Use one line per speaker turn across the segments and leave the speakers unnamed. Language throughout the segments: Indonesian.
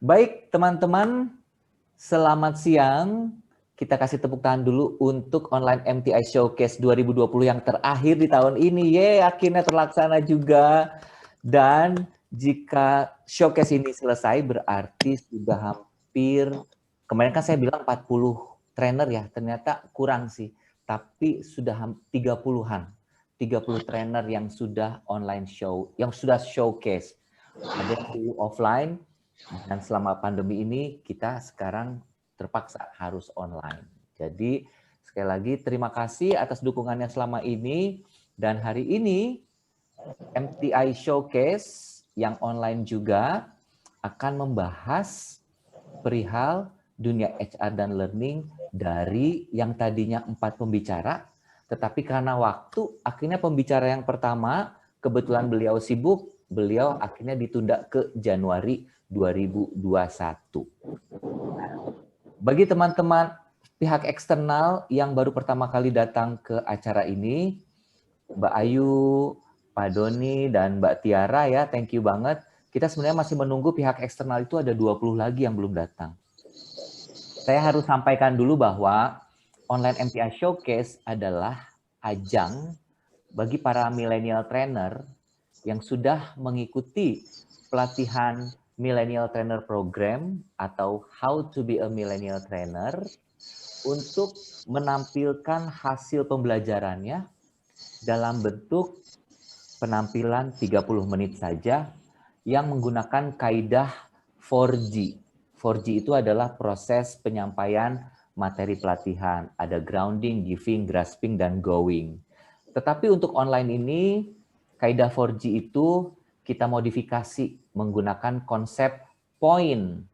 Baik, teman-teman, selamat siang. Kita kasih tepuk tangan dulu untuk Online MTI Showcase 2020 yang terakhir di tahun ini. Akhirnya terlaksana juga. Dan jika showcase ini selesai, berarti sudah hampir, kemarin kan saya bilang 40 trainer ya, ternyata kurang sih. Tapi sudah 30-an. 30 trainer yang sudah online show, yang sudah showcase. Ada yang offline, dan selama pandemi ini kita sekarang terpaksa harus online. Jadi sekali lagi terima kasih atas dukungannya selama ini. Dan hari ini MTI Showcase yang online juga akan membahas perihal dunia HR dan learning dari yang tadinya 4 pembicara, tetapi karena waktu akhirnya pembicara yang pertama, kebetulan beliau sibuk, beliau akhirnya ditunda ke Januari 2021. Bagi teman-teman pihak eksternal yang baru pertama kali datang ke acara ini, Mbak Ayu, Pak Doni, dan Mbak Tiara ya, thank you banget. Kita sebenarnya masih menunggu pihak eksternal itu ada 20 lagi yang belum datang. Saya harus sampaikan dulu bahwa Online MTI Showcase adalah ajang bagi para millennial trainer yang sudah mengikuti pelatihan Millennial Trainer Program atau How to be a Millennial Trainer untuk menampilkan hasil pembelajarannya dalam bentuk penampilan 30 menit saja yang menggunakan kaidah 4G. 4G itu adalah proses penyampaian materi pelatihan. Ada grounding, giving, grasping, dan going. Tetapi untuk online ini, kaidah 4G itu kita modifikasi menggunakan konsep point.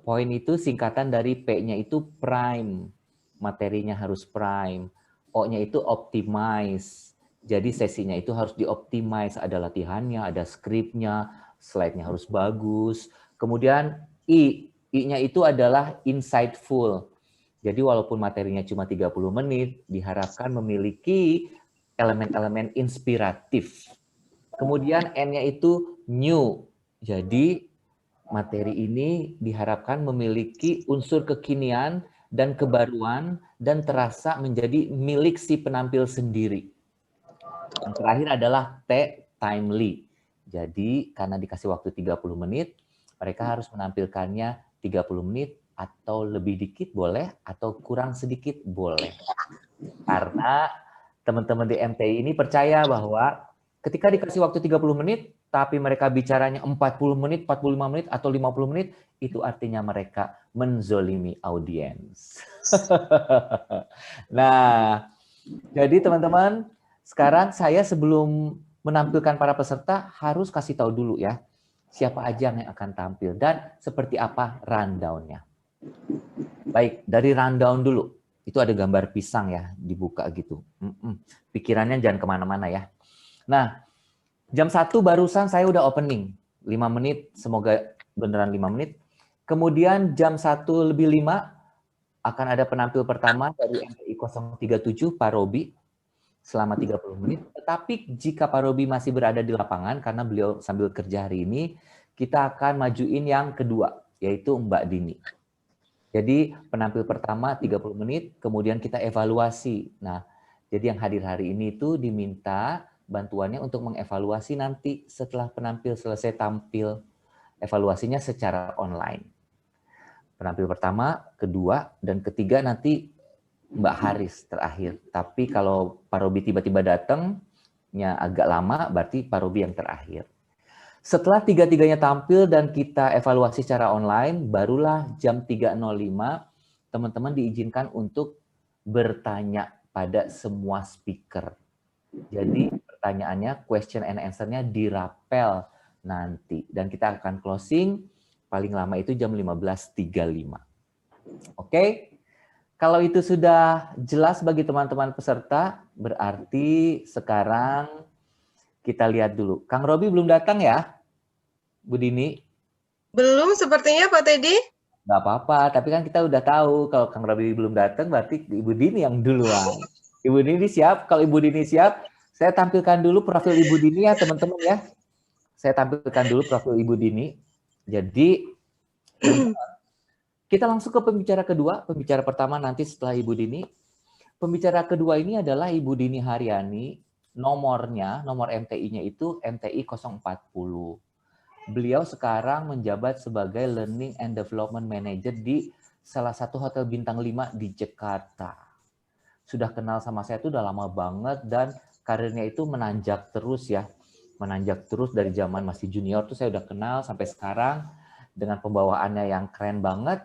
Point itu singkatan dari P-nya itu prime. Materinya harus prime. O-nya itu optimize. Jadi sesinya itu harus dioptimize. Ada latihannya, ada skripnya, slide-nya harus bagus. Kemudian I-nya itu adalah insightful. Jadi walaupun materinya cuma 30 menit, diharapkan memiliki elemen-elemen inspiratif. Kemudian N-nya itu new. Jadi materi ini diharapkan memiliki unsur kekinian dan kebaruan dan terasa menjadi milik si penampil sendiri. Yang terakhir adalah T, timely. Jadi karena dikasih waktu 30 menit, mereka harus menampilkannya 30 menit atau lebih dikit boleh, atau kurang sedikit boleh. Karena teman-teman di MTI ini percaya bahwa ketika dikasih waktu 30 menit, tapi mereka bicaranya 40 menit, 45 menit, atau 50 menit, itu artinya mereka menzolimi audiens. Nah, jadi teman-teman, sekarang saya sebelum menampilkan para peserta, harus kasih tahu dulu ya, siapa aja yang akan tampil, dan seperti apa rundown-nya. Baik, dari rundown dulu. Itu ada gambar pisang ya, dibuka gitu. Pikirannya jangan kemana-mana ya. Nah, jam 1 barusan saya udah opening. 5 menit, semoga beneran 5 menit. Kemudian jam 1 lebih 5 akan ada penampil pertama dari MTI 037, Pak Robi, selama 30 menit. Tetapi jika Pak Robi masih berada di lapangan, karena beliau sambil kerja hari ini, kita akan majuin yang kedua, yaitu Mbak Dini. Jadi penampil pertama 30 menit, kemudian kita evaluasi. Nah, jadi yang hadir hari ini itu diminta bantuannya untuk mengevaluasi nanti setelah penampil selesai tampil. Evaluasinya secara online. Penampil pertama, kedua, dan ketiga nanti Mbak Haris terakhir. Tapi kalau Pak Robi tiba-tiba datangnya agak lama, berarti Pak Robi yang terakhir. Setelah tiga-tiganya tampil dan kita evaluasi secara online, barulah jam 3.05 teman-teman diizinkan untuk bertanya pada semua speaker. Jadi pertanyaannya, question and answer-nya dirapel nanti. Dan kita akan closing paling lama itu jam 15.35. Oke? Kalau itu sudah jelas bagi teman-teman peserta, berarti sekarang kita lihat dulu. Kang Robi belum datang ya, Bu Dini?
Belum sepertinya Pak Teddy.
Nggak apa-apa, tapi kan kita udah tahu kalau Kang Robi belum datang, berarti Ibu Dini yang duluan. Ibu Dini siap? Kalau Ibu Dini siap, saya tampilkan dulu profil Ibu Dini ya teman-teman ya. Saya tampilkan dulu profil Ibu Dini. Jadi Kita langsung ke pembicara kedua. Pembicara pertama nanti setelah Ibu Dini. Pembicara kedua ini adalah Ibu Dini Haryani. Nomor MTI-nya itu MTI 040. Beliau sekarang menjabat sebagai Learning and Development Manager di salah satu hotel bintang 5 di Jakarta. Sudah kenal sama saya itu udah lama banget dan karirnya itu menanjak terus ya. Menanjak terus dari zaman masih junior tuh saya udah kenal sampai sekarang dengan pembawaannya yang keren banget,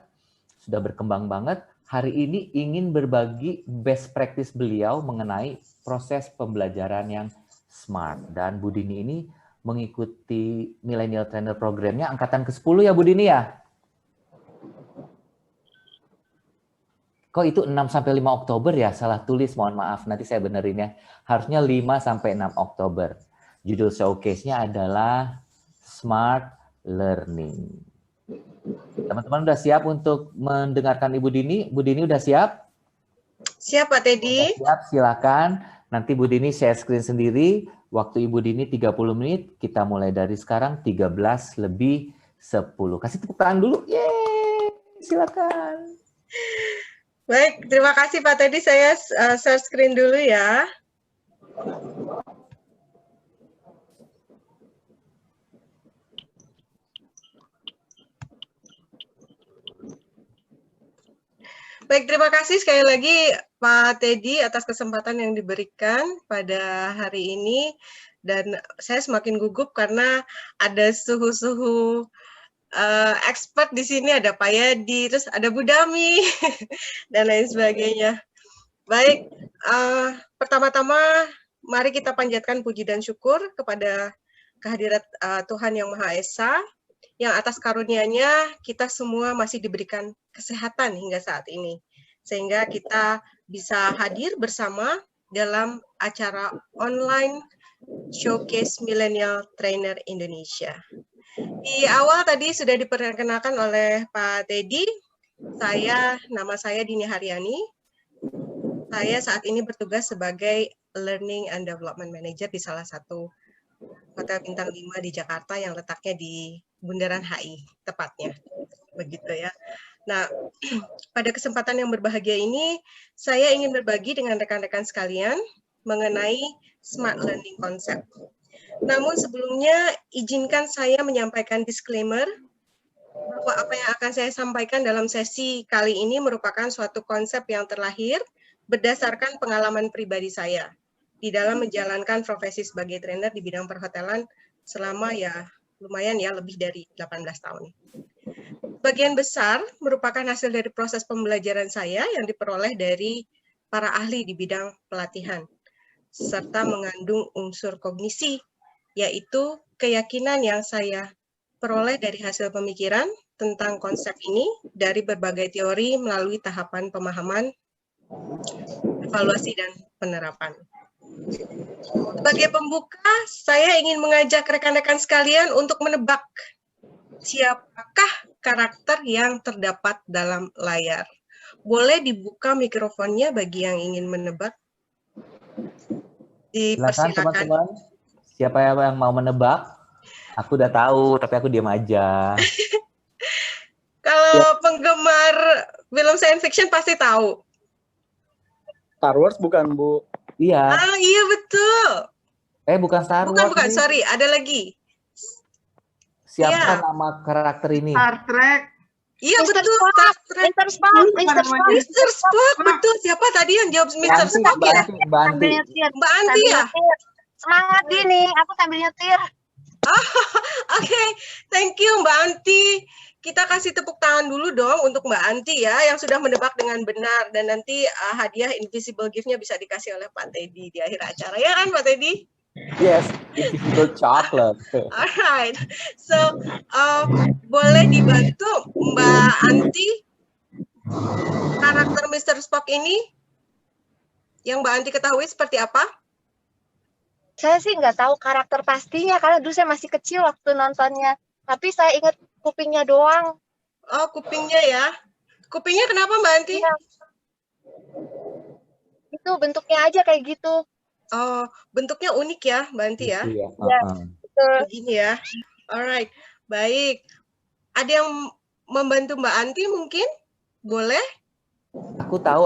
sudah berkembang banget. Hari ini ingin berbagi best practice beliau mengenai proses pembelajaran yang smart. Dan Bu Dini ini mengikuti Millennial Trainer Programnya angkatan ke-10 ya Bu Dini ya? Kok itu 6-5 Oktober ya? Salah tulis, mohon maaf. Nanti saya benerin ya. Harusnya 5-6 Oktober. Judul showcase-nya adalah Smart Learning. Teman-teman udah siap untuk mendengarkan Ibu Dini? Bu Dini udah siap?
Siap, Pak Teddy.
Siap, silakan. Nanti Bu Dini share screen sendiri. Waktu Ibu Dini 30 menit. Kita mulai dari sekarang 13:10. Kasih tepuk tangan dulu. Yeay, silakan.
Baik, terima kasih Pak Teddy. Saya share screen dulu ya. Baik, terima kasih sekali lagi Pak Teddy atas kesempatan yang diberikan pada hari ini. Dan saya semakin gugup karena ada suhu-suhu expert di sini, ada Pak Yadi, terus ada Bu Dami, dan lain sebagainya. Baik, pertama-tama mari kita panjatkan puji dan syukur kepada kehadirat Tuhan Yang Maha Esa, yang atas karunia-Nya kita semua masih diberikan kesehatan hingga saat ini. Sehingga kita bisa hadir bersama dalam acara online Showcase Millennial Trainer Indonesia. Di awal tadi sudah diperkenalkan oleh Pak Teddy, nama saya Dini Haryani. Saya saat ini bertugas sebagai Learning and Development Manager di salah satu hotel bintang 5 di Jakarta yang letaknya di Bundaran HI, tepatnya. Begitu ya. Nah, pada kesempatan yang berbahagia ini, saya ingin berbagi dengan rekan-rekan sekalian mengenai Smart Learning Concept. Namun sebelumnya, izinkan saya menyampaikan disclaimer bahwa apa yang akan saya sampaikan dalam sesi kali ini merupakan suatu konsep yang terlahir berdasarkan pengalaman pribadi saya di dalam menjalankan profesi sebagai trainer di bidang perhotelan selama lumayan lebih dari 18 tahun. Bagian besar merupakan hasil dari proses pembelajaran saya yang diperoleh dari para ahli di bidang pelatihan, serta mengandung unsur kognisi, yaitu keyakinan yang saya peroleh dari hasil pemikiran tentang konsep ini dari berbagai teori melalui tahapan pemahaman, evaluasi, dan penerapan. Sebagai pembuka, saya ingin mengajak rekan-rekan sekalian untuk menebak siapakah karakter yang terdapat dalam layar. Boleh dibuka mikrofonnya bagi yang ingin menebak.
Silakan teman-teman. Siapa yang mau menebak? Aku udah tahu, tapi aku diam aja.
Kalau penggemar film science fiction pasti tahu.
Star Wars bukan, Bu?
Iya.
Ah, iya betul.
Bukan Star Wars.
Bukan, sorry, ada lagi.
Siapa nama karakter ini?
Star Trek.
Iya
Mr.
betul,
Spock.
Star Trek.
Mr. Spock. Mr. Spock.
Mr. Spock, betul. Siapa tadi yang jawab Mr. Spock ya?
Mbak Anti.
Mbak Anti ya?
Semangat Dini, aku sambil nyetir.
Oke, thank you Mbak Anti. Kita kasih tepuk tangan dulu dong untuk Mbak Anti ya, yang sudah menebak dengan benar. Dan nanti hadiah invisible gift-nya bisa dikasih oleh Pak Teddy di akhir acara. Ya kan Pak Teddy?
Yes, invisible chocolate.
Alright, so boleh dibantu Mbak Anti karakter Mr. Spock ini yang Mbak Anti ketahui seperti apa?
Saya sih nggak tahu karakter pastinya karena dulu saya masih kecil waktu nontonnya. Tapi saya ingat kupingnya doang.
Oh, kupingnya ya. Kupingnya kenapa Mbak Anti?
Ya. Itu bentuknya aja kayak gitu.
Oh, bentuknya unik ya Mbak Anti ya?
Ya, betul.
Begini ya. Alright, baik. Ada yang membantu Mbak Anti mungkin? Boleh?
Aku tahu.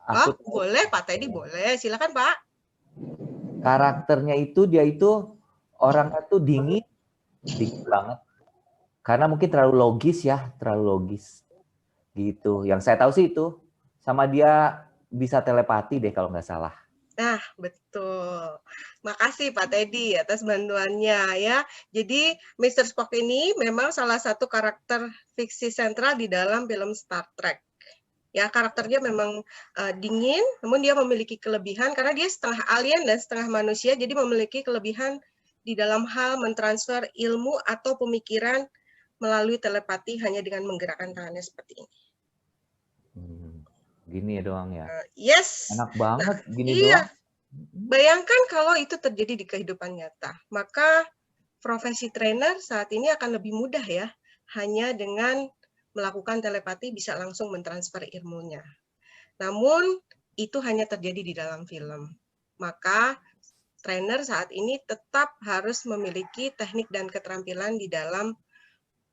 Oh, boleh, Pak Teddy boleh. Silakan, Pak.
Karakternya dia itu orangnya tuh dingin banget. Karena mungkin terlalu logis gitu. Yang saya tahu sih itu. Sama dia bisa telepati deh kalau nggak salah.
Nah, betul. Makasih Pak Teddy atas bantuannya ya. Jadi Mr. Spock ini memang salah satu karakter fiksi sentral di dalam film Star Trek. Ya, karakternya memang dingin, namun dia memiliki kelebihan karena dia setengah alien dan setengah manusia, jadi memiliki kelebihan di dalam hal mentransfer ilmu atau pemikiran melalui telepati hanya dengan menggerakkan tangannya seperti ini.
Gini ya doang ya.
Yes.
Enak banget gini
iya.
doang.
Bayangkan kalau itu terjadi di kehidupan nyata, maka profesi trainer saat ini akan lebih mudah ya, hanya dengan melakukan telepati bisa langsung mentransfer ilmunya. Namun itu hanya terjadi di dalam film. Maka trainer saat ini tetap harus memiliki teknik dan keterampilan di dalam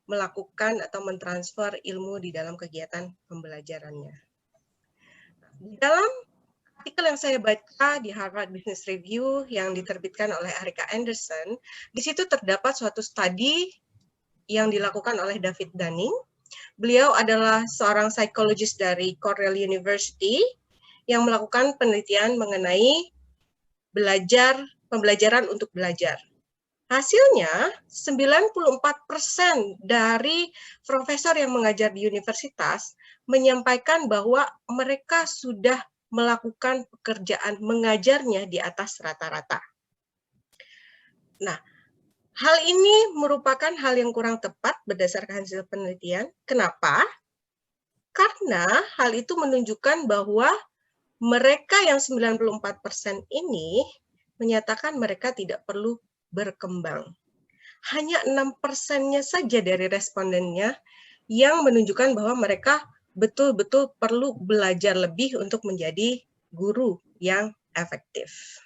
melakukan atau mentransfer ilmu di dalam kegiatan pembelajarannya. Di dalam artikel yang saya baca di Harvard Business Review yang diterbitkan oleh Arika Anderson, di situ terdapat suatu studi yang dilakukan oleh David Dunning. Beliau adalah seorang psikologis dari Cornell University yang melakukan penelitian mengenai pembelajaran untuk belajar. Hasilnya, 94% dari profesor yang mengajar di universitas menyampaikan bahwa mereka sudah melakukan pekerjaan mengajarnya di atas rata-rata. Nah, hal ini merupakan hal yang kurang tepat berdasarkan hasil penelitian. Kenapa? Karena hal itu menunjukkan bahwa mereka yang 94% ini menyatakan mereka tidak perlu berkembang. Hanya 6%-nya saja dari respondennya yang menunjukkan bahwa mereka betul-betul perlu belajar lebih untuk menjadi guru yang efektif.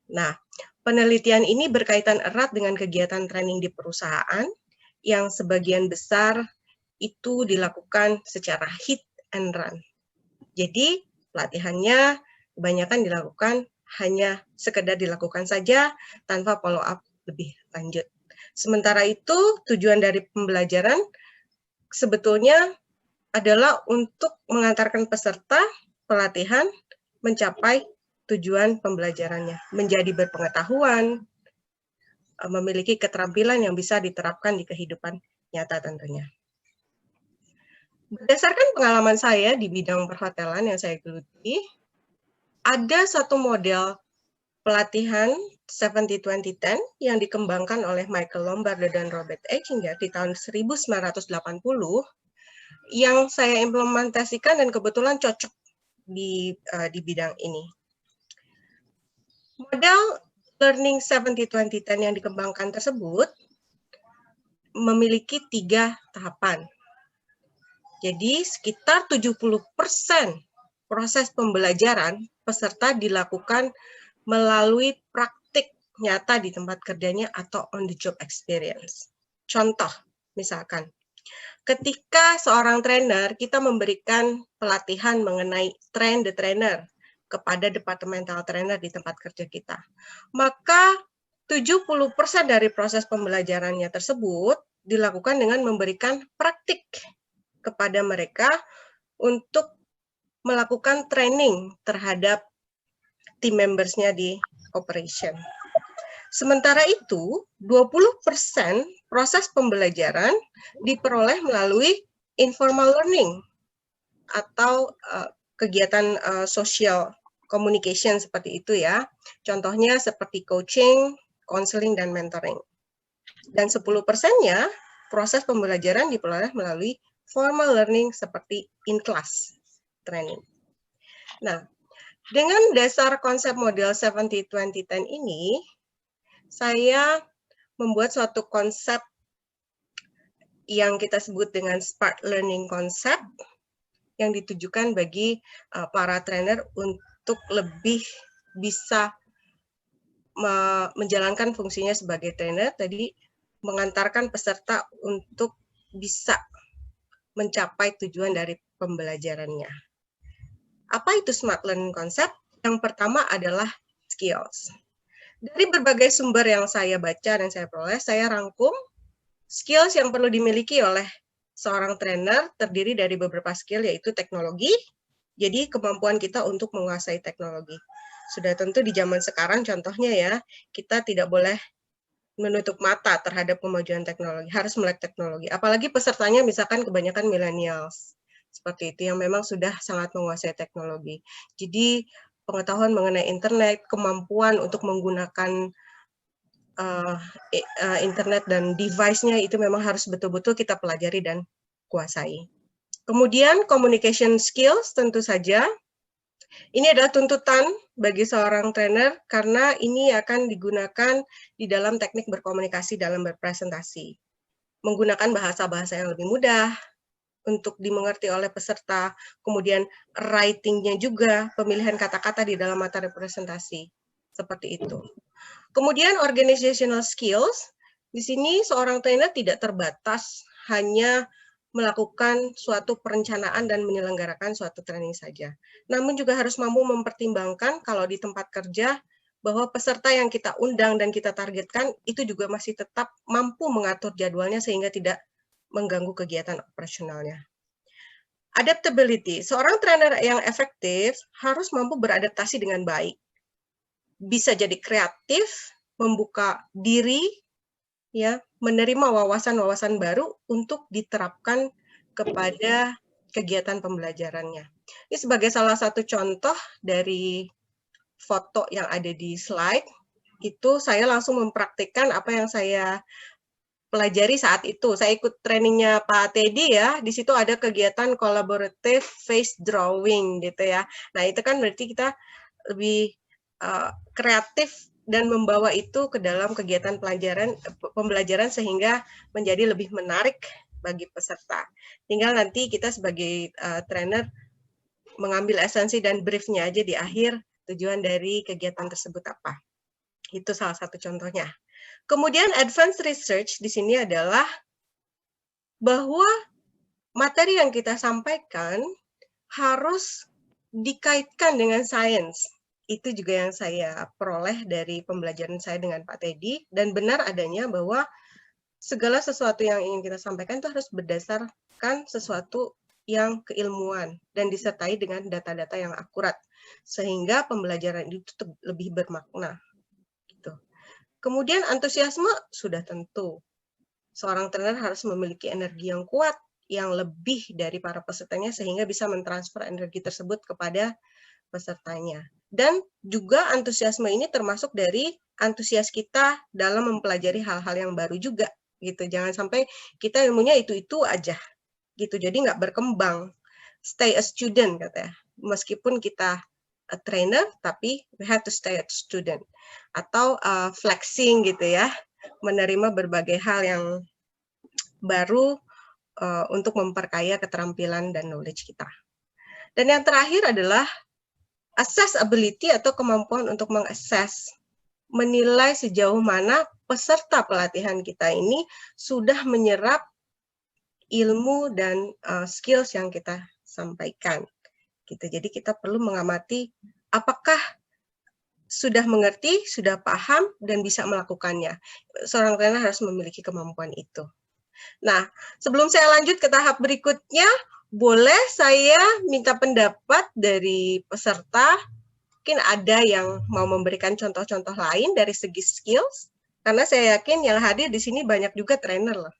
Nah, penelitian ini berkaitan erat dengan kegiatan training di perusahaan yang sebagian besar itu dilakukan secara hit and run. Jadi, pelatihannya kebanyakan dilakukan hanya sekedar dilakukan saja tanpa follow up lebih lanjut. Sementara itu, tujuan dari pembelajaran sebetulnya adalah untuk mengantarkan peserta pelatihan mencapai tujuan pembelajarannya, menjadi berpengetahuan, memiliki keterampilan yang bisa diterapkan di kehidupan nyata tentunya. Berdasarkan pengalaman saya di bidang perhotelan yang saya geluti, ada satu model pelatihan 70-20-10 yang dikembangkan oleh Michael Lombardo dan Robert Etchinger di tahun 1980 yang saya implementasikan dan kebetulan cocok di bidang ini. Model Learning 70-20-10 yang dikembangkan tersebut memiliki 3 tahapan. Jadi sekitar 70% proses pembelajaran peserta dilakukan melalui praktik nyata di tempat kerjanya atau on the job experience. Contoh, misalkan, ketika seorang trainer, kita memberikan pelatihan mengenai train the trainer kepada departmental trainer di tempat kerja kita. Maka 70% dari proses pembelajarannya tersebut dilakukan dengan memberikan praktik kepada mereka untuk melakukan training terhadap team members-nya di operation. Sementara itu, 20% proses pembelajaran diperoleh melalui informal learning atau kegiatan social communication seperti itu ya. Contohnya seperti coaching, counseling, dan mentoring. Dan 10%-nya proses pembelajaran diperoleh melalui formal learning seperti in-class training. Nah, dengan dasar konsep model 70-20-10 ini, saya membuat suatu konsep yang kita sebut dengan Spark Learning Concept yang ditujukan bagi para trainer untuk lebih bisa menjalankan fungsinya sebagai trainer, tadi mengantarkan peserta untuk bisa mencapai tujuan dari pembelajarannya. Apa itu Smart Learning Concept? Yang pertama adalah skills. Dari berbagai sumber yang saya baca dan saya peroleh, saya rangkum skills yang perlu dimiliki oleh seorang trainer terdiri dari beberapa skill, yaitu teknologi. Jadi kemampuan kita untuk menguasai teknologi. Sudah tentu di zaman sekarang contohnya ya, kita tidak boleh menutup mata terhadap kemajuan teknologi, harus melek teknologi. Apalagi pesertanya misalkan kebanyakan millennials. Seperti itu yang memang sudah sangat menguasai teknologi. Jadi pengetahuan mengenai internet, kemampuan untuk menggunakan internet dan device-nya itu memang harus betul-betul kita pelajari dan kuasai. Kemudian communication skills tentu saja. Ini adalah tuntutan bagi seorang trainer karena ini akan digunakan di dalam teknik berkomunikasi dalam berpresentasi. Menggunakan bahasa-bahasa yang lebih mudah untuk dimengerti oleh peserta, kemudian writing-nya juga, pemilihan kata-kata di dalam materi presentasi. Seperti itu. Kemudian organizational skills, di sini seorang trainer tidak terbatas hanya melakukan suatu perencanaan dan menyelenggarakan suatu training saja. Namun juga harus mampu mempertimbangkan kalau di tempat kerja bahwa peserta yang kita undang dan kita targetkan itu juga masih tetap mampu mengatur jadwalnya sehingga tidak mengganggu kegiatan operasionalnya. Adaptability, seorang trainer yang efektif harus mampu beradaptasi dengan baik. Bisa jadi kreatif, membuka diri, ya, menerima wawasan-wawasan baru untuk diterapkan kepada kegiatan pembelajarannya. Ini sebagai salah satu contoh dari foto yang ada di slide, itu saya langsung mempraktikkan apa yang saya pelajari saat itu. Saya ikut trainingnya Pak Teddy ya, di situ ada kegiatan collaborative face drawing gitu ya. Nah itu kan berarti kita lebih kreatif dan membawa itu ke dalam kegiatan pembelajaran sehingga menjadi lebih menarik bagi peserta. Tinggal nanti kita sebagai trainer mengambil esensi dan briefnya aja di akhir tujuan dari kegiatan tersebut apa. Itu salah satu contohnya. Kemudian advanced research di sini adalah bahwa materi yang kita sampaikan harus dikaitkan dengan sains. Itu juga yang saya peroleh dari pembelajaran saya dengan Pak Teddy, dan benar adanya bahwa segala sesuatu yang ingin kita sampaikan itu harus berdasarkan sesuatu yang keilmuan dan disertai dengan data-data yang akurat, sehingga pembelajaran itu lebih bermakna. Gitu. Kemudian antusiasme sudah tentu. Seorang trainer harus memiliki energi yang kuat, yang lebih dari para pesertanya, sehingga bisa mentransfer energi tersebut kepada pesertanya. Dan juga antusiasme ini termasuk dari antusias kita dalam mempelajari hal-hal yang baru juga, gitu. Jangan sampai kita ilmunya itu-itu aja, gitu. Jadi nggak berkembang. Stay a student, katanya. Meskipun kita a trainer, tapi we have to stay a student. Atau flexing, gitu ya. Menerima berbagai hal yang baru untuk memperkaya keterampilan dan knowledge kita. Dan yang terakhir adalah assess ability atau kemampuan untuk mengakses, menilai sejauh mana peserta pelatihan kita ini sudah menyerap ilmu dan skills yang kita sampaikan. Gitu. Jadi kita perlu mengamati apakah sudah mengerti, sudah paham, dan bisa melakukannya. Seorang trainer harus memiliki kemampuan itu. Nah, sebelum saya lanjut ke tahap berikutnya, boleh saya minta pendapat dari peserta? Mungkin ada yang mau memberikan contoh-contoh lain dari segi skills, karena saya yakin yang hadir di sini banyak juga trainer loh.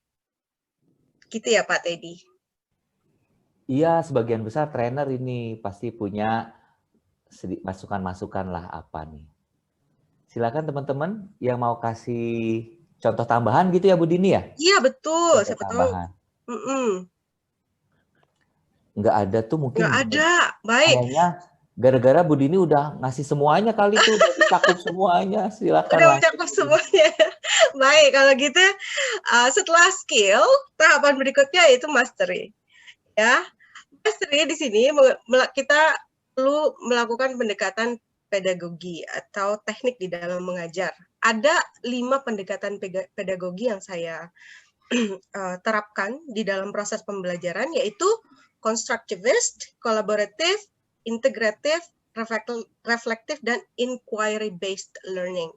Gitu ya Pak Teddy?
Iya, sebagian besar trainer ini pasti punya masukan-masukan lah apa nih. Silakan teman-teman yang mau kasih contoh tambahan gitu ya Bu Dini ya?
Iya betul,
contoh
siapa
tambahan.
tahu.
Nggak ada tuh mungkin.
Nggak ada, baik.
Kayaknya gara-gara Bu Dini udah ngasih semuanya kali tuh, udah cakup semuanya. Silakan.
Udah mencakup semuanya. Baik, kalau gitu setelah skill, tahapan berikutnya yaitu mastery. Ya, mastery di sini kita perlu melakukan pendekatan pedagogi atau teknik di dalam mengajar. Ada 5 pendekatan pedagogi yang saya terapkan di dalam proses pembelajaran, yaitu constructivist, collaborative, integrative, reflective, dan inquiry-based learning.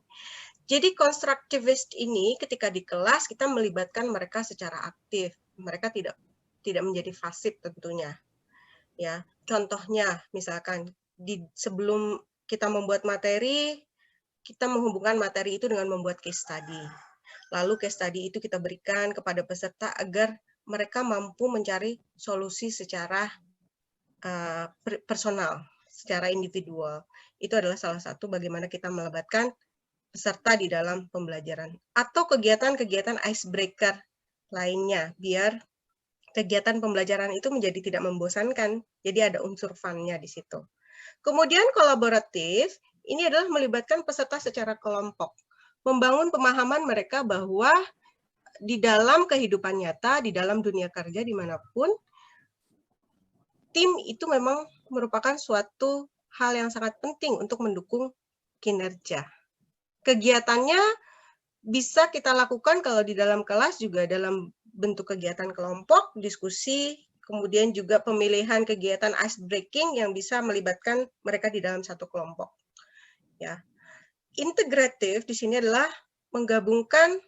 Jadi constructivist ini ketika di kelas kita melibatkan mereka secara aktif. Mereka tidak menjadi pasif tentunya. Ya, contohnya misalkan sebelum kita membuat materi, kita menghubungkan materi itu dengan membuat case study. Lalu case study itu kita berikan kepada peserta agar mereka mampu mencari solusi secara personal, secara individual. Itu adalah salah satu bagaimana kita melibatkan peserta di dalam pembelajaran. Atau kegiatan-kegiatan icebreaker lainnya, biar kegiatan pembelajaran itu menjadi tidak membosankan, jadi ada unsur fun-nya di situ. Kemudian kolaboratif, ini adalah melibatkan peserta secara kelompok, membangun pemahaman mereka bahwa di dalam kehidupan nyata, di dalam dunia kerja dimanapun, tim itu memang merupakan suatu hal yang sangat penting untuk mendukung kinerja. Kegiatannya bisa kita lakukan kalau di dalam kelas juga dalam bentuk kegiatan kelompok, diskusi, kemudian juga pemilihan kegiatan ice breaking yang bisa melibatkan mereka di dalam satu kelompok. Ya. Integratif di sini adalah menggabungkan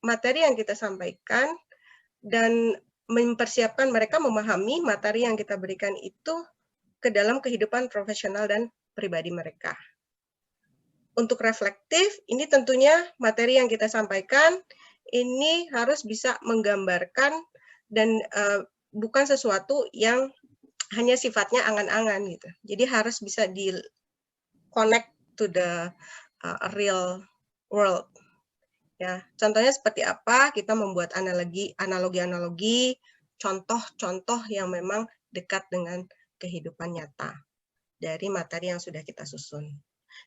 materi yang kita sampaikan dan mempersiapkan mereka memahami materi yang kita berikan itu ke dalam kehidupan profesional dan pribadi mereka. Untuk reflektif, ini tentunya materi yang kita sampaikan ini harus bisa menggambarkan dan bukan sesuatu yang hanya sifatnya angan-angan gitu. Jadi harus bisa di connect to the real world. Ya, contohnya seperti apa? Kita membuat analogi-analogi, contoh-contoh yang memang dekat dengan kehidupan nyata dari materi yang sudah kita susun.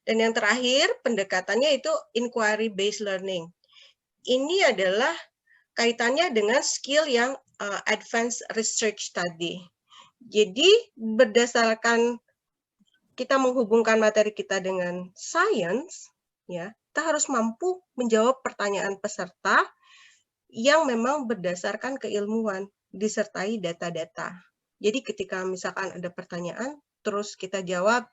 Dan yang terakhir, pendekatannya itu inquiry-based learning. Ini adalah kaitannya dengan skill yang advanced research tadi. Jadi, berdasarkan kita menghubungkan materi kita dengan science, ya, kita harus mampu menjawab pertanyaan peserta yang memang berdasarkan keilmuan, disertai data-data. Jadi, ketika misalkan ada pertanyaan, terus kita jawab,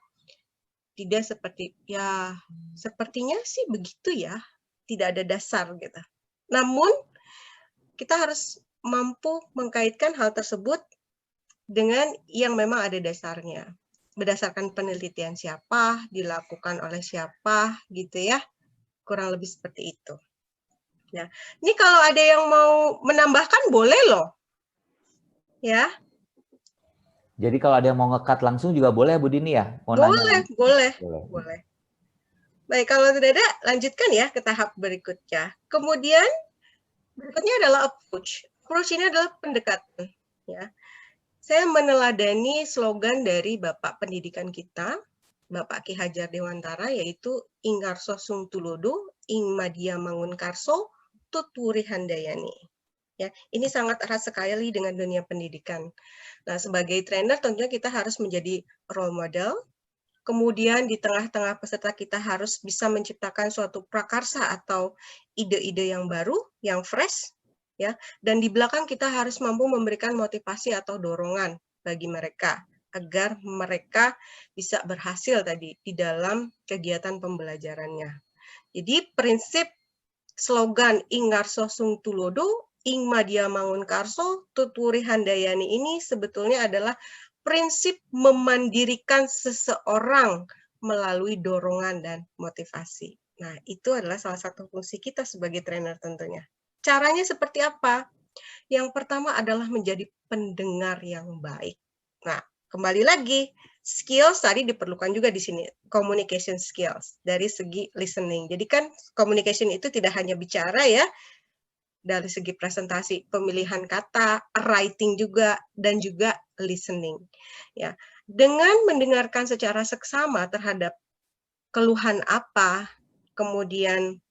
tidak seperti, ya sepertinya sih begitu ya, tidak ada dasar gitu. Namun, kita harus mampu mengkaitkan hal tersebut dengan yang memang ada dasarnya. Berdasarkan penelitian siapa, dilakukan oleh siapa, gitu ya. Kurang lebih seperti itu. Nah, ini kalau ada yang mau menambahkan, boleh loh. Ya.
Jadi kalau ada yang mau nge-cut langsung juga boleh Bu Dini ya? Mau nanya
Boleh. Baik, kalau tidak ada, lanjutkan ya ke tahap berikutnya. Kemudian, berikutnya adalah approach. Approach ini adalah pendekatan. Ya. Saya meneladani slogan dari Bapak Pendidikan kita, Bapak Ki Hajar Dewantara, yaitu Ingarso Sung Tulodo, Ing Madya Mangun Karso, Tuturi Handayani. Ya, ini sangat erat sekali dengan dunia pendidikan. Nah, sebagai trainer tentunya kita harus menjadi role model. Kemudian di tengah-tengah peserta kita harus bisa menciptakan suatu prakarsa atau ide-ide yang baru, yang fresh, ya. Dan di belakang kita harus mampu memberikan motivasi atau dorongan bagi mereka agar mereka bisa berhasil tadi di dalam kegiatan pembelajarannya. Jadi prinsip slogan Ingarso Sung Tulodo, Ing Madya Mangun Karso, Tuturi Handayani ini sebetulnya adalah prinsip memandirikan seseorang melalui dorongan dan motivasi. Nah, itu adalah salah satu fungsi kita sebagai trainer tentunya. Caranya seperti apa? Yang pertama adalah menjadi pendengar yang baik. Nah, kembali lagi, skills tadi diperlukan juga di sini, communication skills dari segi listening. Jadi kan communication itu tidak hanya bicara ya, dari segi presentasi, pemilihan kata, writing juga, dan juga listening. Ya, dengan mendengarkan secara seksama terhadap keluhan apa, kemudian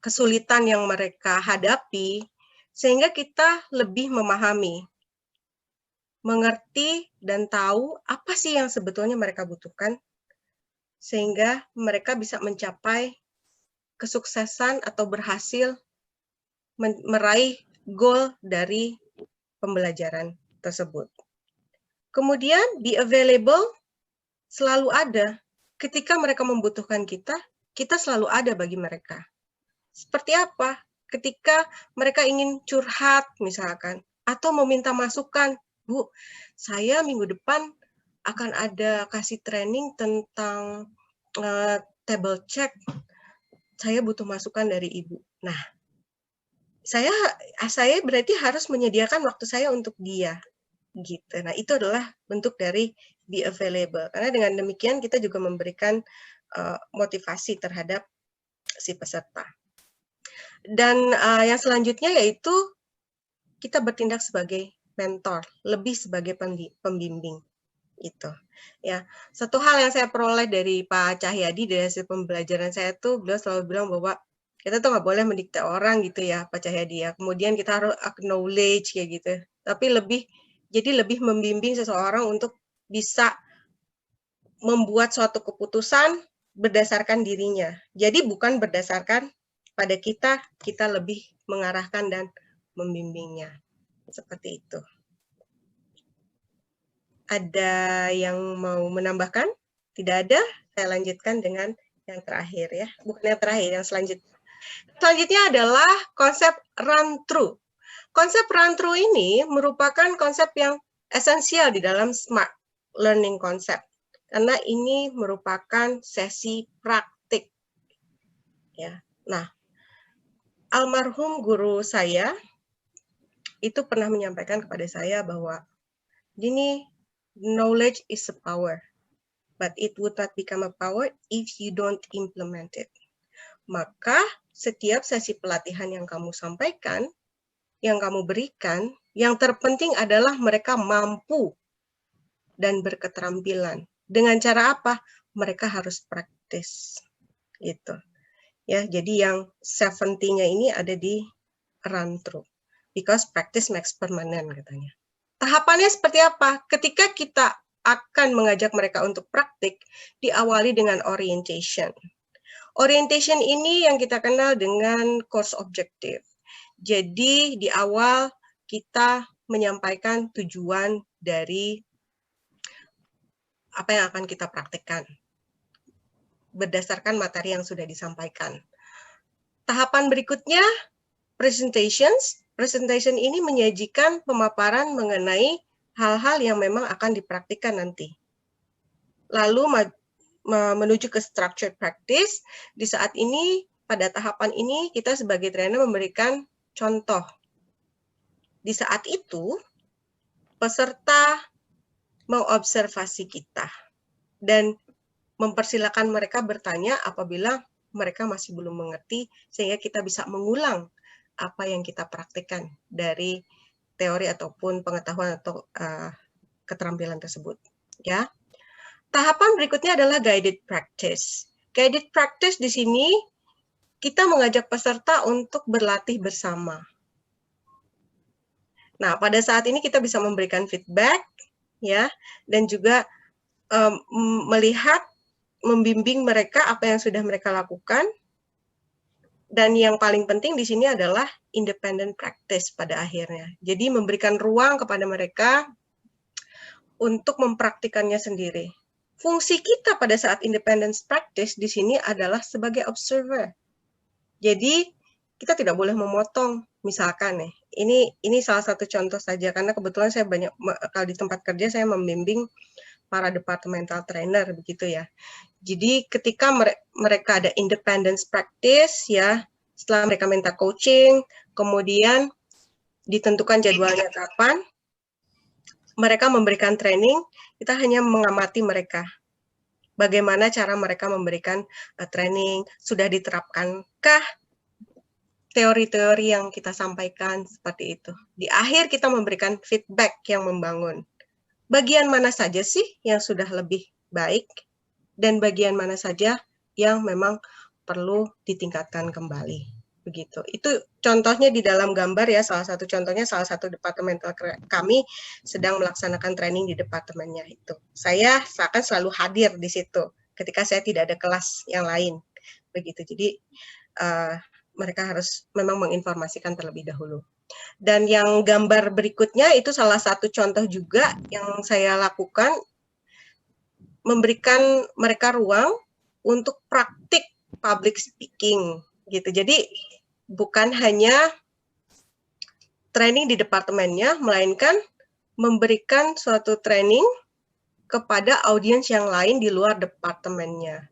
kesulitan yang mereka hadapi, sehingga kita lebih memahami, mengerti, dan tahu apa sih yang sebetulnya mereka butuhkan, sehingga mereka bisa mencapai kesuksesan atau berhasil meraih goal dari pembelajaran tersebut. Kemudian be available, selalu ada. Ketika mereka membutuhkan kita selalu ada bagi mereka. Seperti apa? Ketika mereka ingin curhat misalkan, atau meminta masukan, Bu, saya minggu depan akan ada kasih training tentang table check, saya butuh masukan dari Ibu. Nah, saya berarti harus menyediakan waktu saya untuk dia, gitu. Nah, itu adalah bentuk dari be available. Karena dengan demikian kita juga memberikan motivasi terhadap si peserta. Dan yang selanjutnya yaitu kita bertindak sebagai mentor, lebih sebagai pembimbing. Itu ya, satu hal yang saya peroleh dari Pak Cahyadi dari hasil pembelajaran saya tuh, beliau selalu bilang bahwa kita tuh nggak boleh mendikte orang gitu ya, Pak Cahyadi ya. Kemudian kita harus acknowledge kayak gitu, tapi lebih membimbing seseorang untuk bisa membuat suatu keputusan berdasarkan dirinya. Jadi bukan berdasarkan pada kita lebih mengarahkan dan membimbingnya. Seperti itu. Ada yang mau menambahkan? Tidak ada? Saya lanjutkan dengan yang terakhir ya. Bukan yang terakhir, yang selanjutnya. Selanjutnya adalah konsep run through. Konsep run through ini merupakan konsep yang esensial di dalam smart learning concept. Karena ini merupakan sesi praktik. Ya. Nah, almarhum guru saya itu pernah menyampaikan kepada saya bahwa gini, knowledge is a power, but it would not become a power if you don't implement it. Maka setiap sesi pelatihan yang kamu sampaikan, yang kamu berikan, yang terpenting adalah mereka mampu dan berketerampilan. Dengan cara apa? Mereka harus praktis. Gitu. Ya, jadi yang 70-nya ini ada di run through. Because practice makes permanent katanya. Tahapannya seperti apa? Ketika kita akan mengajak mereka untuk praktik, diawali dengan orientation. Orientation ini yang kita kenal dengan course objective. Jadi di awal kita menyampaikan tujuan dari apa yang akan kita praktikkan berdasarkan materi yang sudah disampaikan. Tahapan berikutnya, presentations. Presentation ini menyajikan pemaparan mengenai hal-hal yang memang akan dipraktikkan nanti. Lalu menuju ke structured practice, di saat ini, pada tahapan ini, kita sebagai trainer memberikan contoh. Di saat itu, peserta mengobservasi kita dan mempersilakan mereka bertanya apabila mereka masih belum mengerti, sehingga kita bisa mengulang apa yang kita praktikkan dari teori ataupun pengetahuan atau keterampilan tersebut. Ya. Tahapan berikutnya adalah guided practice. Guided practice di sini kita mengajak peserta untuk berlatih bersama. Nah, pada saat ini kita bisa memberikan feedback, ya, dan juga melihat, membimbing mereka apa yang sudah mereka lakukan. Dan yang paling penting di sini adalah independent practice pada akhirnya. Jadi memberikan ruang kepada mereka untuk mempraktikannya sendiri. Fungsi kita pada saat independent practice di sini adalah sebagai observer. Jadi kita tidak boleh memotong. Misalkan nih, ini salah satu contoh saja karena kebetulan saya banyak kalau di tempat kerja saya membimbing para departmental trainer begitu ya. Jadi ketika mereka ada independence practice ya, setelah mereka minta coaching, kemudian ditentukan jadwalnya kapan, mereka memberikan training, kita hanya mengamati mereka. Bagaimana cara mereka memberikan training, sudah diterapkankah teori-teori yang kita sampaikan seperti itu. Di akhir kita memberikan feedback yang membangun. Bagian mana saja sih yang sudah lebih baik, dan bagian mana saja yang memang perlu ditingkatkan kembali. Begitu. Itu contohnya di dalam gambar ya, salah satu contohnya salah satu departemental kami sedang melaksanakan training di departemennya itu. Saya akan selalu hadir di situ ketika saya tidak ada kelas yang lain. Begitu. Jadi mereka harus memang menginformasikan terlebih dahulu. Dan yang gambar berikutnya itu salah satu contoh juga yang saya lakukan, memberikan mereka ruang untuk praktik public speaking gitu. Jadi bukan hanya training di departemennya, melainkan memberikan suatu training kepada audiens yang lain di luar departemennya.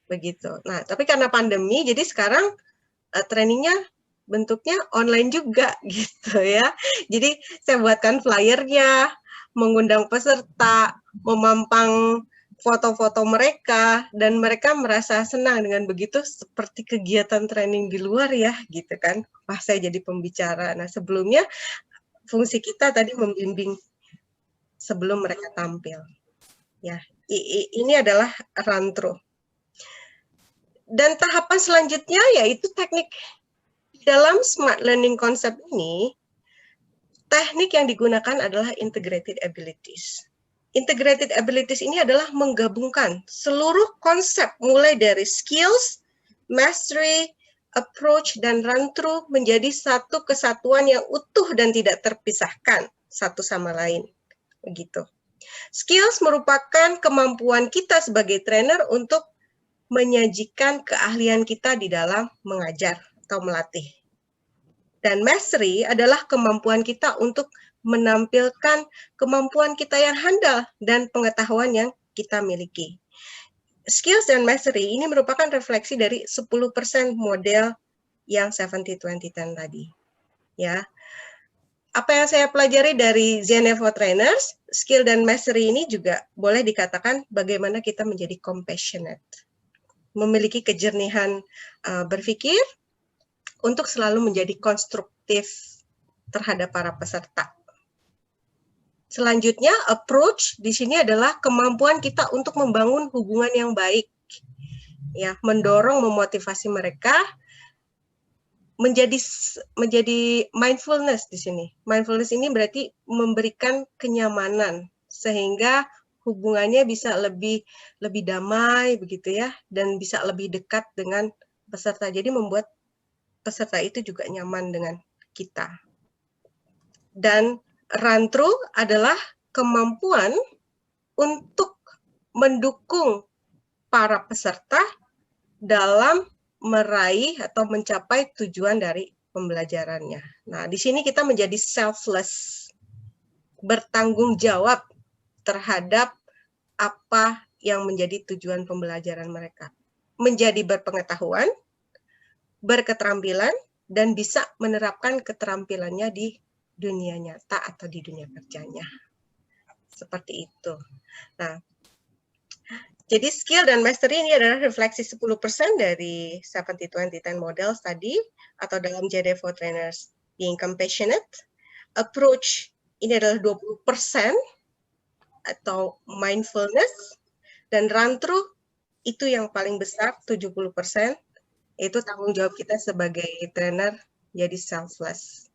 Begitu. Nah, tapi karena pandemi, jadi sekarang trainingnya bentuknya online juga gitu ya. Jadi saya buatkan flyernya, mengundang peserta, memampang foto-foto mereka, dan mereka merasa senang dengan begitu, seperti kegiatan training di luar ya, gitu kan. Wah, saya jadi pembicara. Nah, sebelumnya fungsi kita tadi membimbing sebelum mereka tampil. Ya, ini adalah run-through. Dan tahapan selanjutnya yaitu teknik. Dalam smart learning concept ini, teknik yang digunakan adalah integrated abilities. Integrated abilities ini adalah menggabungkan seluruh konsep mulai dari skills, mastery, approach, dan run-through menjadi satu kesatuan yang utuh dan tidak terpisahkan satu sama lain. Begitu. Skills merupakan kemampuan kita sebagai trainer untuk menyajikan keahlian kita di dalam mengajar atau melatih. Dan mastery adalah kemampuan kita untuk menampilkan kemampuan kita yang handal dan pengetahuan yang kita miliki. Skills dan mastery ini merupakan refleksi dari 10% model yang 70-20-10 tadi. Ya. Apa yang saya pelajari dari Zenefo Trainers, skill dan mastery ini juga boleh dikatakan bagaimana kita menjadi compassionate. Memiliki kejernihan berpikir untuk selalu menjadi konstruktif terhadap para peserta. Selanjutnya, approach di sini adalah kemampuan kita untuk membangun hubungan yang baik, ya, mendorong, memotivasi mereka menjadi mindfulness di sini. Mindfulness ini berarti memberikan kenyamanan sehingga hubungannya bisa lebih damai begitu ya, dan bisa lebih dekat dengan peserta. Jadi membuat peserta itu juga nyaman dengan kita. Dan run-through adalah kemampuan untuk mendukung para peserta dalam meraih atau mencapai tujuan dari pembelajarannya. Nah, di sini kita menjadi selfless, bertanggung jawab terhadap apa yang menjadi tujuan pembelajaran mereka. Menjadi berpengetahuan, berketerampilan, dan bisa menerapkan keterampilannya di dunia nyata atau di dunia kerjanya. Seperti itu. Nah, jadi skill dan mastery ini adalah refleksi 10% dari 70-20-10 models tadi, atau dalam Zenefo Trainers being compassionate. Approach ini adalah 20% atau mindfulness, dan run-through itu yang paling besar 70%, yaitu tanggung jawab kita sebagai trainer jadi selfless.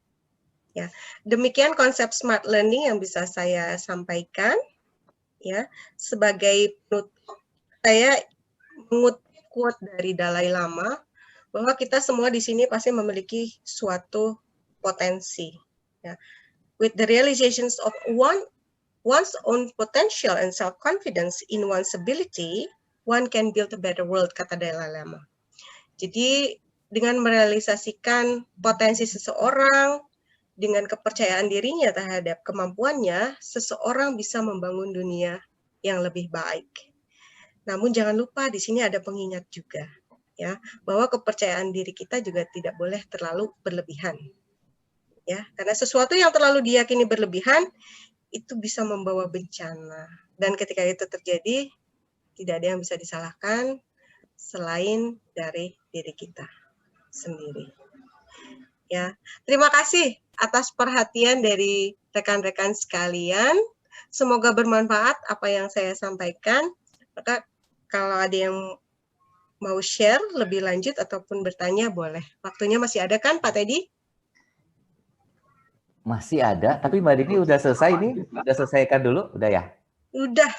Ya, demikian konsep smart learning yang bisa saya sampaikan. Ya, sebagai penutup, saya mengutip quote dari Dalai Lama bahwa kita semua di sini pasti memiliki suatu potensi. Ya. With the realizations of one's own potential and self-confidence in one's ability, one can build a better world, kata Dalai Lama. Jadi dengan merealisasikan potensi seseorang, dengan kepercayaan dirinya terhadap kemampuannya, seseorang bisa membangun dunia yang lebih baik. Namun jangan lupa di sini ada pengingat juga, ya, bahwa kepercayaan diri kita juga tidak boleh terlalu berlebihan. Ya, karena sesuatu yang terlalu diyakini berlebihan itu bisa membawa bencana. Dan ketika itu terjadi, tidak ada yang bisa disalahkan selain dari diri kita sendiri. Ya, terima kasih atas perhatian dari rekan-rekan sekalian. Semoga bermanfaat apa yang saya sampaikan. Maka kalau ada yang mau share lebih lanjut ataupun bertanya boleh. Waktunya masih ada kan Pak Teddy?
Masih ada, tapi Mbak Dini udah selesai nih? Udah selesaikan dulu? Udah ya?
Udah.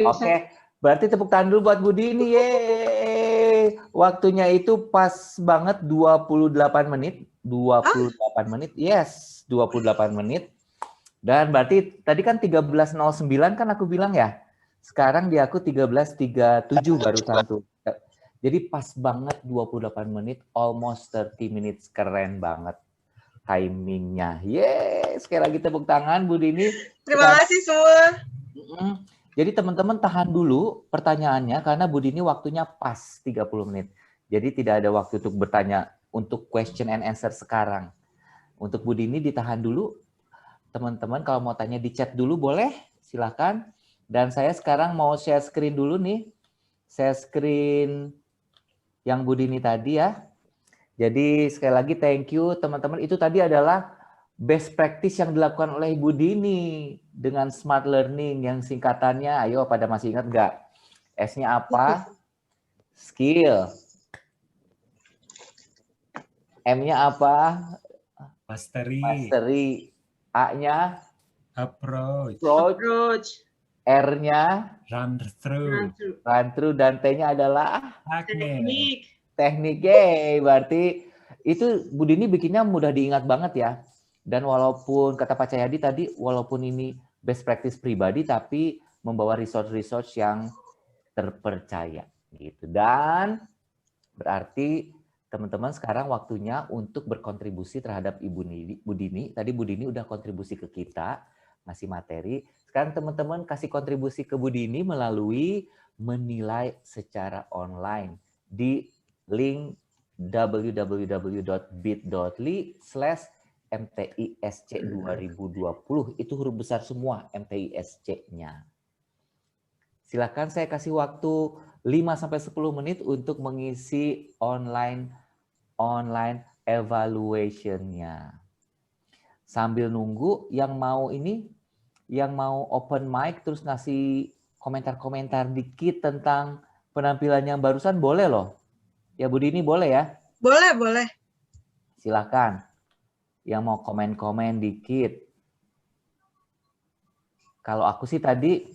Oke, berarti tepuk tangan dulu buat Bu Dini. Yeay. Waktunya itu pas banget 28 menit. 28 menit, yes. 28 menit. Dan berarti tadi kan 13.09 kan aku bilang ya. Sekarang di aku 13.37 barusan tuh. Jadi pas banget 28 menit, almost 30 minutes. Keren banget timingnya. Yeay, sekali lagi tepuk tangan Bu Dini.
Terima kasih semua.
Jadi teman-teman tahan dulu pertanyaannya karena Bu Dini waktunya pas 30 menit. Jadi tidak ada waktu untuk bertanya untuk question and answer sekarang. Untuk Bu Dini ditahan dulu. Teman-teman kalau mau tanya di chat dulu boleh, silakan. Dan saya sekarang mau share screen dulu nih. Share screen yang Bu Dini tadi ya. Jadi sekali lagi thank you teman-teman. Itu tadi adalah best practice yang dilakukan oleh Ibu Dini dengan smart learning yang singkatannya, ayo pada masih ingat nggak? S-nya apa? Skill. M-nya apa?
Mastery.
Mastery. A-nya?
Approach.
R-nya?
Run through.
Run through. Dan T-nya adalah?
Teknik.
Teknik. Yeay, berarti itu Bu Dini bikinnya mudah diingat banget ya. Dan walaupun kata Pak Cahyadi tadi, walaupun ini best practice pribadi, tapi membawa resource-resource yang terpercaya. Gitu. Dan berarti teman-teman sekarang waktunya untuk berkontribusi terhadap Bu Dini. Tadi Bu Dini udah kontribusi ke kita, ngasih materi. Sekarang teman-teman kasih kontribusi ke Bu Dini melalui menilai secara online di link www.bit.ly/MTISC2020. Itu huruf besar semua MTISC-nya. Silakan saya kasih waktu 5-10 menit untuk mengisi online evaluation-nya. Sambil nunggu yang mau open mic terus ngasih komentar-komentar dikit tentang penampilan yang barusan boleh loh. Ya Bu Dini boleh ya?
Boleh.
Silakan. Yang mau komen-komen dikit. Kalau aku sih tadi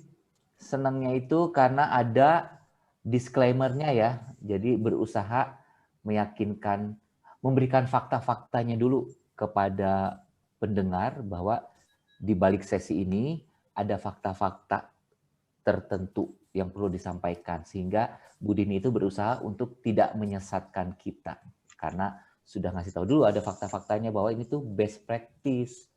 senangnya itu karena ada disclaimer-nya ya. Jadi berusaha meyakinkan, memberikan fakta-faktanya dulu kepada pendengar bahwa di balik sesi ini ada fakta-fakta tertentu yang perlu disampaikan. Sehingga Bu Dini itu berusaha untuk tidak menyesatkan kita. Karena sudah ngasih tahu dulu ada fakta-faktanya bahwa ini tuh best practice.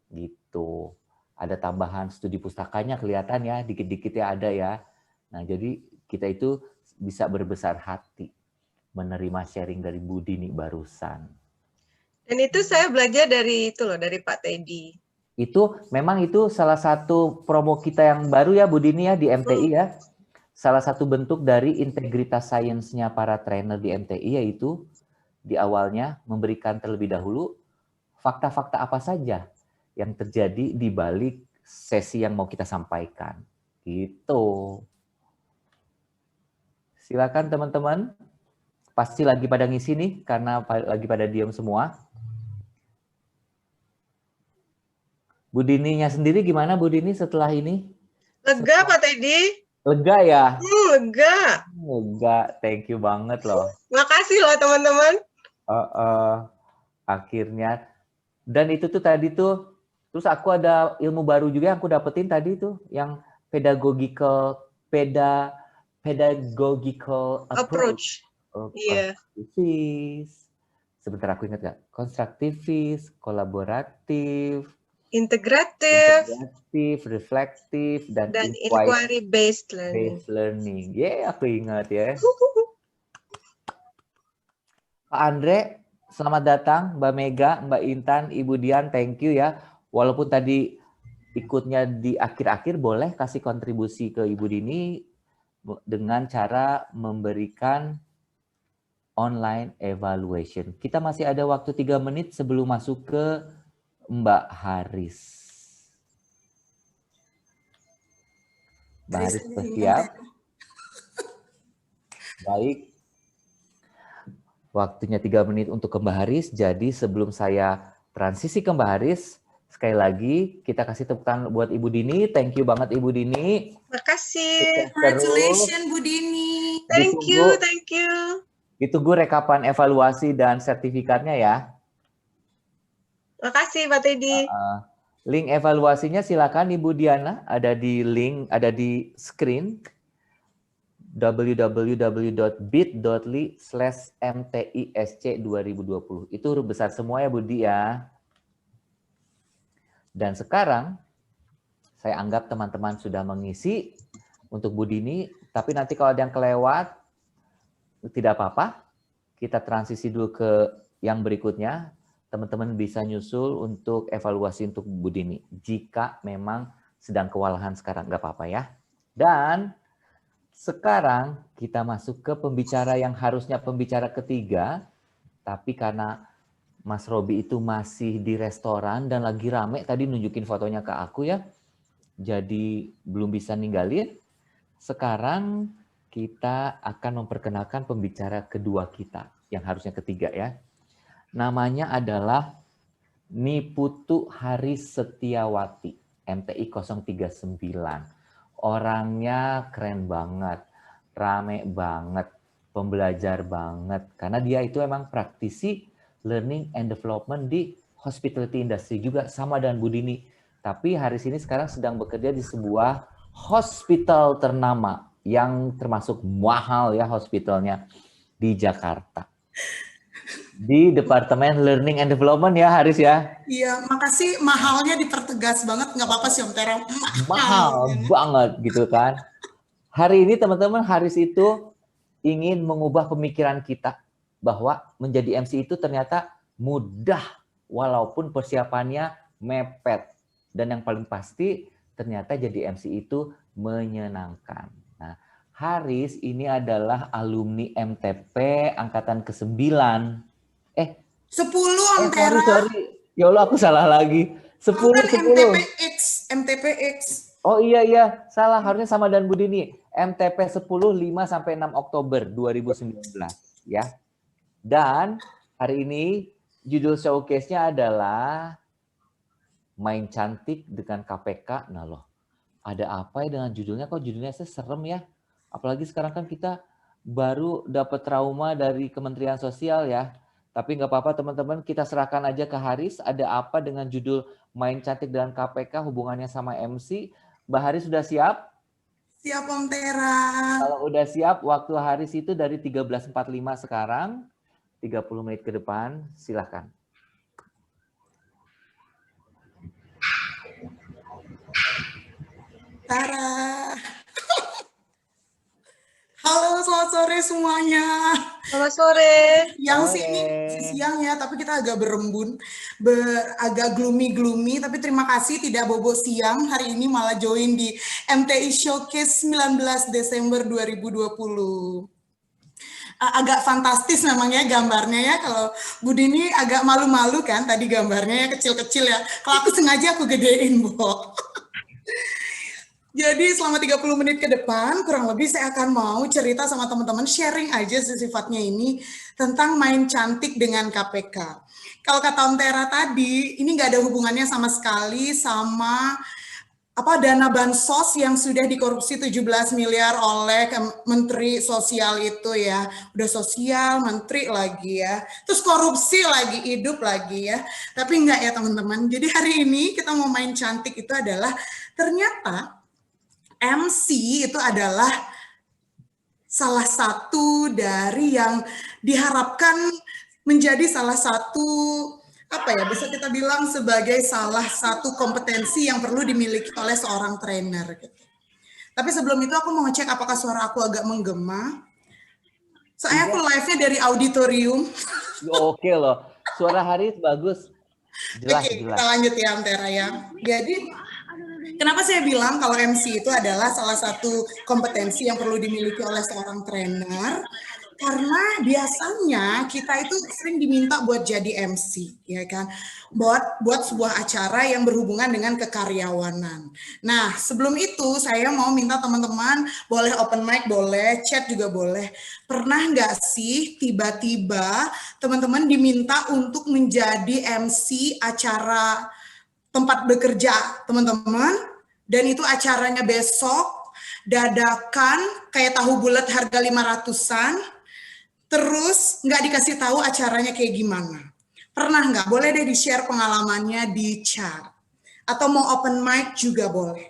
Gitu. Ada tambahan studi pustakanya kelihatan ya, dikit-dikit ya ada ya. Nah jadi kita itu bisa berbesar hati menerima sharing dari Bu Dini barusan.
Dan itu saya belajar dari Pak Teddy.
Itu memang itu salah satu promo kita yang baru ya Bu Dini ya di MTI ya. Salah satu bentuk dari integritas sainsnya para trainer di MTI yaitu di awalnya memberikan terlebih dahulu fakta-fakta apa saja yang terjadi di balik sesi yang mau kita sampaikan. Gitu. Silakan teman-teman. Pasti lagi pada ngisi nih karena lagi pada diam semua. Bu Dininya sendiri gimana Bu Dini setelah ini?
Lega Pak Teddy?
Lega ya?
Lega.
Lega, thank you banget loh.
Makasih loh teman-teman.
Akhirnya. Dan itu tuh tadi tuh, terus aku ada ilmu baru juga yang aku dapetin tadi tuh, yang pedagogical approach.
Iya.
Sebentar aku ingat gak? Konstruktivis, kolaboratif,
integratif,
reflektif, dan
inquiry based
learning. Aku ingat ya. Pak Andre, selamat datang. Mbak Mega, Mbak Intan, Ibu Dian, thank you ya. Walaupun tadi ikutnya di akhir-akhir, boleh kasih kontribusi ke Ibu Dini dengan cara memberikan online evaluation. Kita masih ada waktu 3 menit sebelum masuk ke Mbak Haris. Mbak Haris bersiap. Baik. Waktunya 3 menit untuk ke Mbak Haris. Jadi sebelum saya transisi ke Mbak Haris, sekali lagi kita kasih tepuk tangan buat Ibu Dini. Thank you banget Ibu Dini.
Makasih.
Congratulations Bu Dini.
Thank you.
Ditunggu rekapan evaluasi dan sertifikatnya ya.
Makasih Pak Teddy.
Link evaluasinya silakan Ibu Diana, ada di screen www.bit.ly/mtisc2020. Itu huruf besar semua ya Budi ya. Dan sekarang saya anggap teman-teman sudah mengisi untuk Bu Dini, tapi nanti kalau ada yang kelewat tidak apa-apa. Kita transisi dulu ke yang berikutnya. Teman-teman bisa nyusul untuk evaluasi untuk Bu Dini. Jika memang sedang kewalahan sekarang, nggak apa-apa ya. Dan sekarang kita masuk ke pembicara yang harusnya pembicara ketiga, tapi karena Mas Robi itu masih di restoran dan lagi rame, tadi nunjukin fotonya ke aku ya, jadi belum bisa ninggalin. Sekarang kita akan memperkenalkan pembicara kedua kita, yang harusnya ketiga ya. Namanya adalah Niputu Haris Setiawati, MTI 039. Orangnya keren banget, rame banget, pembelajar banget. Karena dia itu emang praktisi learning and development di hospitality industry juga, sama dengan Bu Dini. Tapi Haris ini sekarang sedang bekerja di sebuah hospital ternama, yang termasuk mahal ya hospitalnya di Jakarta. Di Departemen Learning and Development ya Haris ya.
Iya, makasih, mahalnya dipertegas banget, nggak apa-apa sih Om Tera.
Mahal banget gitu kan. Hari ini teman-teman Haris itu ingin mengubah pemikiran kita bahwa menjadi MC itu ternyata mudah walaupun persiapannya mepet. Dan yang paling pasti ternyata jadi MC itu menyenangkan. Nah, Haris ini adalah alumni MTP angkatan ke-9.
10 Om Tera.
Sorry. Ya Allah, aku salah lagi. 10.
MTPX.
Oh iya, salah. Harusnya sama dan Bu Dini. MTP 10 5 sampai 6 Oktober 2019 ya. Dan hari ini judul showcase-nya adalah Main Cantik dengan KPK. Nah loh, ada apa ya dengan judulnya? Kok judulnya serem ya? Apalagi sekarang kan kita baru dapat trauma dari Kementerian Sosial ya. Tapi nggak apa-apa teman-teman, kita serahkan aja ke Haris. Ada apa dengan judul Main Cantik dengan KPK, hubungannya sama MC? Mbak Haris sudah siap?
Siap Om Tera.
Kalau udah siap, waktu Haris itu dari 13.45 sekarang, 30 menit ke depan, silahkan.
Tara. Halo, selamat sore semuanya.
Selamat sore.
Yang sini siang ya, tapi kita agak berembun, agak gloomy, tapi terima kasih tidak bobo siang. Hari ini malah join di MTI Showcase 19 Desember 2020. Agak fantastis memangnya gambarnya ya. Kalau Bu Dini agak malu-malu kan tadi gambarnya ya, kecil-kecil ya. Kalau aku sengaja aku gedein, Bo. Jadi selama 30 menit ke depan, kurang lebih saya akan mau cerita sama teman-teman, sharing aja sifatnya ini tentang main cantik dengan KPK. Kalau kata Om Tera tadi, ini nggak ada hubungannya sama sekali sama dana bansos yang sudah dikorupsi 17 miliar oleh Menteri Sosial itu ya. Udah sosial, menteri lagi ya. Terus korupsi lagi, hidup lagi ya. Tapi enggak ya teman-teman. Jadi hari ini kita mau main cantik itu adalah ternyata MC itu adalah salah satu dari yang diharapkan menjadi salah satu bisa kita bilang sebagai salah satu kompetensi yang perlu dimiliki oleh seorang trainer. Gitu. Tapi sebelum itu aku mau ngecek apakah suara aku agak menggema. Soalnya aku live-nya dari auditorium.
Oke loh, suara Haris bagus. Jelas.
Kita lanjut ya Om Tera ya. Jadi kenapa saya bilang kalau MC itu adalah salah satu kompetensi yang perlu dimiliki oleh seorang trainer? Karena biasanya kita itu sering diminta buat jadi MC, ya kan? Buat sebuah acara yang berhubungan dengan kekaryawanan. Nah, sebelum itu saya mau minta teman-teman, boleh open mic, boleh chat juga boleh. Pernah nggak sih tiba-tiba teman-teman diminta untuk menjadi MC acara tempat bekerja teman-teman, dan itu acaranya besok, dadakan, kayak tahu bulat harga 500-an, terus nggak dikasih tahu acaranya kayak gimana. Pernah nggak? Boleh deh di-share pengalamannya di chat. Atau mau open mic juga boleh.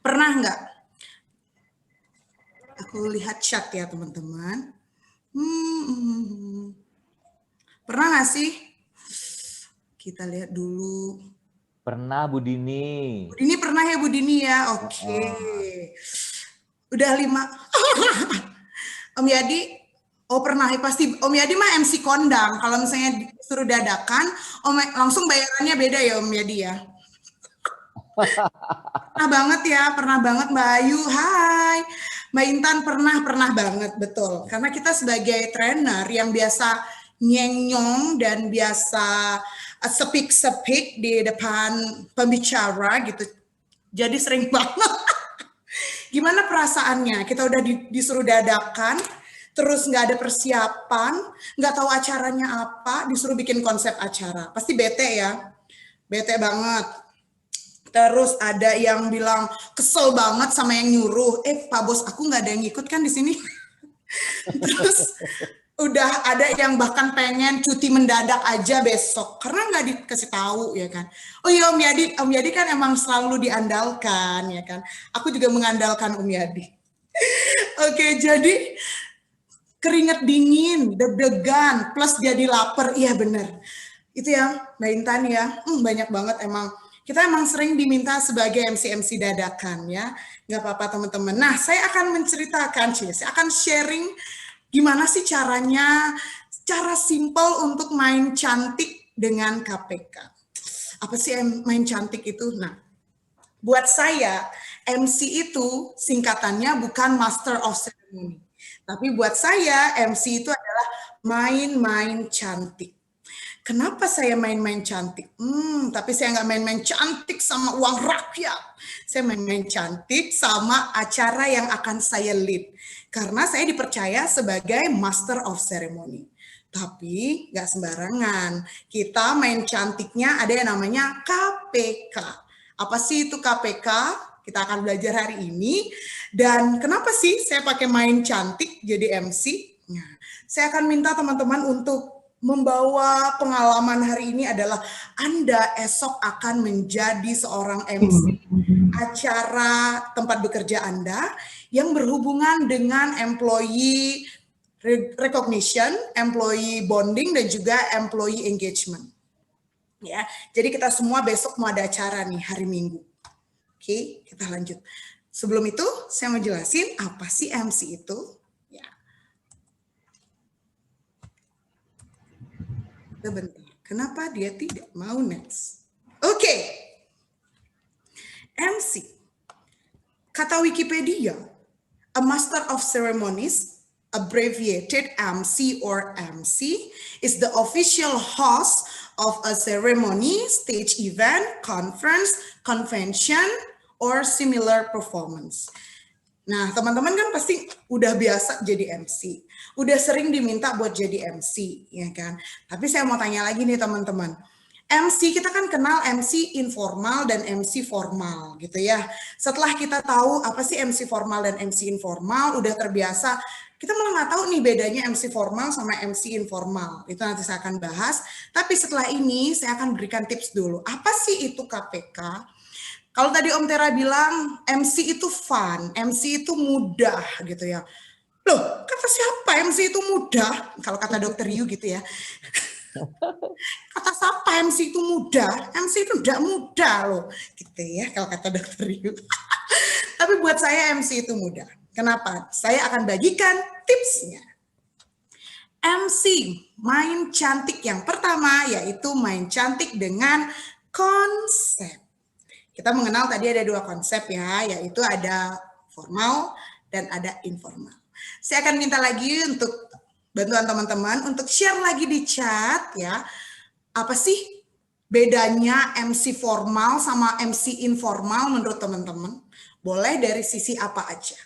Pernah nggak? Aku lihat chat ya teman-teman. Pernah nggak sih? Kita lihat dulu.
Pernah Bu Dini.
Bu Dini pernah ya Bu Dini ya? Oke. Udah 5. Om Yadi, oh pernah ya pasti. Om Yadi mah MC kondang. Kalau misalnya disuruh dadakan, langsung bayarannya beda ya Om Yadi ya. Pernah banget ya, pernah banget Mbak Ayu. Hai. Mbak Intan pernah banget, betul. Karena kita sebagai trainer yang biasa nyenyong dan biasa speak di depan pembicara gitu. Jadi sering banget. Gimana perasaannya? Kita udah disuruh dadakan, terus nggak ada persiapan, nggak tahu acaranya apa, disuruh bikin konsep acara. Pasti bete ya, bete banget. Terus ada yang bilang kesel banget sama yang nyuruh. Pak Bos, aku nggak ada yang ikut kan di sini. Terus udah ada yang bahkan pengen cuti mendadak aja besok karena nggak dikasih tahu ya kan. Oh iya Om Yadi kan emang selalu diandalkan ya kan. Aku juga mengandalkan Om Yadi. Oke, jadi keringat dingin, deg-degan, plus jadi lapar. Iya bener. Itu ya Mbak Intan ya. Banyak banget emang. Kita emang sering diminta sebagai MC dadakan ya. Nggak apa-apa teman-teman. Nah, saya akan menceritakan, saya akan sharing gimana sih caranya, cara simple untuk main cantik dengan KPK. Apa sih main cantik itu? Nah, buat saya, MC itu singkatannya bukan Master of Ceremony. Tapi buat saya, MC itu adalah main-main cantik. Kenapa saya main-main cantik? Tapi saya nggak main-main cantik sama uang rakyat. Saya main-main cantik sama acara yang akan saya lead. Karena saya dipercaya sebagai Master of Ceremony. Tapi nggak sembarangan. Kita main cantiknya ada yang namanya KPK. Apa sih itu KPK? Kita akan belajar hari ini. Dan kenapa sih saya pakai main cantik jadi MC? Nah, saya akan minta teman-teman untuk membawa pengalaman hari ini adalah Anda esok akan menjadi seorang MC acara tempat bekerja Anda yang berhubungan dengan employee recognition, employee bonding, dan juga employee engagement. Ya, jadi kita semua besok mau ada acara nih hari Minggu. Oke, kita lanjut. Sebelum itu, saya mau jelasin apa sih MC itu. Sebentar, kenapa dia tidak mau next? Oke. MC. Kata Wikipedia, a master of ceremonies, abbreviated MC or MC, is the official host of a ceremony, stage event, conference, convention, or similar performance. Nah, teman-teman kan pasti udah biasa jadi MC. Udah sering diminta buat jadi MC, ya kan? Tapi saya mau tanya lagi nih teman-teman. MC, kita kan kenal MC informal dan MC formal gitu ya. Setelah kita tahu apa sih MC formal dan MC informal, udah terbiasa, kita malah nggak tahu nih bedanya MC formal sama MC informal. Itu nanti saya akan bahas. Tapi setelah ini saya akan berikan tips dulu. Apa sih itu KPK? Kalau tadi Om Tera bilang MC itu fun, MC itu mudah gitu ya. Loh, kata siapa MC itu mudah? Kalau kata Dokter Yu gitu ya. Kata siapa MC itu mudah? MC itu tidak mudah loh. Gitu ya kalau kata Dokter Yu. Tapi buat saya MC itu mudah. Kenapa? Saya akan bagikan tipsnya. MC, main cantik yang pertama yaitu main cantik dengan konsep. Kita mengenal tadi ada 2 konsep ya, yaitu ada formal dan ada informal. Saya akan minta lagi untuk bantuan teman-teman untuk share lagi di chat ya. Apa sih bedanya MC formal sama MC informal menurut teman-teman? Boleh dari sisi apa aja.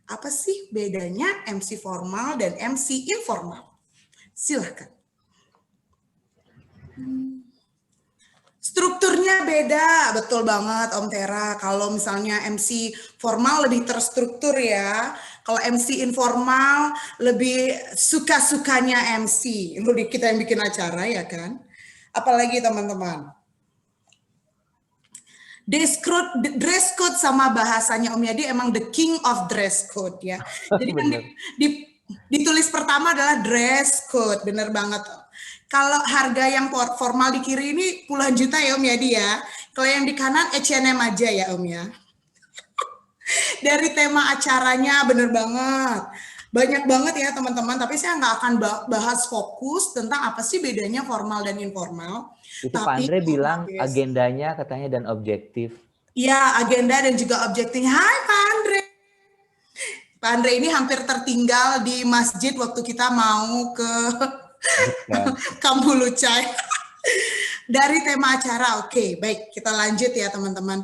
Apa sih bedanya MC formal dan MC informal? Silahkan. Strukturnya beda, betul banget Om Tera. Kalau misalnya MC formal lebih terstruktur ya. Kalau MC informal lebih suka-sukanya MC. Lebih kita yang bikin acara ya kan. Apalagi teman-teman. Dress code sama bahasanya Om Yadi emang the king of dress code ya. Jadi yang ditulis pertama adalah dress code, bener banget. Kalau harga yang formal di kiri ini puluhan juta ya Om Yadi ya. Kalau yang di kanan H&M aja ya Om ya. Dari tema acaranya bener banget. Banyak banget ya teman-teman, tapi saya nggak akan bahas fokus tentang apa sih bedanya formal dan informal.
Itu Pak Andre bilang agendanya katanya dan objektif.
Ya, agenda dan juga objektif. Hai Pak Andre. Pak Andre ini hampir tertinggal di masjid waktu kita mau ke Kambu Lucai. Dari tema acara, oke, baik kita lanjut ya teman-teman.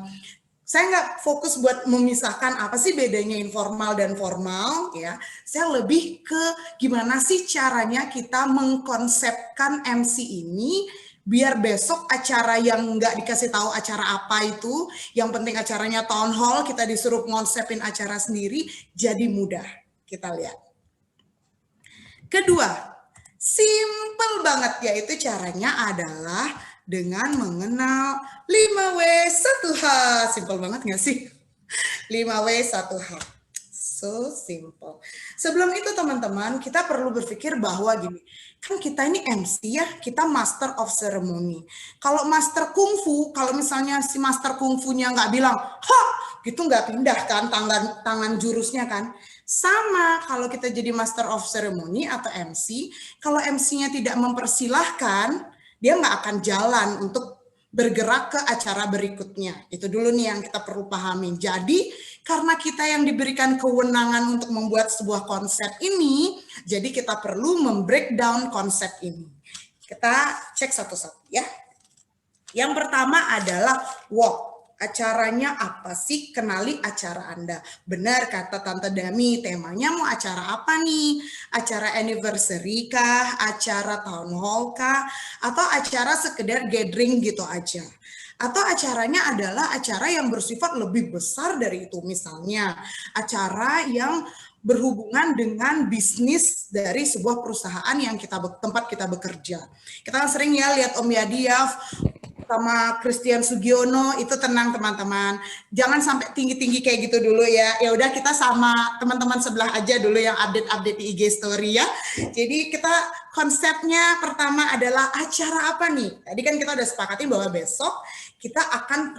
Saya nggak fokus buat memisahkan apa sih bedanya informal dan formal ya. Saya lebih ke gimana sih caranya kita mengkonsepkan MC ini biar besok acara yang nggak dikasih tahu acara apa itu, yang penting acaranya town hall, kita disuruh ngonsepin acara sendiri, jadi mudah. Kita lihat. Kedua, simple banget, yaitu caranya adalah dengan mengenal 5W 1H. Simple banget nggak sih? 5W 1H. So simple. Sebelum itu teman-teman, kita perlu berpikir bahwa gini, kan kita ini MC ya, kita master of ceremony. Kalau master kungfu, kalau misalnya si master kungfunya nggak bilang, ha, gitu nggak pindah kan tangan jurusnya kan. Sama kalau kita jadi master of ceremony atau MC, kalau MC-nya tidak mempersilahkan, dia nggak akan jalan untuk bergerak ke acara berikutnya. Itu dulu nih yang kita perlu pahami. Jadi karena kita yang diberikan kewenangan untuk membuat sebuah konsep ini, jadi kita perlu membreakdown konsep ini. Kita cek satu-satu ya. Yang pertama adalah walk. Acaranya apa sih? Kenali acara Anda. Benar kata Tante Dami, temanya mau acara apa nih? Acara anniversary kah? Acara town hall kah? Atau acara sekedar gathering gitu aja? Atau acaranya adalah acara yang bersifat lebih besar dari itu. Misalnya acara yang berhubungan dengan bisnis dari sebuah perusahaan yang tempat kita bekerja. Kita kan sering ya lihat Om Yadi ya, sama Christian Sugiono, itu tenang teman-teman. Jangan sampai tinggi-tinggi kayak gitu dulu ya. Ya udah kita sama teman-teman sebelah aja dulu yang update-update di IG story ya. Jadi kita konsepnya pertama adalah acara apa nih? Tadi kan kita udah sepakatin bahwa besok kita akan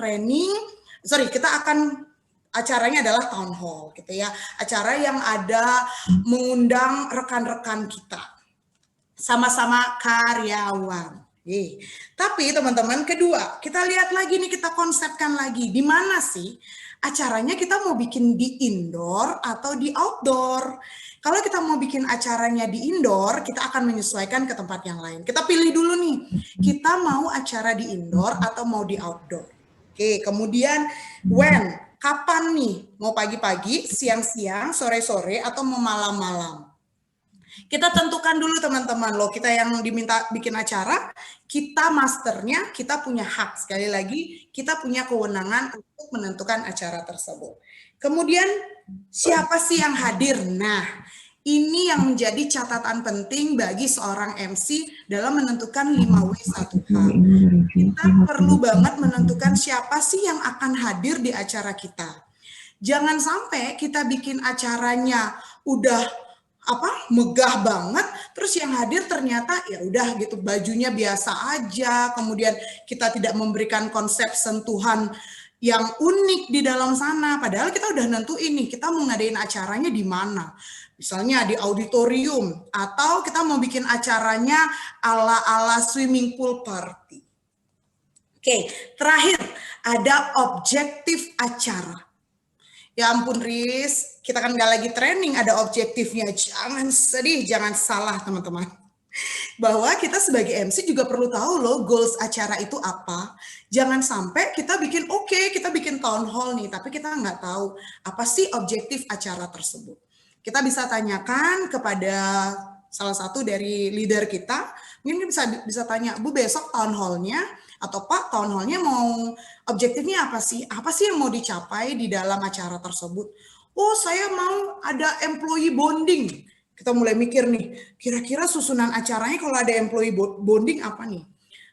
acaranya adalah town hall gitu ya. Acara yang ada mengundang rekan-rekan kita. Sama-sama karyawan. Tapi teman-teman, kedua, kita lihat lagi nih, kita konsepkan lagi. Di mana sih acaranya kita mau bikin di indoor atau di outdoor? Kalau kita mau bikin acaranya di indoor, kita akan menyesuaikan ke tempat yang lain. Kita pilih dulu nih, kita mau acara di indoor atau mau di outdoor. Oke, kemudian when, kapan nih? Mau pagi-pagi, siang-siang, sore-sore, atau mau malam-malam? Kita tentukan dulu teman-teman loh, kita yang diminta bikin acara, kita masternya, kita punya hak. Sekali lagi, kita punya kewenangan untuk menentukan acara tersebut. Kemudian, siapa sih yang hadir? Nah, ini yang menjadi catatan penting bagi seorang MC dalam menentukan 5W 1H. Kita perlu banget menentukan siapa sih yang akan hadir di acara kita. Jangan sampai kita bikin acaranya udah megah banget, terus yang hadir ternyata ya udah gitu bajunya biasa aja, kemudian kita tidak memberikan konsep sentuhan yang unik di dalam sana, padahal kita udah nentuin nih kita mau ngadain acaranya di mana, misalnya di auditorium atau kita mau bikin acaranya ala-ala swimming pool party. Oke, terakhir ada objektif acara. Ya ampun Riz, kita kan nggak lagi training, ada objektifnya. Jangan sedih, jangan salah teman-teman. Bahwa kita sebagai MC juga perlu tahu loh goals acara itu apa. Jangan sampai kita bikin kita bikin town hall nih, tapi kita nggak tahu apa sih objektif acara tersebut. Kita bisa tanyakan kepada salah satu dari leader kita, mungkin bisa tanya, Bu besok town hall-nya Atau Pak, town hall-nya mau objektifnya apa sih? Apa sih yang mau dicapai di dalam acara tersebut? Oh, saya mau ada employee bonding. Kita mulai mikir nih, kira-kira susunan acaranya kalau ada employee bonding apa nih?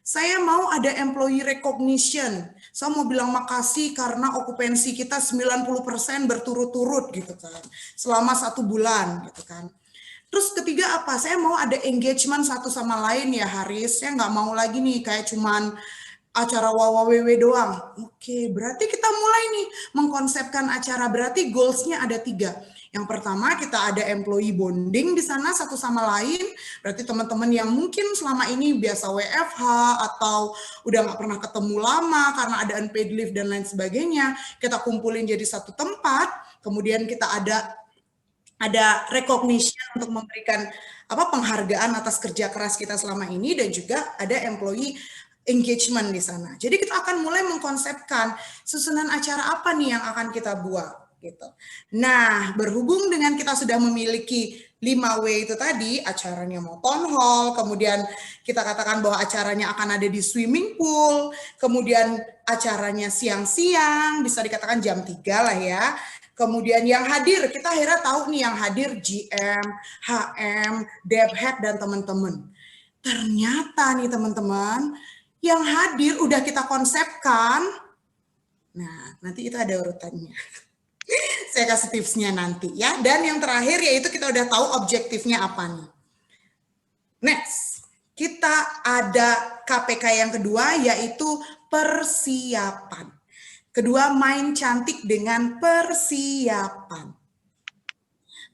Saya mau ada employee recognition. Saya mau bilang makasih karena okupansi kita 90% berturut-turut gitu kan. Selama 1 bulan gitu kan. Terus ketiga apa? Saya mau ada engagement satu sama lain ya Haris. Saya nggak mau lagi nih kayak cuman acara wawawewe doang. Oke, berarti kita mulai nih mengkonsepkan acara. Berarti goals-nya ada 3. Yang pertama kita ada employee bonding di sana satu sama lain. Berarti teman-teman yang mungkin selama ini biasa WFH atau udah nggak pernah ketemu lama karena ada unpaid leave dan lain sebagainya, kita kumpulin jadi satu tempat. Kemudian kita ada recognition untuk memberikan penghargaan atas kerja keras kita selama ini, dan juga ada employee engagement di sana. Jadi kita akan mulai mengkonsepkan susunan acara apa nih yang akan kita buat gitu. Nah, berhubung dengan kita sudah memiliki 5W itu tadi, acaranya mau town hall, kemudian kita katakan bahwa acaranya akan ada di swimming pool, kemudian acaranya siang-siang, bisa dikatakan jam 3 lah ya. Kemudian yang hadir, kita akhirnya tahu nih yang hadir GM, HM, Devhead, dan teman-teman. Ternyata nih teman-teman, yang hadir udah kita konsepkan. Nah, nanti itu ada urutannya. Saya kasih tipsnya nanti ya. Dan yang terakhir yaitu kita udah tahu objektifnya apa nih. Next, kita ada KPK yang kedua yaitu persiapan. Kedua, main cantik dengan persiapan.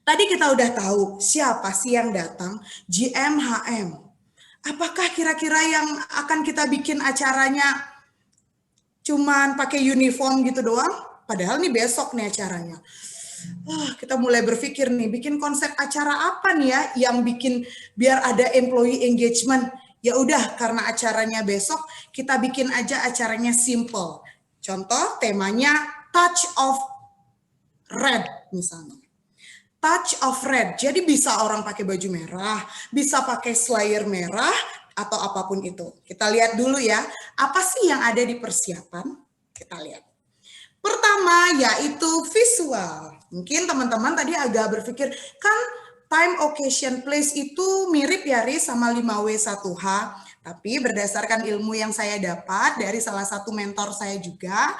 Tadi kita udah tahu siapa sih yang datang, GM, HM. Apakah kira-kira yang akan kita bikin acaranya cuman pakai uniform gitu doang? Padahal nih besok nih acaranya. Kita mulai berpikir nih, bikin konsep acara apa nih ya yang bikin biar ada employee engagement. Ya udah, karena acaranya besok, kita bikin aja acaranya simple. Contoh, temanya Touch of Red misalnya. Touch of Red, jadi bisa orang pakai baju merah, bisa pakai slayer merah, atau apapun itu. Kita lihat dulu ya, apa sih yang ada di persiapan? Kita lihat. Pertama yaitu visual. Mungkin teman-teman tadi agak berpikir, kan time, occasion, place itu mirip ya Riz sama 5W1H. Tapi berdasarkan ilmu yang saya dapat dari salah satu mentor saya juga,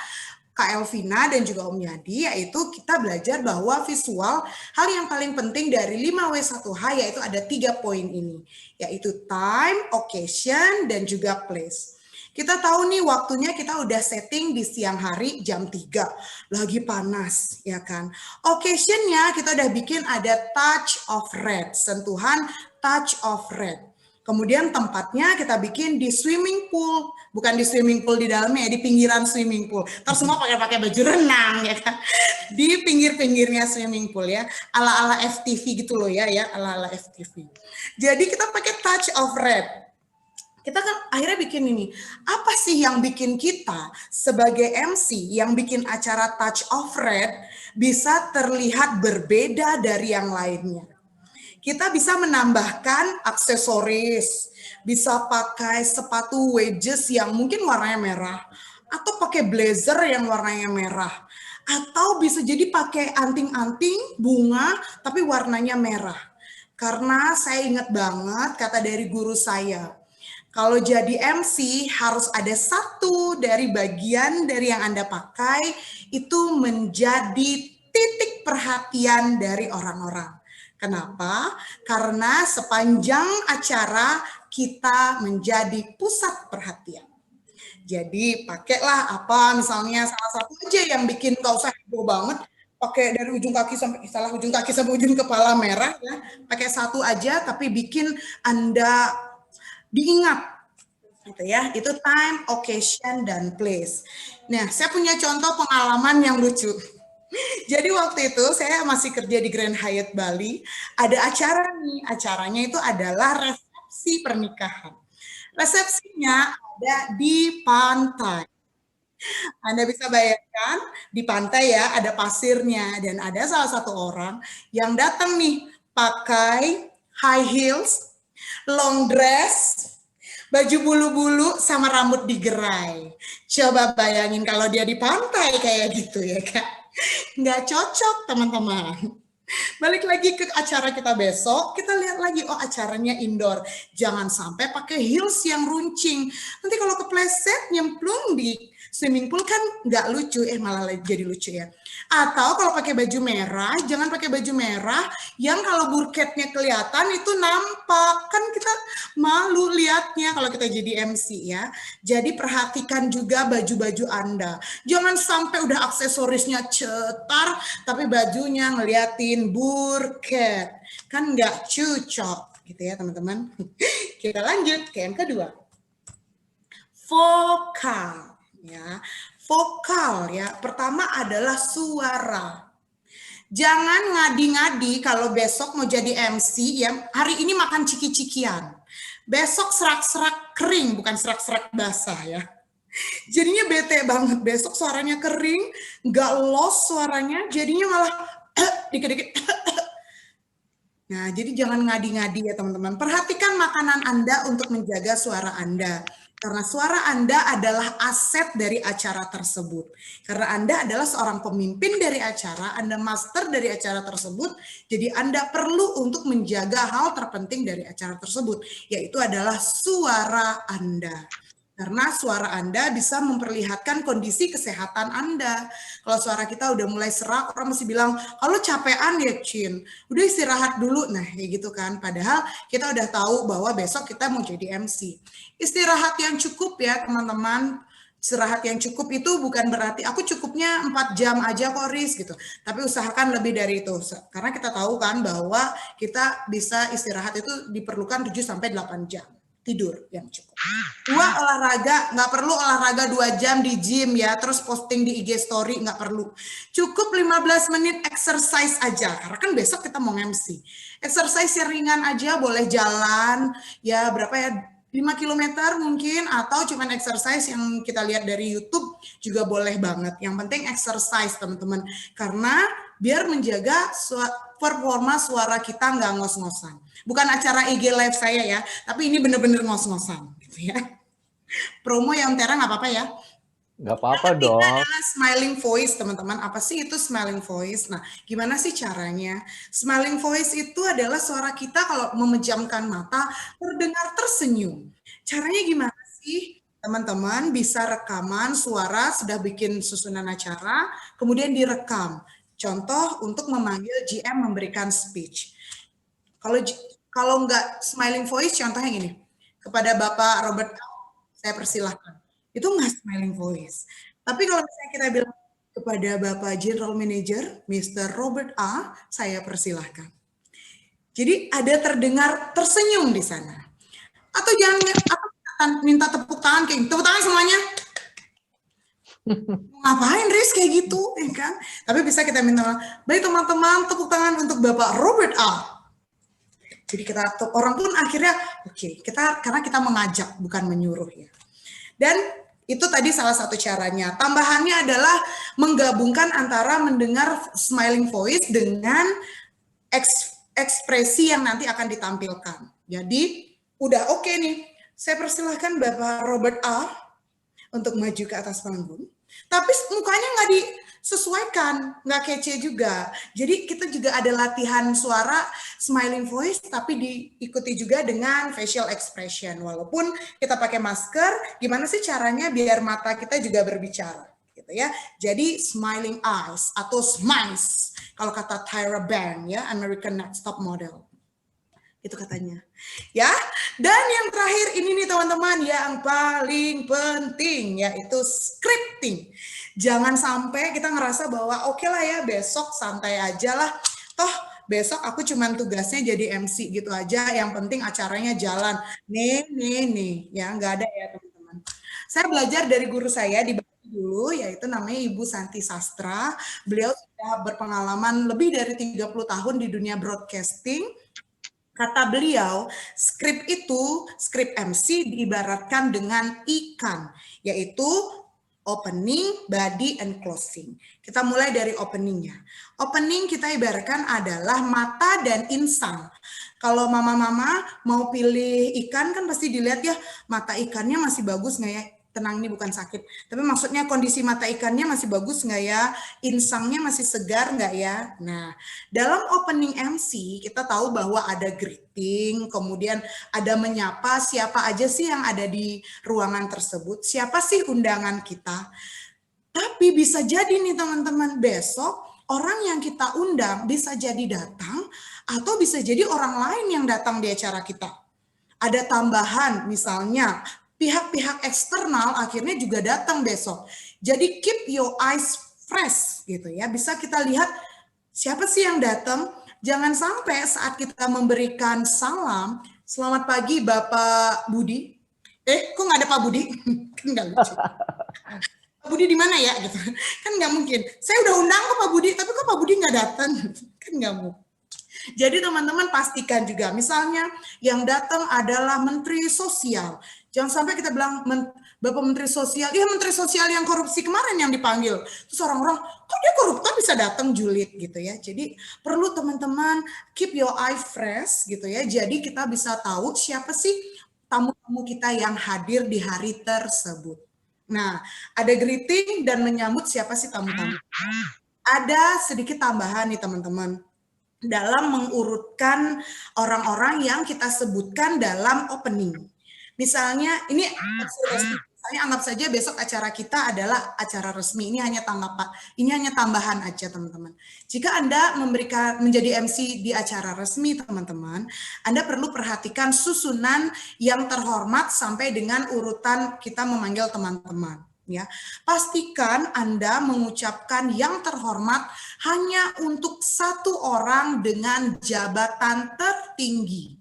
Kak Elvina dan juga Om Yadi, yaitu kita belajar bahwa visual, hal yang paling penting dari 5W1H yaitu ada 3 poin ini. Yaitu time, occasion, dan juga place. Kita tahu nih waktunya kita udah setting di siang hari jam 3. Lagi panas, ya kan. Occasionnya kita udah bikin ada touch of red. Sentuhan touch of red. Kemudian tempatnya kita bikin di swimming pool. Bukan di swimming pool di dalamnya, di pinggiran swimming pool. Terus semua pakai baju renang, ya kan. Di pinggir-pinggirnya swimming pool ya. Ala-ala FTV gitu loh ya, ala-ala FTV. Jadi kita pakai touch of red. Kita kan akhirnya bikin ini, apa sih yang bikin kita sebagai MC yang bikin acara Touch of Red bisa terlihat berbeda dari yang lainnya. Kita bisa menambahkan aksesoris, bisa pakai sepatu wedges yang mungkin warnanya merah, atau pakai blazer yang warnanya merah, atau bisa jadi pakai anting-anting bunga tapi warnanya merah. Karena saya ingat banget kata dari guru saya, kalau jadi MC harus ada satu dari bagian dari yang Anda pakai itu menjadi titik perhatian dari orang-orang. Kenapa? Karena sepanjang acara kita menjadi pusat perhatian. Jadi pakailah apa misalnya salah satu aja yang bikin gak usah heboh banget. Pakai dari ujung kaki sampai ujung kepala merah ya. Pakai satu aja tapi bikin Anda diingat gitu ya, itu time, occasion, dan place. Nah, saya punya contoh pengalaman yang lucu. Jadi waktu itu saya masih kerja di Grand Hyatt Bali, ada acara nih, acaranya itu adalah resepsi pernikahan. Resepsinya ada di pantai. Anda bisa bayangkan di pantai ya, ada pasirnya, dan ada salah satu orang yang datang nih pakai high heels, long dress, baju bulu-bulu sama rambut digerai. Coba bayangin kalau dia di pantai kayak gitu ya Kak. Nggak cocok teman-teman. Balik lagi ke acara kita besok, kita lihat lagi, oh acaranya indoor. Jangan sampai pakai heels yang runcing. Nanti kalau kepleset, nyemplung di swimming pool kan nggak lucu, malah jadi lucu ya. Atau kalau pakai baju merah, jangan pakai baju merah yang kalau burketnya kelihatan itu nampak. Kan kita malu lihatnya kalau kita jadi MC ya. Jadi perhatikan juga baju-baju Anda. Jangan sampai udah aksesorisnya cetar, tapi bajunya ngeliatin burket. Kan nggak cocok gitu ya teman-teman. Kita lanjut ke yang kedua. Vokal. Ya, vokal ya. Pertama adalah suara. Jangan ngadi-ngadi kalau besok mau jadi MC ya. Hari ini makan ciki-cikian. Besok serak-serak kering, bukan serak-serak basah ya. Jadinya bete banget. Besok suaranya kering, nggak los suaranya, jadinya malah dikit-dikit. Nah, jadi jangan ngadi-ngadi ya teman-teman. Perhatikan makanan Anda untuk menjaga suara Anda. Karena suara Anda adalah aset dari acara tersebut. Karena Anda adalah seorang pemimpin dari acara, Anda master dari acara tersebut, jadi Anda perlu untuk menjaga hal terpenting dari acara tersebut, yaitu adalah suara Anda. Karena suara Anda bisa memperlihatkan kondisi kesehatan Anda. Kalau suara kita udah mulai serak, orang masih bilang, kalau capean ya Cin, udah istirahat dulu. Nah kayak gitu kan, padahal kita udah tahu bahwa besok kita mau jadi MC. Istirahat yang cukup ya teman-teman. Istirahat yang cukup itu bukan berarti aku cukupnya 4 jam aja kok Riz gitu. Tapi usahakan lebih dari itu. Karena kita tahu kan bahwa kita bisa istirahat itu diperlukan 7-8 jam. Tidur yang cukup. 2, olahraga, nggak perlu olahraga 2 jam di gym ya, terus posting di IG story, nggak perlu. Cukup 15 menit exercise aja, karena kan besok kita mau MC. Exercise yang ringan aja, boleh jalan, ya berapa ya, 5 km mungkin, atau cuman exercise yang kita lihat dari YouTube juga boleh banget. Yang penting exercise teman-teman, karena biar menjaga performa suara kita nggak ngos-ngosan. Bukan acara IG live saya ya, tapi ini bener-bener ngos-ngosan gitu ya. Promo yang Tera nggak apa-apa ya?
Nggak apa-apa
Yang ketiga
dong.
adalah smiling voice teman-teman. Apa sih itu smiling voice? Nah, gimana sih caranya? Smiling voice itu adalah suara kita kalau memejamkan mata terdengar tersenyum. Caranya gimana sih? Teman-teman bisa rekaman suara, sudah bikin susunan acara, kemudian direkam. Contoh untuk memanggil GM memberikan speech. Kalau nggak smiling voice, contohnya gini, kepada Bapak Robert, saya persilahkan. Itu nggak smiling voice. Tapi kalau misalnya kita bilang kepada Bapak General Manager, Mr. Robert A, saya persilahkan. Jadi ada terdengar tersenyum di sana. Atau jangan minta tepuk tangan, kayak tepuk tangan semuanya. Ngapain Riz kayak gitu, ya kan? Tapi bisa kita minta, baik teman-teman, tepuk tangan untuk Bapak Robert A. Jadi orang pun akhirnya oke, karena kita mengajak bukan menyuruh ya. Dan itu tadi salah satu caranya. Tambahannya adalah menggabungkan antara mendengar smiling voice dengan ekspresi yang nanti akan ditampilkan. Jadi udah oke nih. Saya persilahkan Bapak Robert A untuk maju ke atas panggung. Tapi mukanya nggak disesuaikan, nggak kece juga. Jadi kita juga ada latihan suara smiling voice, tapi diikuti juga dengan facial expression. Walaupun kita pakai masker, gimana sih caranya biar mata kita juga berbicara, gitu ya. Jadi smiling eyes atau smiles, kalau kata Tyra Banks ya, American Next Top Model. Itu katanya. Ya, dan yang terakhir ini nih teman-teman, yang paling penting yaitu scripting. Jangan sampai kita ngerasa bahwa oke lah ya besok santai aja lah. Toh besok aku cuman tugasnya jadi MC gitu aja, yang penting acaranya jalan. Nih. Ya, nggak ada ya teman-teman. Saya belajar dari guru saya di Bali dulu, yaitu namanya Ibu Santi Sastra. Beliau sudah berpengalaman lebih dari 30 tahun di dunia broadcasting. Kata beliau, skrip MC diibaratkan dengan ikan, yaitu opening, body, and closing. Kita mulai dari openingnya. Opening kita ibaratkan adalah mata dan insang. Kalau mama-mama mau pilih ikan kan pasti dilihat ya mata ikannya masih bagus nggak ya? Tenang, ini bukan sakit. Tapi maksudnya kondisi mata ikannya masih bagus nggak ya? Insangnya masih segar nggak ya? Nah, dalam opening MC kita tahu bahwa ada greeting, kemudian ada menyapa siapa aja sih yang ada di ruangan tersebut, siapa sih undangan kita. Tapi bisa jadi nih teman-teman, besok orang yang kita undang bisa jadi datang atau bisa jadi orang lain yang datang di acara kita. Ada tambahan misalnya pihak-pihak eksternal akhirnya juga datang besok. Jadi keep your eyes fresh gitu ya. Bisa kita lihat siapa sih yang datang. Jangan sampai saat kita memberikan salam, selamat pagi Bapak Budi. Kok nggak ada Pak Budi? Kan nggak lucu. Pak Budi di mana ya? Gitu. Kan nggak mungkin. Saya udah undang ke Pak Budi, tapi kok Pak Budi nggak datang? Kan nggak mungkin. Jadi teman-teman pastikan juga, misalnya yang datang adalah Menteri Sosial. Jangan sampai kita bilang, Bapak Menteri Sosial, iya Menteri Sosial yang korupsi kemarin yang dipanggil. Terus orang-orang, kok dia koruptor bisa datang julid gitu ya. Jadi perlu teman-teman keep your eye fresh gitu ya. Jadi kita bisa tahu siapa sih tamu-tamu kita yang hadir di hari tersebut. Nah, ada greeting dan menyambut siapa sih tamu-tamu. Ada sedikit tambahan nih teman-teman. Dalam mengurutkan orang-orang yang kita sebutkan dalam opening. Misalnya ini resmi. Saya anggap saja besok acara kita adalah acara resmi. Ini hanya tambahan aja teman-teman. Jika Anda menjadi MC di acara resmi teman-teman, Anda perlu perhatikan susunan yang terhormat sampai dengan urutan kita memanggil teman-teman. Ya, pastikan Anda mengucapkan yang terhormat hanya untuk satu orang dengan jabatan tertinggi.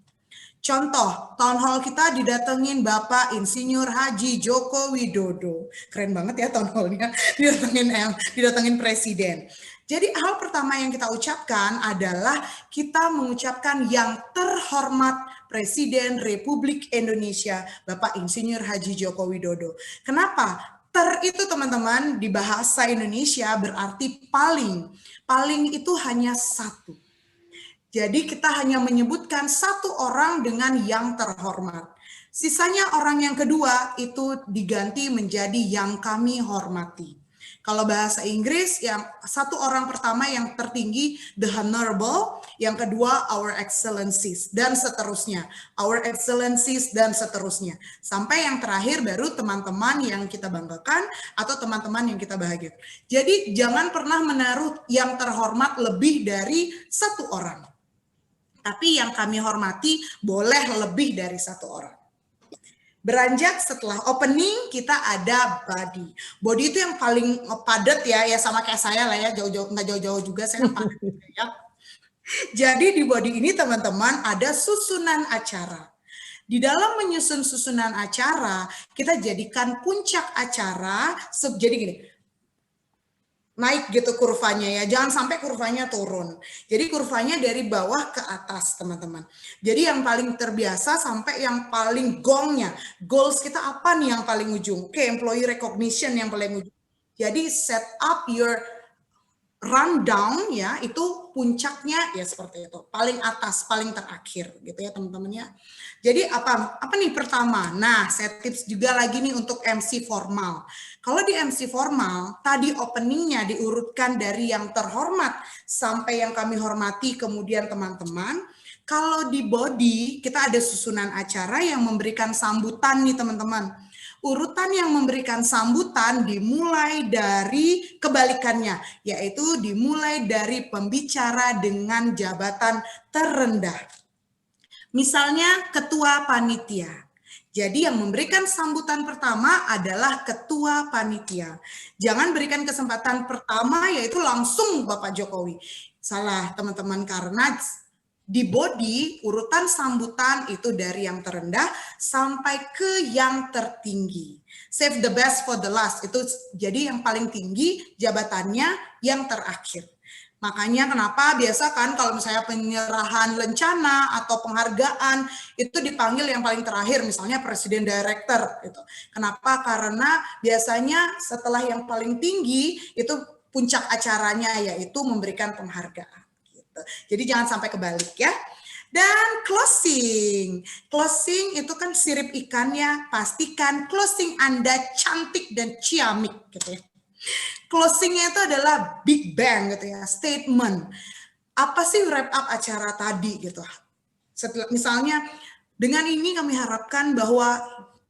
Contoh, town hall kita didatengin Bapak Insinyur Haji Joko Widodo. Keren banget ya town hall-nya, didatengin presiden. Jadi hal pertama yang kita ucapkan adalah kita mengucapkan yang terhormat Presiden Republik Indonesia, Bapak Insinyur Haji Joko Widodo. Kenapa? Ter itu teman-teman di bahasa Indonesia berarti paling. Paling itu hanya satu. Jadi kita hanya menyebutkan satu orang dengan yang terhormat. Sisanya orang yang kedua itu diganti menjadi yang kami hormati. Kalau bahasa Inggris, yang satu orang pertama yang tertinggi, the honorable, yang kedua, our excellencies, dan seterusnya. Our excellencies, dan seterusnya. Sampai yang terakhir baru teman-teman yang kita banggakan atau teman-teman yang kita bahagiakan. Jadi jangan pernah menaruh yang terhormat lebih dari satu orang. Tapi yang kami hormati boleh lebih dari satu orang. Beranjak setelah opening kita ada body. Body itu yang paling padat ya sama kayak saya lah ya, nggak jauh-jauh juga saya padat ya. Jadi di body ini teman-teman ada susunan acara. Di dalam menyusun susunan acara kita jadikan puncak acara jadi gini. Naik gitu kurvanya ya, jangan sampai kurvanya turun. Jadi kurvanya dari bawah ke atas teman-teman. Jadi yang paling terbiasa sampai yang paling gongnya. Goals kita apa nih yang paling ujung? Oke, employee recognition yang paling ujung. Jadi set up your rundown ya, itu puncaknya ya seperti itu. Paling atas, paling terakhir gitu ya teman-teman ya. Jadi apa nih pertama? Nah, saya tips juga lagi nih untuk MC formal. Kalau di MC formal, tadi openingnya diurutkan dari yang terhormat sampai yang kami hormati, kemudian teman-teman. Kalau di body, kita ada susunan acara yang memberikan sambutan nih teman-teman. Urutan yang memberikan sambutan dimulai dari kebalikannya, yaitu dimulai dari pembicara dengan jabatan terendah. Misalnya ketua panitia. Jadi yang memberikan sambutan pertama adalah ketua panitia. Jangan berikan kesempatan pertama yaitu langsung Bapak Jokowi. Salah teman-teman, karena di body urutan sambutan itu dari yang terendah sampai ke yang tertinggi. Save the best for the last. Itu jadi yang paling tinggi jabatannya yang terakhir. Makanya kenapa biasa kan kalau misalnya penyerahan lencana atau penghargaan itu dipanggil yang paling terakhir, misalnya presiden director gitu. Kenapa? Karena biasanya setelah yang paling tinggi itu puncak acaranya yaitu memberikan penghargaan gitu. Jadi jangan sampai kebalik ya. Dan closing. Closing itu kan sirip ikannya, pastikan closing Anda cantik dan ciamik gitu ya. Closingnya itu adalah big bang gitu ya, statement. Apa sih wrap up acara tadi gitu. Setelah, misalnya dengan ini kami harapkan bahwa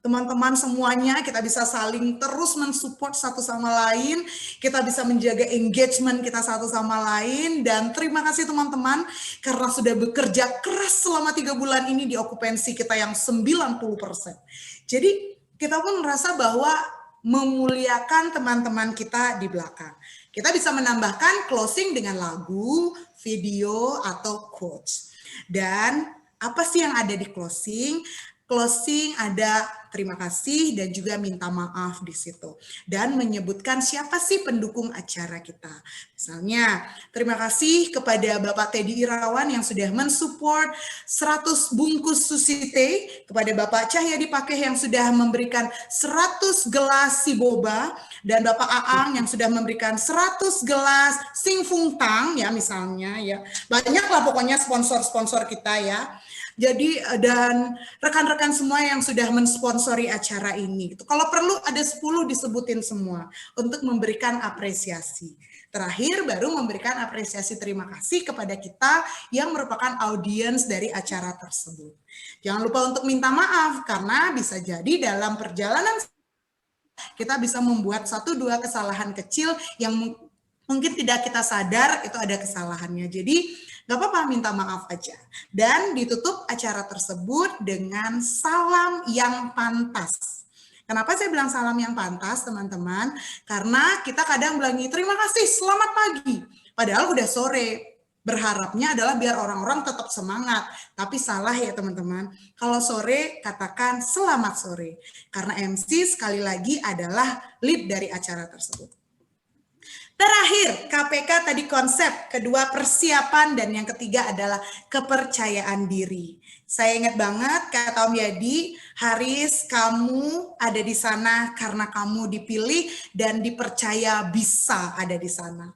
teman-teman semuanya kita bisa saling terus mensupport satu sama lain, kita bisa menjaga engagement kita satu sama lain, dan terima kasih teman-teman karena sudah bekerja keras selama 3 bulan ini di okupansi kita yang 90%. Jadi kita pun merasa bahwa memuliakan teman-teman kita di belakang. Kita bisa menambahkan closing dengan lagu, video, atau quotes. Dan apa sih yang ada di closing? Closing ada terima kasih dan juga minta maaf di situ. Dan menyebutkan siapa sih pendukung acara kita. Misalnya, terima kasih kepada Bapak Teddy Irawan yang sudah mensupport 100 bungkus sushi teh, kepada Bapak Cahyadi Pakeh yang sudah memberikan 100 gelas si boba, dan Bapak Aang yang sudah memberikan 100 gelas sing fung tang ya misalnya ya. Banyaklah pokoknya sponsor-sponsor kita ya. Jadi dan rekan-rekan semua yang sudah mensponsori acara ini. Kalau perlu ada 10 disebutin semua untuk memberikan apresiasi. Terakhir baru memberikan apresiasi terima kasih kepada kita yang merupakan audiens dari acara tersebut. Jangan lupa untuk minta maaf karena bisa jadi dalam perjalanan kita bisa membuat 1-2 kesalahan kecil yang mungkin tidak kita sadar itu ada kesalahannya. Jadi gak apa-apa minta maaf aja. Dan ditutup acara tersebut dengan salam yang pantas. Kenapa saya bilang salam yang pantas, teman-teman? Karena kita kadang bilang terima kasih, selamat pagi. Padahal udah sore. Berharapnya adalah biar orang-orang tetap semangat. Tapi salah ya teman-teman. Kalau sore, katakan selamat sore. Karena MC sekali lagi adalah lead dari acara tersebut. Terakhir, KPK tadi konsep, kedua persiapan, dan yang ketiga adalah kepercayaan diri. Saya ingat banget kata Om Yadi, Haris, kamu ada di sana karena kamu dipilih dan dipercaya bisa ada di sana.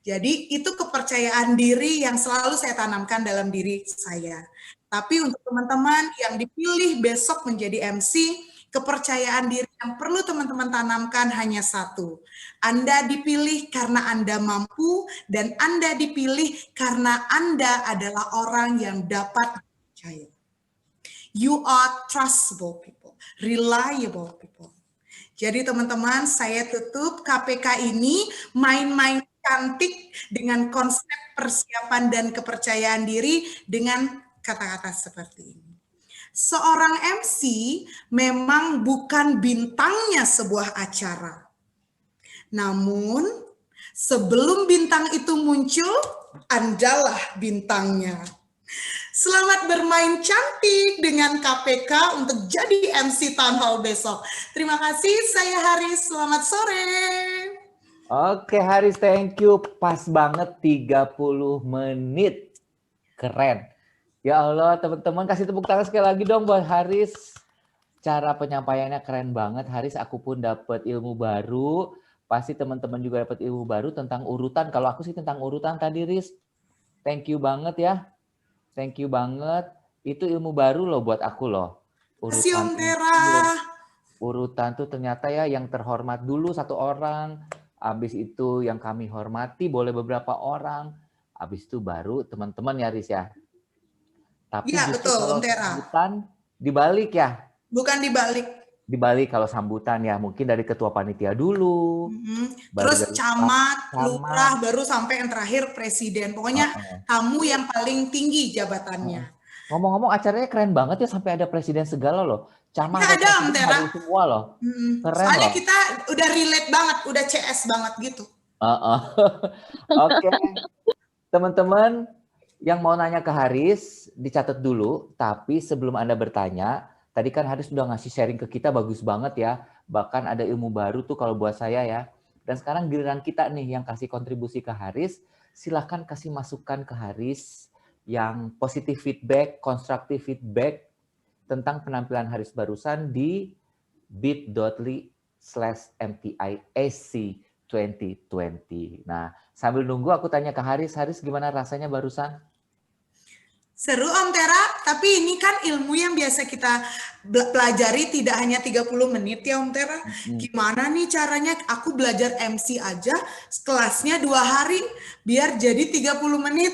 Jadi itu kepercayaan diri yang selalu saya tanamkan dalam diri saya. Tapi untuk teman-teman yang dipilih besok menjadi MC, kepercayaan diri yang perlu teman-teman tanamkan hanya satu. Anda dipilih karena Anda mampu, dan Anda dipilih karena Anda adalah orang yang dapat dipercaya. You are trustable people, reliable people. Jadi teman-teman, saya tutup KPK ini main-main cantik dengan konsep persiapan dan kepercayaan diri dengan kata-kata seperti ini. Seorang MC memang bukan bintangnya sebuah acara. Namun, sebelum bintang itu muncul, Andalah bintangnya. Selamat bermain cantik dengan KPK untuk jadi MC Town Hall besok. Terima kasih, saya Haris. Selamat sore.
Oke Haris, thank you. Pas banget 30 menit. Keren. Ya Allah, teman-teman kasih tepuk tangan sekali lagi dong buat Haris. Cara penyampaiannya keren banget. Haris, aku pun dapat ilmu baru. Pasti teman-teman juga dapat ilmu baru tentang urutan. Kalau aku sih tentang urutan tadi, Riz. Thank you banget ya. Thank you banget. Itu ilmu baru loh buat aku loh.
Urutan Tera.
Urutan tuh ternyata ya yang terhormat dulu satu orang. Habis itu yang kami hormati boleh beberapa orang. Habis itu baru teman-teman ya, Riz ya. Tapi
ya, betul,
kalau
Tera.
sambutan dibalik ya.
Bukan dibalik.
Dibalik kalau sambutan ya, mungkin dari ketua panitia dulu.
Terus camat, lurah, baru sampai yang terakhir presiden. Pokoknya tamu yang paling tinggi jabatannya.
Ngomong-ngomong acaranya keren banget ya sampai ada presiden segala loh. Camat
ya, ada Om Tera.
Semua loh. Keren
soalnya
loh.
Kita udah relate banget, udah CS banget gitu.
Oke. Teman-teman yang mau nanya ke Haris, dicatat dulu. Tapi sebelum Anda bertanya, tadi kan Haris udah ngasih sharing ke kita bagus banget ya. Bahkan ada ilmu baru tuh kalau buat saya ya. Dan sekarang giliran kita nih yang kasih kontribusi ke Haris. Silahkan kasih masukan ke Haris yang positif feedback, konstruktif feedback tentang penampilan Haris barusan di bit.ly/mtiac2020. Nah, sambil nunggu aku tanya ke Haris, Haris gimana rasanya barusan?
Seru Om Tera, tapi ini kan ilmu yang biasa kita pelajari tidak hanya 30 menit ya Om Tera. Gimana nih caranya aku belajar MC aja kelasnya 2 hari biar jadi 30 menit.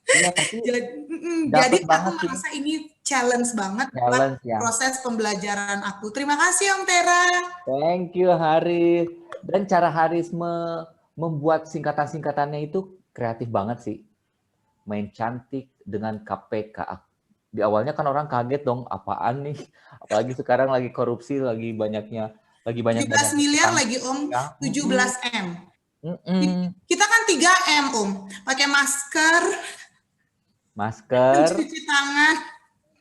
Iya, tapi
Jadi
dapat
aku
banget sih.
merasa ini challenge banget buat
Challenge ya.
proses pembelajaran aku. Terima kasih Om Tera.
Thank you Haris. Dan cara Haris membuat singkatan-singkatannya itu kreatif banget sih. Main cantik dengan KPK. Di awalnya kan orang kaget dong, apaan nih? Apalagi sekarang lagi korupsi, lagi banyak
17 miliar lagi Om, 17 M. Kita kan 3 M Om, pakai masker,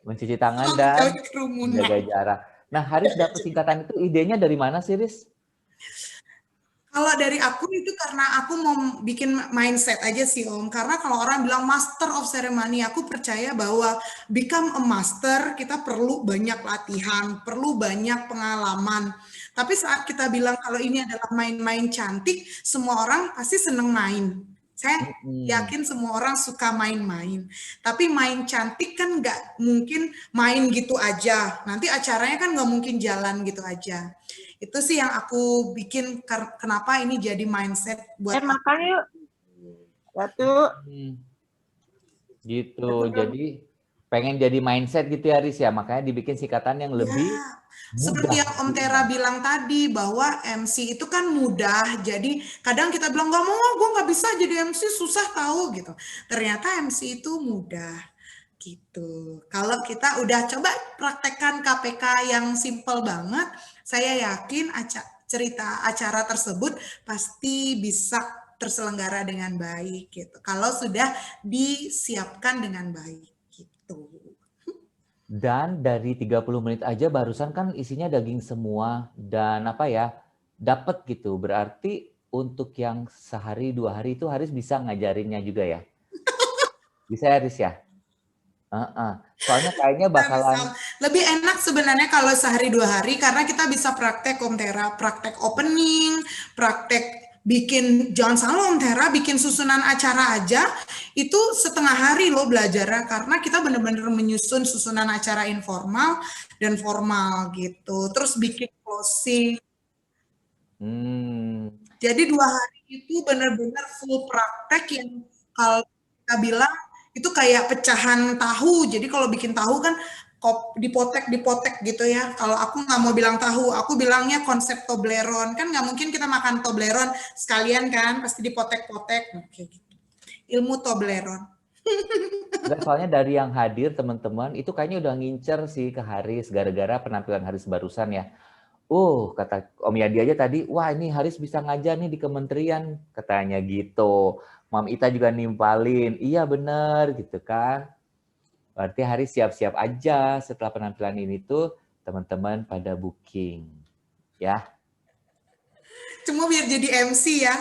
mencuci tangan dan menjaga jarak. Nah, Haris dapat singkatan itu idenya dari mana sih, Riz?
Kalau dari aku itu karena aku mau bikin mindset aja sih Om. Karena kalau orang bilang master of ceremony, aku percaya bahwa become a master kita perlu banyak latihan, perlu banyak pengalaman. Tapi saat kita bilang kalau ini adalah main-main cantik, semua orang pasti seneng main. Saya yakin semua orang suka main-main. Tapi main cantik kan nggak mungkin main gitu aja. Nanti acaranya kan nggak mungkin jalan gitu aja. Itu sih yang aku bikin kenapa ini jadi mindset buat
makan yuk. Satu.
Gitu. Jadi pengen jadi mindset gitu ya Riz ya. Makanya dibikin singkatan yang lebih mudah.
Seperti yang Om Tera bilang tadi bahwa MC itu kan mudah. Jadi kadang kita bilang nggak mau, gue nggak bisa jadi MC, susah tahu gitu. Ternyata MC itu mudah gitu. Kalau kita udah coba praktekkan KPK yang simple banget, saya yakin cerita acara tersebut pasti bisa terselenggara dengan baik gitu. Kalau sudah disiapkan dengan baik gitu.
Dan dari 30 menit aja barusan kan isinya daging semua dan apa ya, dapat gitu. Berarti untuk yang sehari 2 hari itu Haris bisa ngajarinnya juga ya? Bisa ya Haris ya? Soalnya kayaknya bakalan
lebih enak sebenarnya kalau sehari 2 hari karena kita bisa praktek Om Tera, praktek opening, praktek bikin, jangan salah Om Tera, bikin susunan acara aja itu setengah hari loh belajarnya karena kita benar-benar menyusun susunan acara informal dan formal gitu. Terus bikin closing. Jadi 2 hari itu benar-benar full praktek yang kalau kita bilang itu kayak pecahan tahu. Jadi kalau bikin tahu kan dipotek gitu ya. Kalau aku nggak mau bilang tahu, aku bilangnya konsep Toblerone. Kan nggak mungkin kita makan Toblerone sekalian kan, pasti dipotek-potek. Oke, gitu. Ilmu Toblerone.
Enggak, soalnya dari yang hadir teman-teman itu kayaknya udah ngincer sih ke Haris gara-gara penampilan Haris barusan ya. Kata Om Yadi aja tadi, wah ini Haris bisa ngajar nih di kementerian, katanya gitu. Mam Ita juga nimpalin, iya bener gitu kan. Berarti Haris siap-siap aja setelah penampilan ini tuh teman-teman pada booking. Ya.
Cuma biar jadi MC ya,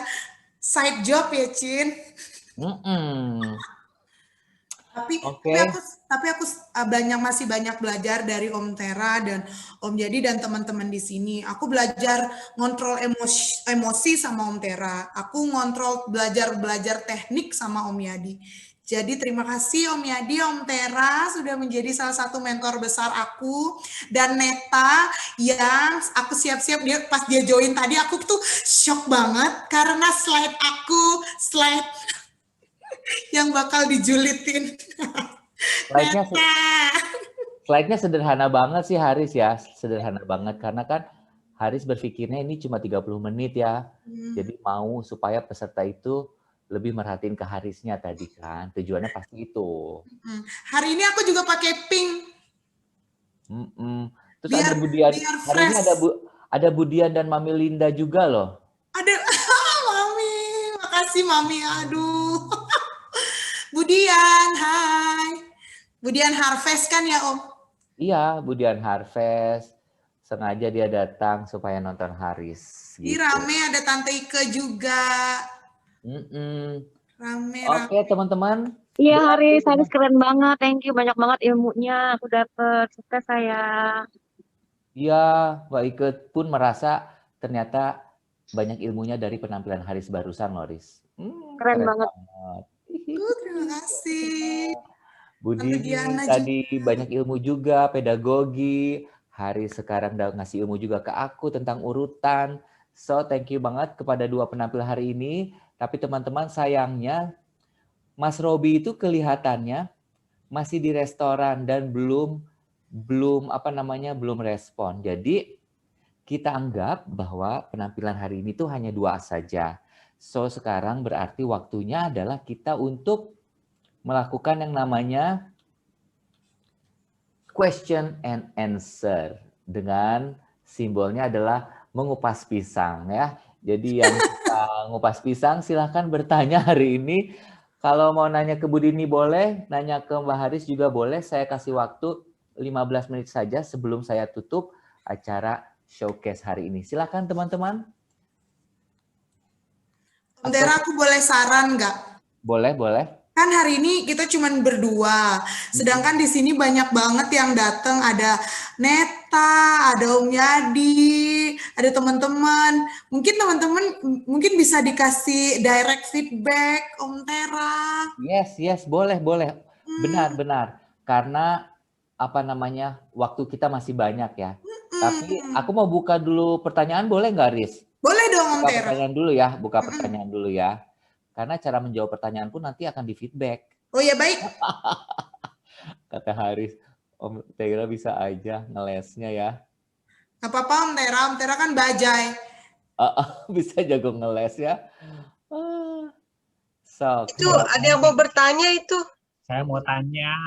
side job ya Cin. Tapi aku masih banyak belajar dari Om Tera dan Om Yadi dan teman-teman di sini. Aku belajar ngontrol emosi sama Om Tera. Aku belajar teknik sama Om Yadi. Jadi terima kasih Om Yadi, Om Tera sudah menjadi salah satu mentor besar aku. Dan Neta yang aku siap-siap pas dia join tadi aku tuh shock banget karena slide yang bakal dijulitin.
Slide-nya sederhana banget sih Haris ya, sederhana banget karena kan Haris berpikirnya ini cuma 30 menit ya. Jadi mau supaya peserta itu lebih merhatiin ke Harisnya tadi kan. Tujuannya pasti itu.
Hari ini aku juga pakai pink.
Terus ada Budian. Hari ini ada Budian dan Mami Linda juga loh.
Ada Mami, makasih Mami. Aduh. Budian, hai. Budian Harvest kan ya Om?
Iya, Budian Harvest. Sengaja dia datang supaya nonton Haris.
Gitu. Rame, ada Tante Ike juga. Rame.
Oke, teman-teman.
Iya Haris keren banget. Thank you, banyak banget ilmunya aku dapet. Sukses sayang.
Iya, Mbak Ike pun merasa ternyata banyak ilmunya dari penampilan Haris barusan, Loris.
Keren banget.
Terima kasih.
Bu
Tante
Dini
Diana
tadi
juga.
banyak ilmu juga, pedagogi. Hari sekarang udah ngasih ilmu juga ke aku tentang urutan. So, thank you banget kepada dua penampil hari ini. Tapi teman-teman, sayangnya Mas Robi itu kelihatannya masih di restoran dan belum respon. Jadi kita anggap bahwa penampilan hari ini tuh hanya 2 saja. So, sekarang berarti waktunya adalah kita untuk melakukan yang namanya question and answer dengan simbolnya adalah mengupas pisang ya. Jadi yang suka ngupas pisang silahkan bertanya hari ini. Kalau mau nanya ke Bu Dini boleh, nanya ke Mbak Haris juga boleh. Saya kasih waktu 15 menit saja sebelum saya tutup acara showcase hari ini. Silakan teman-teman.
Om Tera, aku boleh saran nggak?
Boleh, boleh.
Kan hari ini kita cuma berdua, sedangkan di sini banyak banget yang datang. Ada Neta, ada Om Yadi, ada teman-teman. Mungkin teman-teman mungkin bisa dikasih direct feedback, Om Tera.
Yes, boleh. Benar. Karena waktu kita masih banyak ya. Tapi aku mau buka dulu pertanyaan, boleh nggak, Riz?
Boleh dong, Om
Buka
Tera.
pertanyaan dulu ya. Karena cara menjawab pertanyaan pun nanti akan di feedback.
Oh ya, baik.
Kata Haris, Om Tera bisa aja ngelesnya ya.
Nggak apa-apa, Om Tera. Om Tera kan bajai.
Bisa jago ngeles ya. So,
Itu ada yang mau bertanya itu.
Saya mau tanya.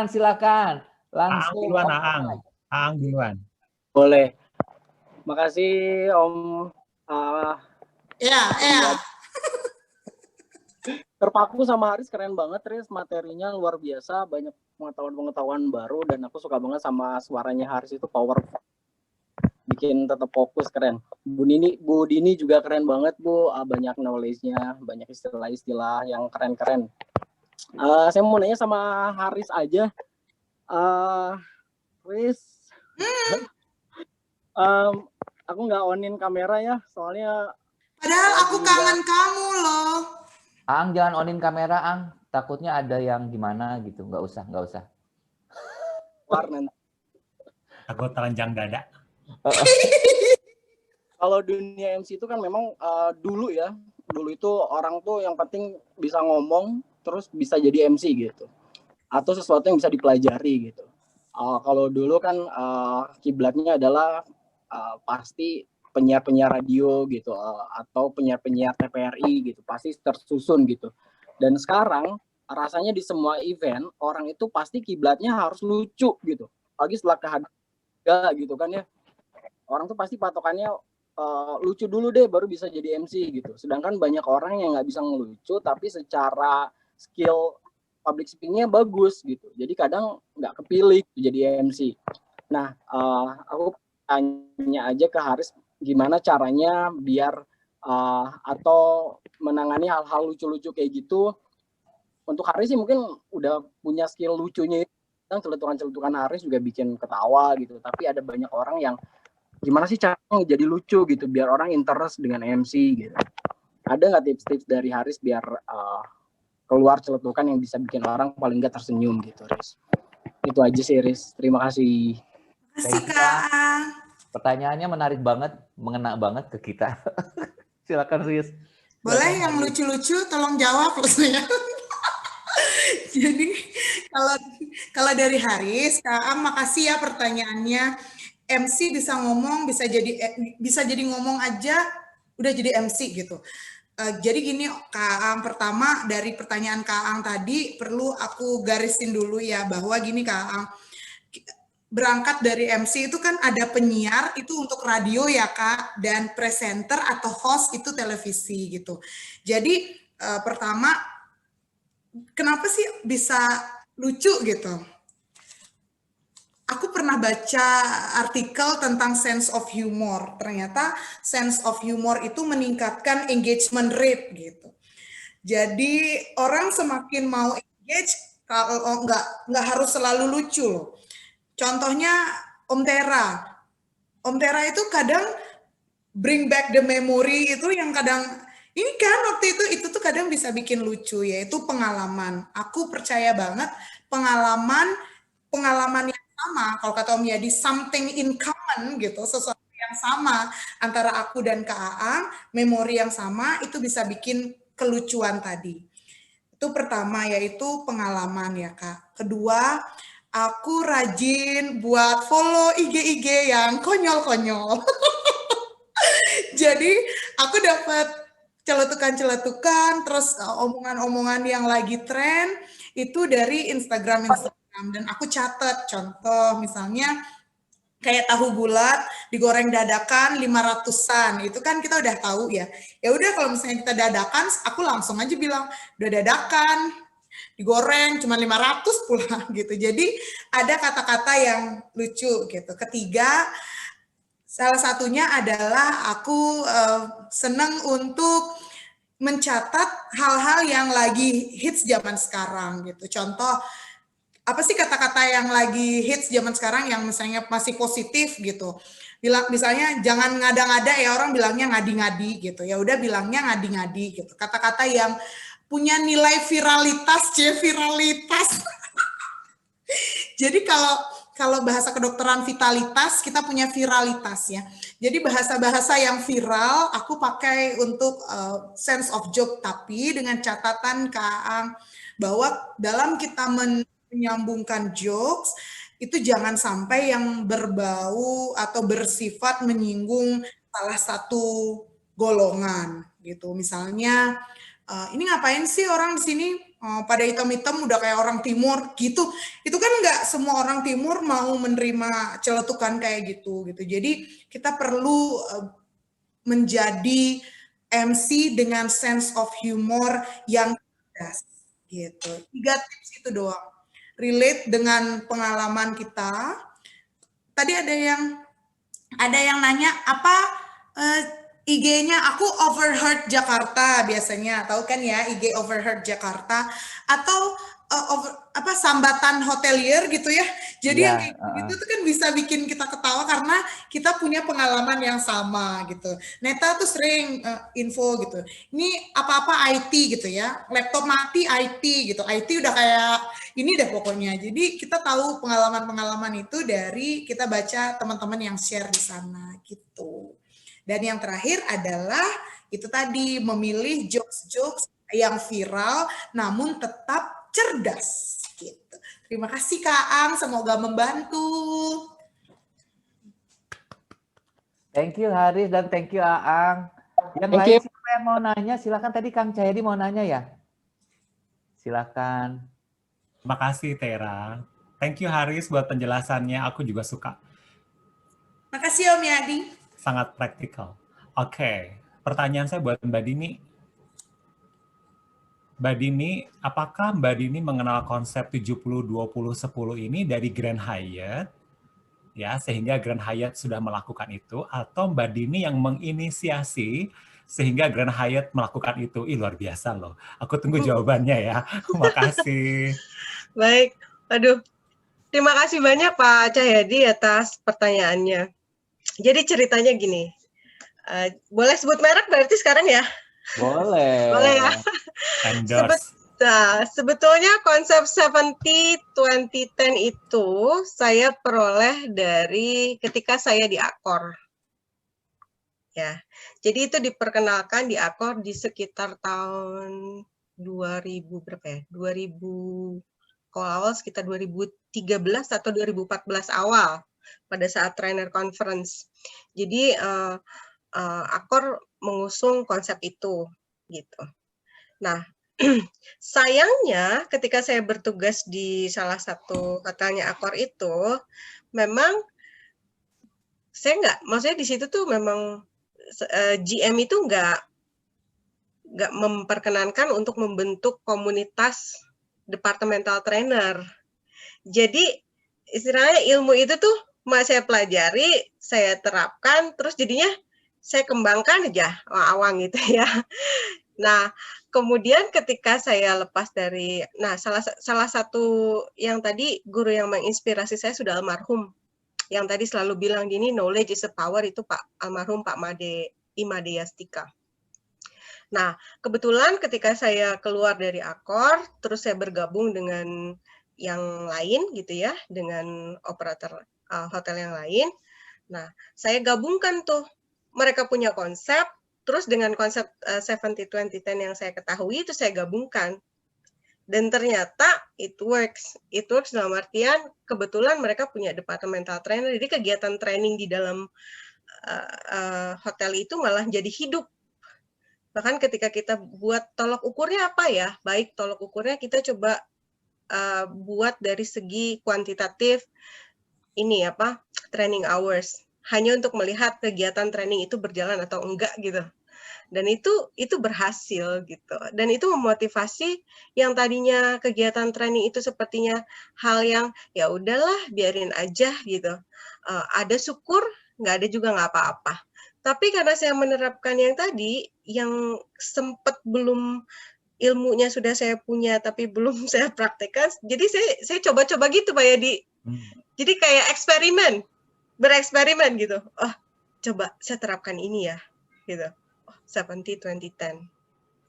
silakan.
Aang
Langsung.
duluan, Aang duluan.
Boleh. Makasih Om.
Ya.
Terpaku sama Haris, keren banget Riz, materinya luar biasa, banyak pengetahuan-pengetahuan baru, dan aku suka banget sama suaranya Haris, itu powerful, bikin tetap fokus, keren. Bu Dini juga keren banget Bu, banyak knowledge-nya, banyak istilah-istilah yang keren-keren. Saya mau nanya sama Haris aja, Riz, aku nggak onin kamera ya, soalnya
Padahal aku kangen kamu loh.
Aang jangan onin kamera, Aang. Takutnya ada yang gimana gitu. Nggak usah.
nanti.
Takut telanjang dada.
Kalau dunia MC itu kan memang dulu itu orang tuh yang penting bisa ngomong terus bisa jadi MC gitu, atau sesuatu yang bisa dipelajari gitu. Kalau dulu kan kiblatnya adalah pasti penyiar-penyiar radio gitu, atau penyiar-penyiar TVRI gitu, pasti tersusun gitu. Dan sekarang rasanya di semua event orang itu pasti kiblatnya harus lucu gitu, lagi setelah kehadiran gitu kan ya, orang tuh pasti patokannya lucu dulu deh baru bisa jadi MC gitu. Sedangkan banyak orang yang nggak bisa ngelucu tapi secara skill public speaking-nya bagus gitu, jadi kadang nggak kepilih jadi MC. Nah, aku tanya aja ke Haris, gimana caranya biar atau menangani hal-hal lucu-lucu kayak gitu. Untuk Haris sih mungkin udah punya skill lucunya, dan celetukan-celetukan Haris juga bikin ketawa gitu, tapi ada banyak orang yang gimana sih caranya jadi lucu gitu biar orang interest dengan MC gitu. Ada nggak tips-tips dari Haris biar keluar celetukan yang bisa bikin orang paling nggak tersenyum gitu, Riz? Itu aja sih, Riz. Terima kasih.
Kasih Kak.
Pertanyaannya menarik banget, mengena banget ke kita. Silakan, Riz.
Boleh yang lucu-lucu tolong jawab loh saya. Jadi kalau dari Haris, Kak Ang, makasih ya pertanyaannya. MC bisa ngomong, bisa jadi ngomong aja udah jadi MC gitu. Jadi gini Kak Ang, pertama dari pertanyaan Kak Ang tadi perlu aku garisin dulu ya, bahwa gini Kak Ang, berangkat dari MC itu kan ada penyiar itu untuk radio ya Kak, dan presenter atau host itu televisi gitu. Jadi pertama, kenapa sih bisa lucu gitu? Aku pernah baca artikel tentang sense of humor. Ternyata sense of humor itu meningkatkan engagement rate gitu. Jadi orang semakin mau engage, kalau nggak harus selalu lucu loh. Contohnya Om Tera. Om Tera itu kadang bring back the memory itu yang kadang, ini kan waktu itu tuh kadang bisa bikin lucu, yaitu pengalaman. Aku percaya banget pengalaman yang sama, kalau kata Om Yadi, something in common gitu, sesuatu yang sama antara aku dan Kak Aang, memori yang sama, itu bisa bikin kelucuan tadi. Itu pertama, yaitu pengalaman ya Kak. Kedua, aku rajin buat follow IG-IG yang konyol-konyol. Jadi aku dapat celetukan-celetukan, terus omongan-omongan yang lagi tren, itu dari Instagram. Dan aku catat, contoh misalnya kayak tahu bulat digoreng dadakan 500-an, itu kan kita udah tahu ya. Ya udah, kalau misalnya kita dadakan, aku langsung aja bilang udah dadakan, digoreng cuma 500 pula gitu. Jadi ada kata-kata yang lucu gitu. Ketiga, salah satunya adalah aku senang untuk mencatat hal-hal yang lagi hits zaman sekarang gitu. Contoh, apa sih kata-kata yang lagi hits zaman sekarang yang misalnya masih positif gitu. Misalnya jangan ngada-ngada, ya orang bilangnya ngadi-ngadi gitu. Ya udah bilangnya ngadi-ngadi gitu. Kata-kata yang punya nilai viralitas, viralitas. Jadi kalau bahasa kedokteran vitalitas, kita punya viralitas ya. Jadi bahasa-bahasa yang viral aku pakai untuk sense of joke, tapi dengan catatan Kak Aang bahwa dalam kita menyambungkan jokes itu jangan sampai yang berbau atau bersifat menyinggung salah satu golongan gitu. Misalnya ini ngapain sih orang di sini pada hitam-hitam udah kayak orang timur gitu. Itu kan nggak semua orang timur mau menerima celetukan kayak gitu. Jadi kita perlu menjadi MC dengan sense of humor yang cerdas gitu. 3 tips itu doang. Relate dengan pengalaman kita. Tadi ada yang nanya apa IG-nya, aku Overheard Jakarta biasanya, tahu kan ya IG Overheard Jakarta, atau sambatan hotelier gitu ya. Jadi yang kayak gitu tuh kan bisa bikin kita ketawa karena kita punya pengalaman yang sama gitu. Neta tuh sering info gitu, ini apa-apa IT gitu ya, laptop mati IT gitu, IT udah kayak ini deh pokoknya. Jadi kita tahu pengalaman-pengalaman itu dari kita baca teman-teman yang share di sana gitu. Dan yang terakhir adalah itu tadi, memilih jokes-jokes yang viral namun tetap cerdas gitu. Terima kasih Kak Aang, semoga membantu.
Thank you Haris dan thank you Aang. Yang lain siapa yang mau nanya? Silakan, tadi Kang Cahyadi mau nanya ya. Silakan.
Terima kasih Tera. Thank you Haris buat penjelasannya. Aku juga suka.
Makasih Om Yadi.
Sangat praktikal. Oke, pertanyaan saya buat Mbak Dini. Mbak Dini, apakah Mbak Dini mengenal konsep 70-20-10 ini dari Grand Hyatt, ya, sehingga Grand Hyatt sudah melakukan itu, atau Mbak Dini yang menginisiasi sehingga Grand Hyatt melakukan itu? Ih, luar biasa loh. Aku tunggu jawabannya ya. Terima kasih.
Baik, aduh, terima kasih banyak Pak Cahyadi atas pertanyaannya. Jadi ceritanya gini, boleh sebut merek berarti sekarang ya?
Boleh.
Boleh ya? Sebetulnya konsep 70-20-10 itu saya peroleh dari ketika saya di Accor. Ya, jadi itu diperkenalkan di Accor di sekitar tahun 2000 berapa ya? 2000 awal sekitar 2013 atau 2014 awal pada saat trainer conference. Jadi Accor mengusung konsep itu gitu. Nah, sayangnya ketika saya bertugas di salah satu hotelnya Accor itu, memang saya maksudnya di situ tuh memang GM itu nggak memperkenankan untuk membentuk komunitas departmental trainer. Jadi istilahnya ilmu itu tuh saya pelajari, saya terapkan, terus jadinya saya kembangkan aja awang gitu ya. Nah, kemudian ketika saya lepas dari, salah satu yang tadi guru yang menginspirasi saya sudah almarhum, yang tadi selalu bilang gini, knowledge is a power, itu almarhum Pak Imade Yastika. Nah, kebetulan ketika saya keluar dari Accor, terus saya bergabung dengan yang lain gitu ya, dengan operator hotel yang lain. Nah, saya gabungkan tuh, mereka punya konsep, terus dengan konsep 70-20-10 yang saya ketahui itu saya gabungkan. Dan ternyata it works. It works dalam artian kebetulan mereka punya departmental trainer, jadi kegiatan training di dalam hotel itu malah jadi hidup. Bahkan ketika kita buat tolok ukurnya apa ya, baik tolok ukurnya kita coba buat dari segi kuantitatif, ini apa, training hours. Hanya untuk melihat kegiatan training itu berjalan atau enggak gitu. Dan itu berhasil gitu. Dan itu memotivasi yang tadinya kegiatan training itu sepertinya hal yang ya udahlah biarin aja gitu. Ada syukur, nggak ada juga nggak apa-apa. Tapi karena saya menerapkan yang tadi, yang sempat belum ilmunya sudah saya punya tapi belum saya praktekkan, jadi saya coba-coba gitu Pak Yadi. Jadi kayak bereksperimen gitu. Oh, coba saya terapkan ini ya, gitu. 70-20-10.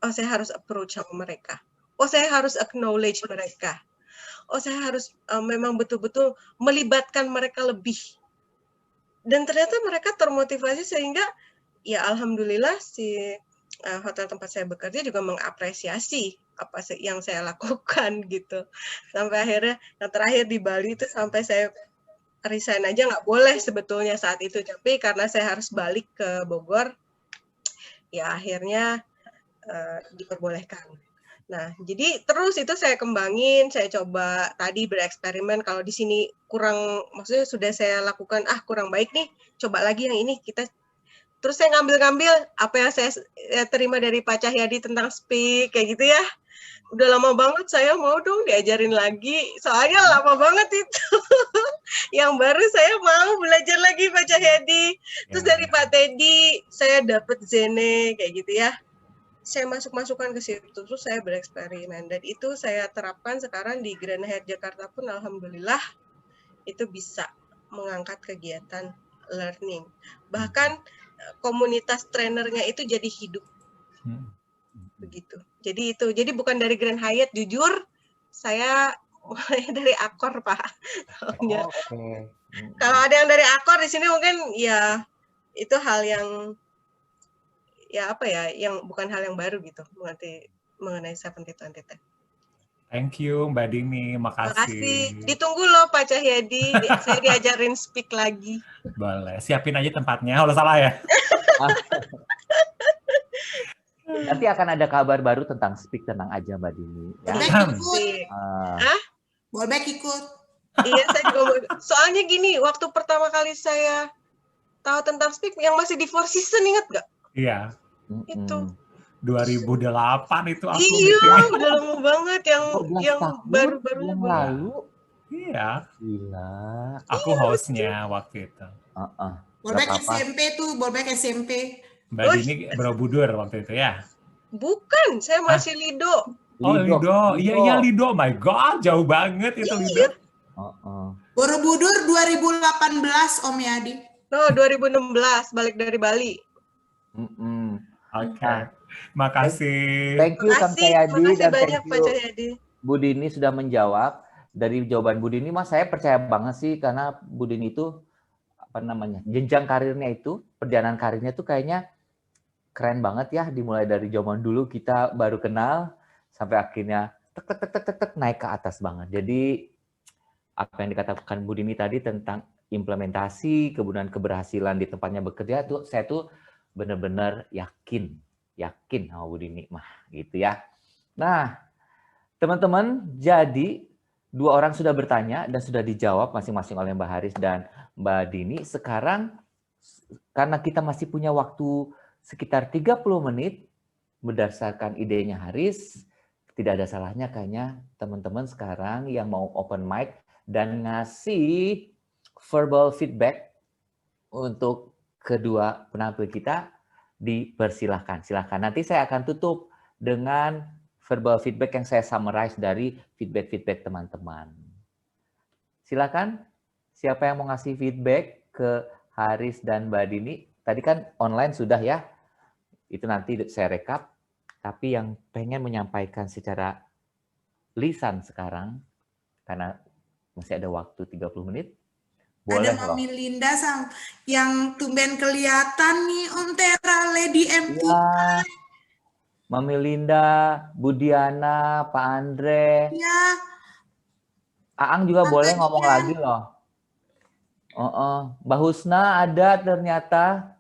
Oh, saya harus approach sama mereka. Oh, saya harus acknowledge mereka. Oh, saya harus memang betul-betul melibatkan mereka lebih. Dan ternyata mereka termotivasi sehingga ya alhamdulillah si hotel tempat saya bekerja juga mengapresiasi apa yang saya lakukan gitu. Sampai akhirnya yang terakhir di Bali itu sampai saya resign aja nggak boleh sebetulnya saat itu, tapi karena saya harus balik ke Bogor, ya akhirnya diperbolehkan. Nah, jadi terus itu saya kembangin, saya coba tadi bereksperimen, kalau di sini kurang, maksudnya sudah saya lakukan, kurang baik nih, coba lagi yang ini, terus saya ngambil-ngambil apa yang saya terima dari Pak Cahyadi tentang speak, kayak gitu ya. Udah lama banget saya mau dong diajarin lagi, soalnya lama banget itu. Yang baru saya mau belajar lagi Pak Cahyadi. Terus dari Pak Teddy saya dapat Zene kayak gitu ya. Saya masukkan ke situ, terus saya bereksperimen, dan itu saya terapkan sekarang di Grand Hyatt Jakarta pun alhamdulillah itu bisa mengangkat kegiatan learning. Bahkan komunitas trainernya itu jadi hidup. Begitu. Jadi bukan dari Grand Hyatt, jujur saya mulai dari Accor Pak. Kalau ada yang dari Accor di sini mungkin ya itu hal yang ya apa ya, yang bukan hal yang baru gitu mengenai 70-20-10.
Thank you Mbak Dini, makasih.
Ditunggu loh Pak Cahyadi, saya diajarin speak lagi.
Boleh, siapin aja tempatnya, kalau salah ya.
Nanti akan ada kabar baru tentang speak, tenang aja Mbak Dini.
Boleh ikut.
Iya, saya juga mau. Soalnya gini, waktu pertama kali saya tahu tentang speak, yang masih di Four Seasons, ingat nggak?
Iya.
Itu.
2008 itu aku.
Iya, udah lama banget yang baru-baru
yang lalu.
Iya.
Gila.
Aku hostnya waktu itu.
Bolbek SMP tuh, Bolbek SMP.
Mbak Dini Borobudur waktu itu ya?
Bukan, saya masih Lido.
Oh Lido, iya Lido. My God, jauh banget itu Lido.
Borobudur 2018 Om Yadi.
No, 2016 balik dari Bali.
Oke, makasih.
Thank you Kang Cahyadi dan
banyak,
thank you Bu Dini sudah menjawab. Dari jawaban Bu Dini, Mas, saya percaya banget sih karena Bu Dini itu jenjang karirnya itu, perjalanan karirnya itu kayaknya keren banget ya, dimulai dari zaman dulu kita baru kenal sampai akhirnya tek naik ke atas banget. Jadi apa yang dikatakan Bu Dini tadi tentang implementasi, kemudian keberhasilan di tempatnya bekerja tuh saya tuh benar-benar yakin sama Bu Dini gitu ya. Nah, teman-teman, jadi 2 orang sudah bertanya dan sudah dijawab masing-masing oleh Mbak Haris dan Mbak Dini. Sekarang karena kita masih punya waktu sekitar 30 menit berdasarkan idenya Haris, tidak ada salahnya kayaknya teman-teman sekarang yang mau open mic dan ngasih verbal feedback untuk kedua penampil kita, dipersilahkan. Silahkan. Nanti saya akan tutup dengan verbal feedback yang saya summarize dari feedback teman-teman. Silakan. Siapa yang mau ngasih feedback ke Haris dan Mbak Dini? Tadi kan online sudah ya. Itu nanti saya rekap. Tapi yang pengen menyampaikan secara lisan sekarang, karena masih ada waktu 30 menit. Boleh
Ada
loh.
Mami Linda yang tumben kelihatan nih Om Tera, Lady MTI.
Ya, Mami Linda, Budiana, Pak Andre,
Ya,
Aang juga
Tante
boleh ngomong
Dian.
lagi loh. Mbak Husna ada ternyata.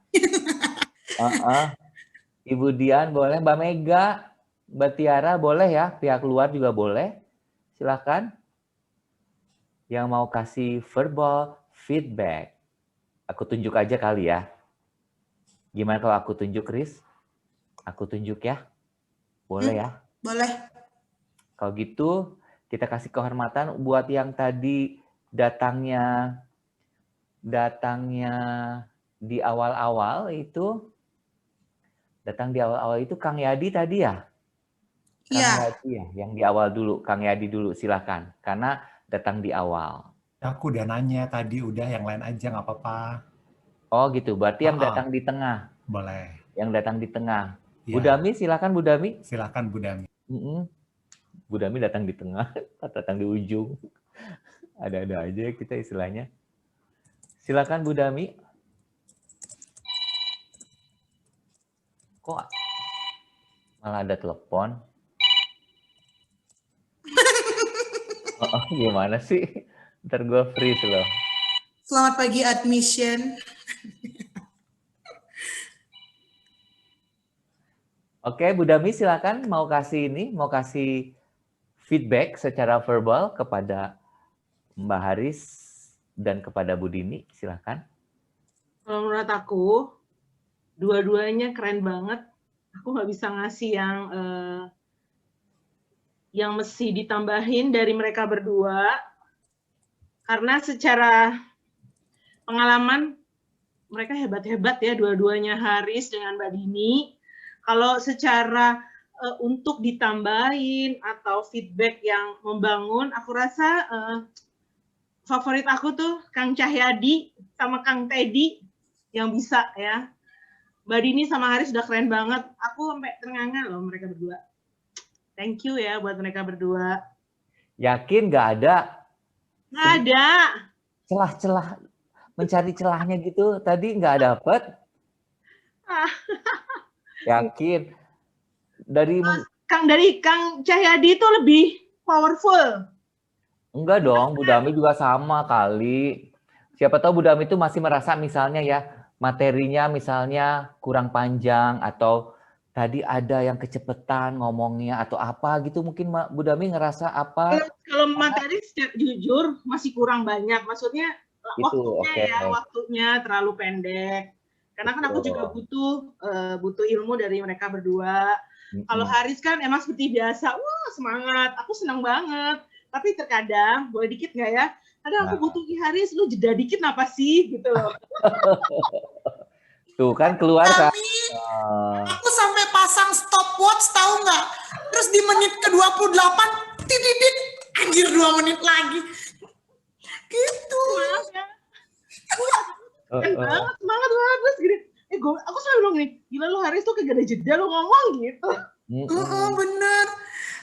Ibu Dian boleh, Mbak Mega, Mbak Tiara boleh ya, pihak luar juga boleh. Silakan. Yang mau kasih verbal feedback. Aku tunjuk aja kali ya. Gimana kalau aku tunjuk, Chris? Aku tunjuk ya? Boleh ya?
Boleh.
Kalau gitu, kita kasih kehormatan buat yang tadi datangnya di awal-awal itu. Datang di awal-awal itu Kang Yadi tadi ya? Kang Yadi ya, yang di awal dulu. Kang Yadi dulu, silakan. Karena datang di awal.
Aku udah nanya tadi, udah yang lain aja nggak apa-apa.
Oh gitu, berarti yang datang di tengah.
Boleh.
Yang datang di tengah.
Ya.
Bu Dami, silakan Bu Dami.
Silakan Bu Dami.
Bu Dami datang di tengah, datang di ujung. Ada-ada aja kita istilahnya. Silakan Bu Dami. Kok malah ada telepon? Gimana sih? Ntar gue freeze loh.
Selamat pagi admission.
Oke, Bu Dami silakan mau kasih feedback secara verbal kepada Mbak Haris dan kepada Bu Dini, silakan.
Kalau menurut aku, dua-duanya keren banget. Aku nggak bisa ngasih yang mesti ditambahin dari mereka berdua, karena secara pengalaman mereka hebat-hebat ya, dua-duanya Haris dengan Mbak Dini. Kalau secara untuk ditambahin atau feedback yang membangun, aku rasa favorit aku tuh Kang Cahyadi sama Kang Teddy yang bisa ya. Mbak Dini sama Haris udah keren banget. Aku sampai ternganga loh mereka berdua. Thank you ya buat mereka berdua.
Yakin nggak ada?
Nggak ada.
Celah-celah, mencari celahnya gitu, tadi nggak dapet? Yakin? Dari
Kang Cahyadi itu lebih powerful.
Enggak dong, Bu Dami juga sama kali. Siapa tahu Bu Dami itu masih merasa misalnya ya, materinya misalnya kurang panjang atau tadi ada yang kecepatan ngomongnya atau apa gitu, mungkin Bu Dami ngerasa apa?
Kalau materi jujur masih kurang banyak, maksudnya
Itu,
waktunya terlalu pendek. Karena kan aku juga butuh ilmu dari mereka berdua. Kalau Haris kan emang seperti biasa, wah semangat, aku senang banget. Tapi terkadang, boleh dikit nggak ya? Kadang aku butuh Haris, lu jeda dikit apa sih? Gitu loh.
Tuh kan keluar kan.
Aku sampai pasang stopwatch tahu nggak? Terus di menit ke-28, titit, anjir 2 menit lagi. Gitu.
Semangat terus gini. Aku selalu bilang gini, gila lu Haris tuh kagak ada jeda lu ngomong gitu.
Bener.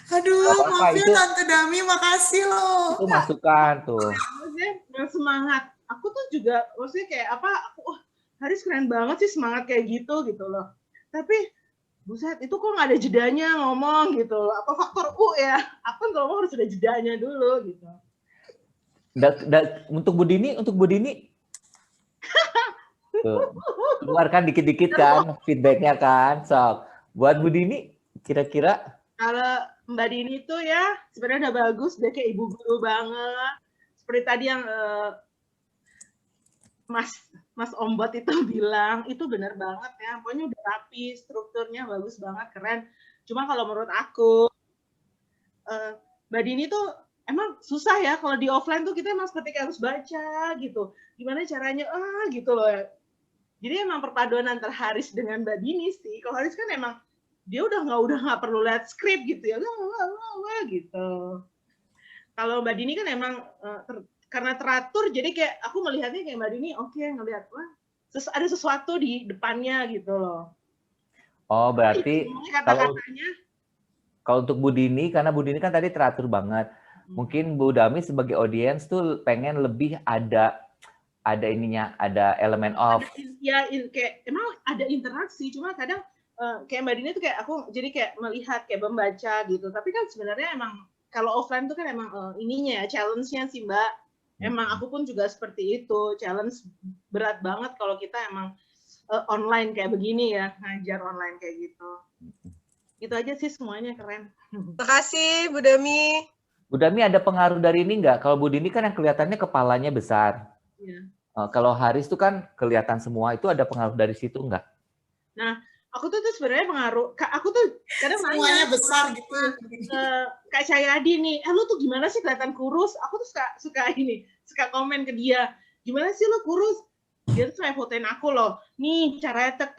Aduh, maaf ya Tante Dami, makasih loh.
Itu masukan tuh.
Maksudnya semangat. Aku tuh juga, maksudnya kayak apa, Haris keren banget sih semangat kayak gitu loh. Tapi, buset, itu kok nggak ada jedanya ngomong gitu loh. Apa faktor U ya? Aku kan ngomong harus ada jedanya dulu gitu.
Untuk Bu Dini, tuh, keluarkan dikit-dikit kan feedbacknya kan. So, buat Bu Dini, kira-kira?
Kalau Mbak Dini tuh ya sebenarnya udah bagus, dia kayak ibu guru banget. Seperti tadi yang Mas Ombot itu bilang, itu benar banget ya. Pokoknya udah rapi, strukturnya bagus banget, keren. Cuma kalau menurut aku, Mbak Dini tuh emang susah ya. Kalau di offline tuh kita emang seperti harus baca gitu. Gimana caranya, gitu loh. Jadi emang perpaduan antara Haris dengan Mbak Dini sih. Kalau Haris kan emang dia udah nggak perlu lihat skrip gitu ya, gitu. Kalau Mbak Dini kan emang karena teratur, jadi kayak aku melihatnya kayak Mbak Dini, ngelihat wah ada sesuatu di depannya gitu loh.
Oh berarti
kata-katanya.
Kalau untuk Bu Dini, karena Bu Dini kan tadi teratur banget. Mungkin Bu Dami sebagai audiens tuh pengen lebih ada ininya, ada elemen of.
Kayak emang ada interaksi, cuma kadang kayak Mbak Dini tuh kayak aku jadi kayak melihat kayak membaca gitu. Tapi kan sebenarnya emang kalau offline tuh kan emang ininya ya challenge-nya sih Mbak. Emang aku pun juga seperti itu, challenge berat banget kalau kita emang online kayak begini ya, ngajar online kayak gitu. Itu aja sih, semuanya keren.
Terima kasih Bu Dami.
Bu Dami ada pengaruh dari ini nggak? Kalau Bu Dini kan yang kelihatannya kepalanya besar.
Iya.
Kalau Haris tuh kan kelihatan semua, itu ada pengaruh dari situ nggak?
Nah, aku tuh sebenarnya pengaruh. Aku tuh kadang
Semuanya
nanya
besar gitu.
Kak Cahyadi nih, lu tuh gimana sih kelihatan kurus? Aku tuh suka komen ke dia, gimana sih lu kurus? Dia tuh kayak fotoin aku loh, nih caranya tek.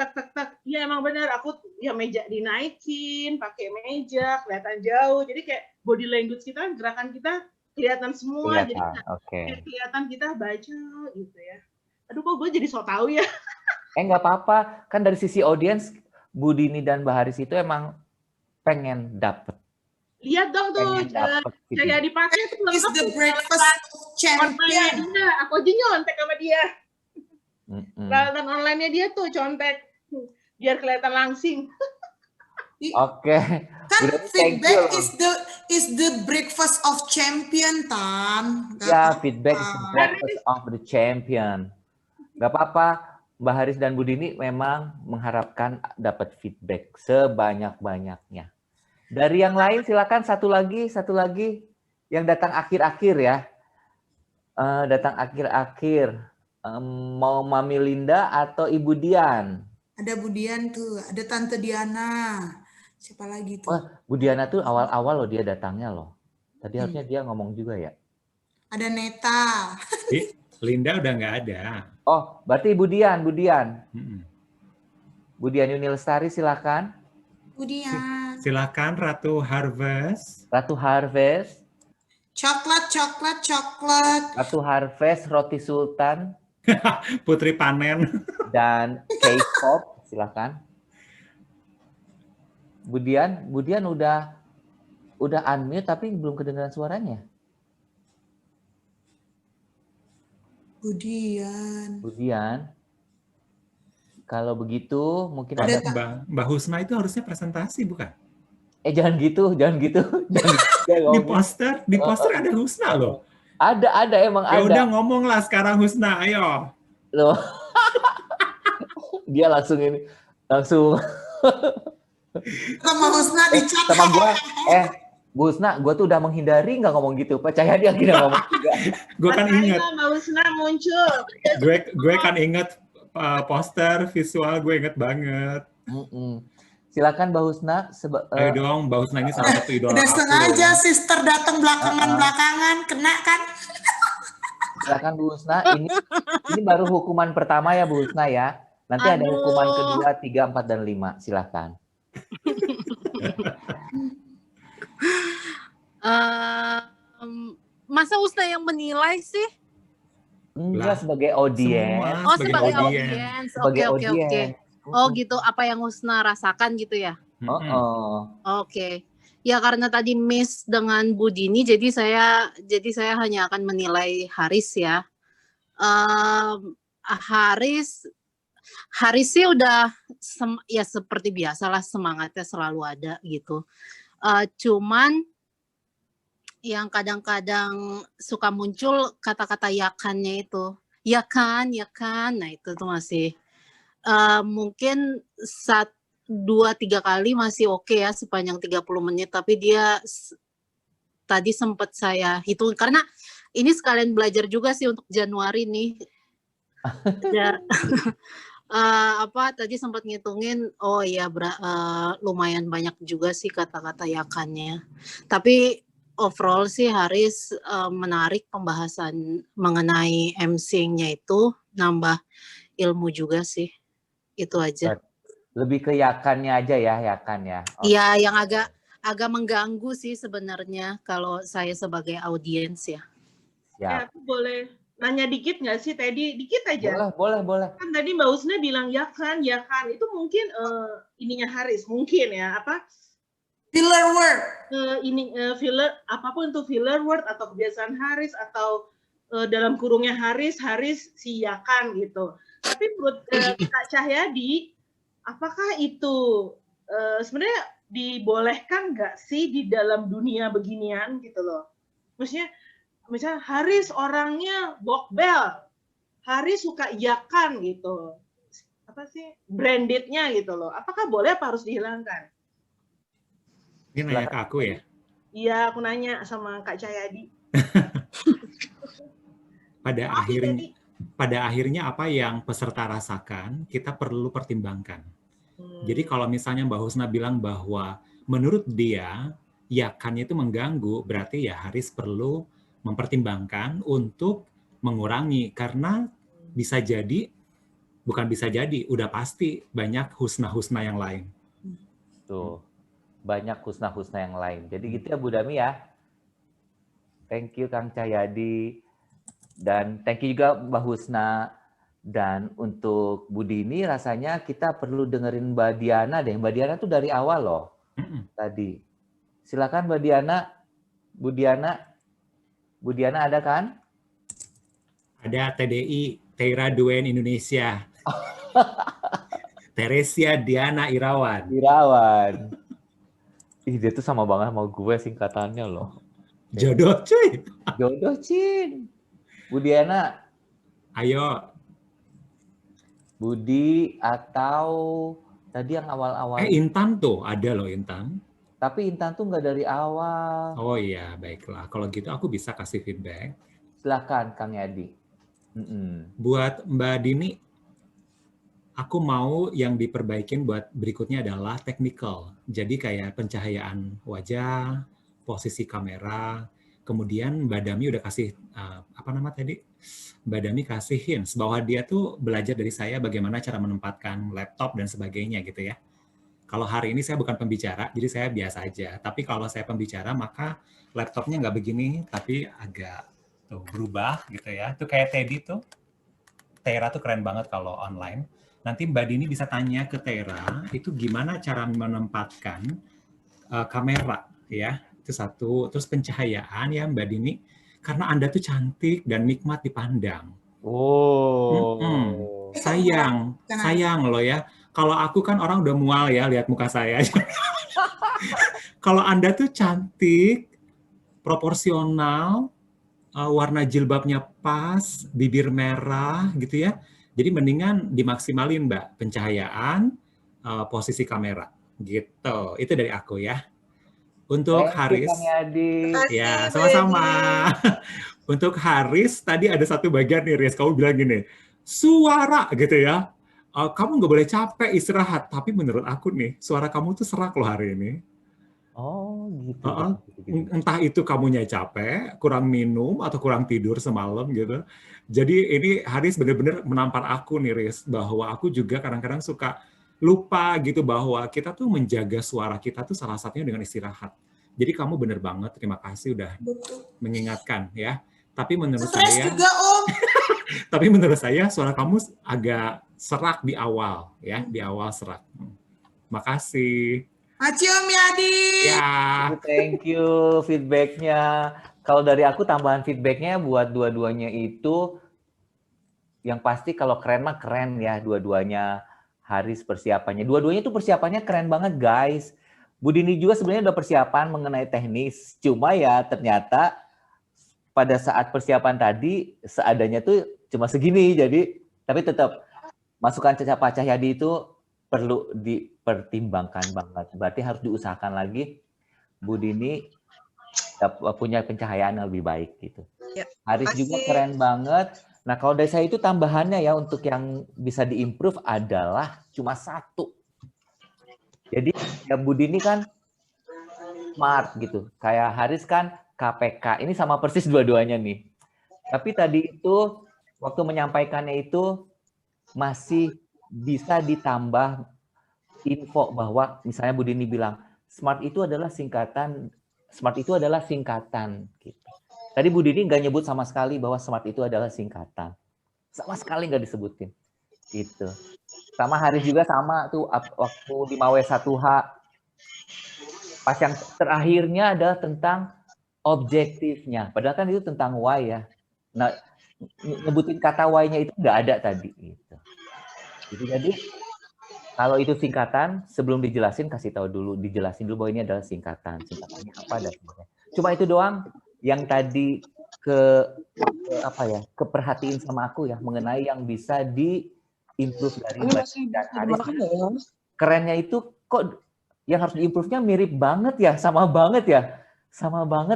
Iya emang bener, aku ya meja dinaikin, pakai meja, kelihatan jauh. Jadi kayak body language kita, gerakan kita kelihatan semua, jadi kayak kelihatan kita baca gitu ya. Aduh kok gue jadi so tau ya.
Nggak apa-apa, kan dari sisi audiens Bu Dini dan Mbak Haris itu emang pengen dapet.
Lihat dong tuh, saya dipakai tuh
It's the breakfast of champion.
Aku aja nyontek sama dia. Peralatan online-nya dia tuh contek, biar kelihatan langsing.
Oke.
Kan feedback is the breakfast of champion, Tan.
Ya, feedback is the breakfast of the champion. Gak apa-apa, Mbak Haris dan Bu Dini memang mengharapkan dapat feedback sebanyak-banyaknya. Dari yang lain silakan satu lagi yang datang akhir-akhir ya. Datang akhir-akhir. Mau Mami Linda atau Ibu Dian?
Ada Bu Dian tuh, ada Tante Diana. Siapa lagi tuh?
Wah, Bu Diana tuh awal-awal loh dia datangnya loh. Tadi harusnya dia ngomong juga ya.
Ada Neta.
Linda udah nggak ada.
Oh, berarti Bu Dian. Bu Dian Yuni Lestari silakan.
Bu Dian.
Silakan Ratu Harvest.
Ratu Harvest.
Coklat.
Ratu Harvest, Roti Sultan.
Putri Panen.
Dan K-pop, silakan. Bu Dian udah unmute tapi belum kedengaran suaranya.
Bu Dian.
Kalau begitu mungkin ada
Mbak Husna itu harusnya presentasi bukan?
Jangan gitu.
Di poster ada Husna loh.
Ada emang ada.
Ya udah ngomonglah sekarang Husna, ayo.
Loh. Dia langsung
sama Husna di chat.
Sama gua, Bu Husna, gua tuh udah menghindari nggak ngomong gitu. Percaya dia akhirnya ngomong juga.
Gue kan inget.
Mbak Husna muncul.
Gue kan inget poster visual, gue inget banget.
Silakan Mbak Husna.
Ayo dong, Mbak Husna ini salah satu idola
Udah
aku.
sengaja sister datang belakangan, kena kan?
Silakan Bu Husna. Ini baru hukuman pertama ya Bu Husna ya. Nanti ada hukuman kedua, 3, 4, dan 5. Silakan.
Masa Husna yang menilai sih?
Enggak, sebagai audiens.
Sebagai audiens. Oke. Oh gitu, apa yang Husna rasakan gitu ya? Oke. Ya karena tadi miss dengan Bu Dini, jadi saya hanya akan menilai Haris ya. Haris sih udah ya seperti biasalah, semangatnya selalu ada gitu. Cuman yang kadang-kadang suka muncul kata-kata yakannya itu. Ya kan. Nah itu tuh masih mungkin 2-3 kali masih oke ya sepanjang 30 menit, tapi dia tadi sempat saya hitung karena ini sekalian belajar juga sih untuk Januari nih. Tadi sempat ngitungin, oh ya lumayan banyak juga sih kata-kata yakannya. Tapi overall sih Haris menarik pembahasan mengenai MC-nya itu, nambah ilmu juga sih. Itu aja.
Lebih ke yakannya aja ya, yakan ya.
Iya, yang agak mengganggu sih sebenarnya kalau saya sebagai audiens ya.
Ya, aku boleh nanya dikit nggak sih, Teddy? Dikit aja.
Boleh.
Kan tadi Mbak Husna bilang ya kan. Itu mungkin ininya Haris, mungkin ya.
Filler word.
Filler, apapun itu filler word atau kebiasaan Haris atau dalam kurungnya Haris siakan gitu. Tapi menurut Kak Cahyadi, apakah itu sebenarnya dibolehkan nggak sih di dalam dunia beginian gitu loh? Misalnya Haris orangnya bokbel, Haris suka iyakan gitu. Apa sih brandednya gitu loh? Apakah boleh apa harus dihilangkan?
Ini nanya ke aku ya?
Iya, aku nanya sama Kak Cahyadi.
Pada akhirnya apa yang peserta rasakan, kita perlu pertimbangkan. Jadi kalau misalnya Mbak Husna bilang bahwa menurut dia, yakannya itu mengganggu, berarti ya Haris perlu mempertimbangkan untuk mengurangi. Karena bisa jadi, bukan bisa jadi, udah pasti banyak husna-husna yang lain.
Tuh, banyak husna-husna yang lain. Jadi gitu ya Bu Dami ya. Thank you Kang Cahyadi. Dan thank you juga Mbak Husna. Dan untuk Bu Dini rasanya kita perlu dengerin Mbak Diana deh. Mbak Diana tuh dari awal loh tadi. Silakan Mbak Diana. Bu Diana ada kan?
Ada TDI, Teira Duen Indonesia. Teresia Diana Irawan.
Ih, dia tuh sama banget sama gue singkatannya loh.
Jodoh cuy.
Jodoh Cin. Bu Diana.
Ayo.
Budi atau tadi yang awal-awal.
Intan tuh, ada loh Intan.
Tapi Intan tuh nggak dari awal.
Oh iya, baiklah. Kalau gitu aku bisa kasih feedback.
Silakan Kang Yadi.
Buat Mbak Dini, aku mau yang diperbaikin buat berikutnya adalah technical. Jadi kayak pencahayaan wajah, posisi kamera, kemudian Mbak Dami udah kasih, Mbak Dami kasih hints bahwa dia tuh belajar dari saya bagaimana cara menempatkan laptop dan sebagainya gitu ya. Kalau hari ini saya bukan pembicara, jadi saya biasa aja. Tapi kalau saya pembicara, maka laptopnya nggak begini, tapi agak tuh berubah gitu ya. Itu kayak Teddy tuh. Teira tuh keren banget kalau online. Nanti Mbak Dini bisa tanya ke Teira, itu gimana cara menempatkan kamera ya. Itu satu. Terus pencahayaan ya Mbak Dini. Karena Anda tuh cantik dan nikmat dipandang. Sayang loh ya. Kalau aku kan orang udah mual ya lihat muka saya. Kalau Anda tuh cantik, proporsional, warna jilbabnya pas, bibir merah gitu ya. Jadi mendingan dimaksimalin Mbak, pencahayaan, posisi kamera gitu. Itu dari aku ya. Untuk Haris, ya sama-sama. Untuk Haris, tadi ada satu bagian nih, Riz, kamu bilang gini, suara gitu ya, kamu nggak boleh capek istirahat, tapi menurut aku nih, suara kamu tuh serak loh hari ini.
Oh gitu.
Entah itu kamunya capek, kurang minum, atau kurang tidur semalam gitu. Jadi ini Haris benar-benar menampar aku nih, Riz, bahwa aku juga kadang-kadang suka lupa gitu bahwa kita tuh menjaga suara kita tuh salah satunya dengan istirahat. Jadi kamu bener banget, terima kasih udah mengingatkan ya. Tapi menurut saya
juga, Om.
Tapi menurut saya suara kamu agak serak di awal ya, di awal serak. Makasih.
Makasih Om Yadi.
Ya.
Thank you feedbacknya. Kalau dari aku tambahan feedbacknya buat dua-duanya itu yang pasti kalau keren mah keren ya dua-duanya. Haris persiapannya. Dua-duanya tuh persiapannya keren banget, guys. Bu Dini juga sebenarnya udah persiapan mengenai teknis. Cuma ya ternyata pada saat persiapan tadi seadanya tuh cuma segini. Jadi tapi tetap masukan Pak Cahyadi itu perlu dipertimbangkan banget. Berarti harus diusahakan lagi Bu Dini punya pencahayaan yang lebih baik gitu.
Ya,
Haris juga keren banget. Nah, kalau dari saya itu tambahannya ya untuk yang bisa diimprove adalah cuma satu. Jadi ya Bu Dini kan smart gitu. Kayak Haris kan KPK. Ini sama persis dua-duanya nih. Tapi tadi itu waktu menyampaikannya itu masih bisa ditambah info bahwa misalnya Bu Dini bilang smart itu adalah singkatan gitu. Tadi Bu Dini nggak nyebut sama sekali bahwa smart itu adalah singkatan. Sama sekali nggak disebutin. Gitu. Sama Haris juga sama tuh waktu di MAWE 1H. Pas yang terakhirnya adalah tentang objektifnya. Padahal kan itu tentang why ya. Nah, nyebutin kata why-nya itu nggak ada tadi. Gitu. Jadi kalau itu singkatan, sebelum dijelasin kasih tahu dulu, dijelasin dulu bahwa ini adalah singkatan. Singkatannya apa dan sebagainya. Cuma itu doang yang tadi keperhatiin sama aku ya mengenai yang bisa di-improve dari Mbak dan Haris. Kerennya itu kok yang harus di-improve-nya mirip banget ya, sama banget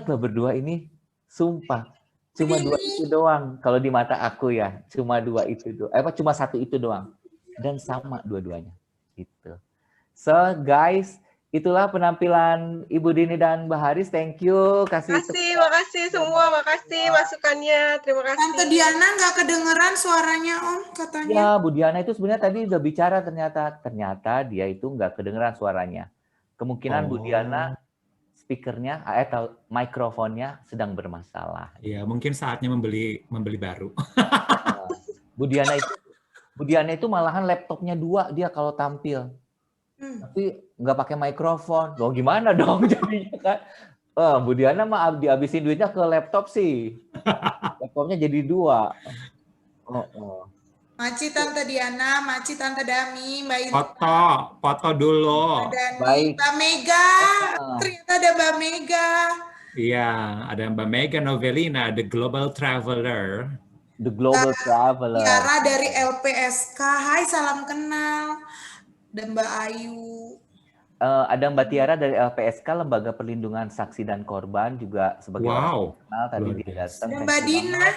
loh berdua ini, sumpah. Cuma dua itu doang kalau di mata aku ya, cuma dua itu doang. Cuma satu itu doang dan sama dua-duanya gitu. So guys, itulah penampilan Ibu Dini dan Mbak Haris. Thank you,
makasih semua, makasih masukannya, terima kasih.
Tante Diana nggak kedengeran suaranya Om katanya.
Ya, Bu Diana itu sebenarnya tadi udah bicara, ternyata dia itu nggak kedengeran suaranya. Kemungkinan Bu Diana speakernya atau mikrofonnya sedang bermasalah.
Iya, mungkin saatnya membeli baru.
Bu Diana itu malahan laptopnya 2 dia kalau tampil. Tapi nggak pakai mikrofon. Loh gimana dong jadinya kan? Bu Diana mah dihabisin duitnya ke laptop sih. Laptopnya jadi 2.
Maci Tante Diana, Maci Tante Dami, Mbak Irma.
Foto dulu.
Baik. Mbak Mega, ternyata ada Mbak Mega.
Iya, ada Mbak Mega Novelina, The Global Traveler.
The Global Traveler.
Tiara dari LPSK, hai salam kenal. Dan Mbak Ayu.
Ada Mbak Tiara dari LPSK, Lembaga Perlindungan Saksi dan Korban, juga sebagai orang kenal tadi dia datang.
Dan Mbak Dina.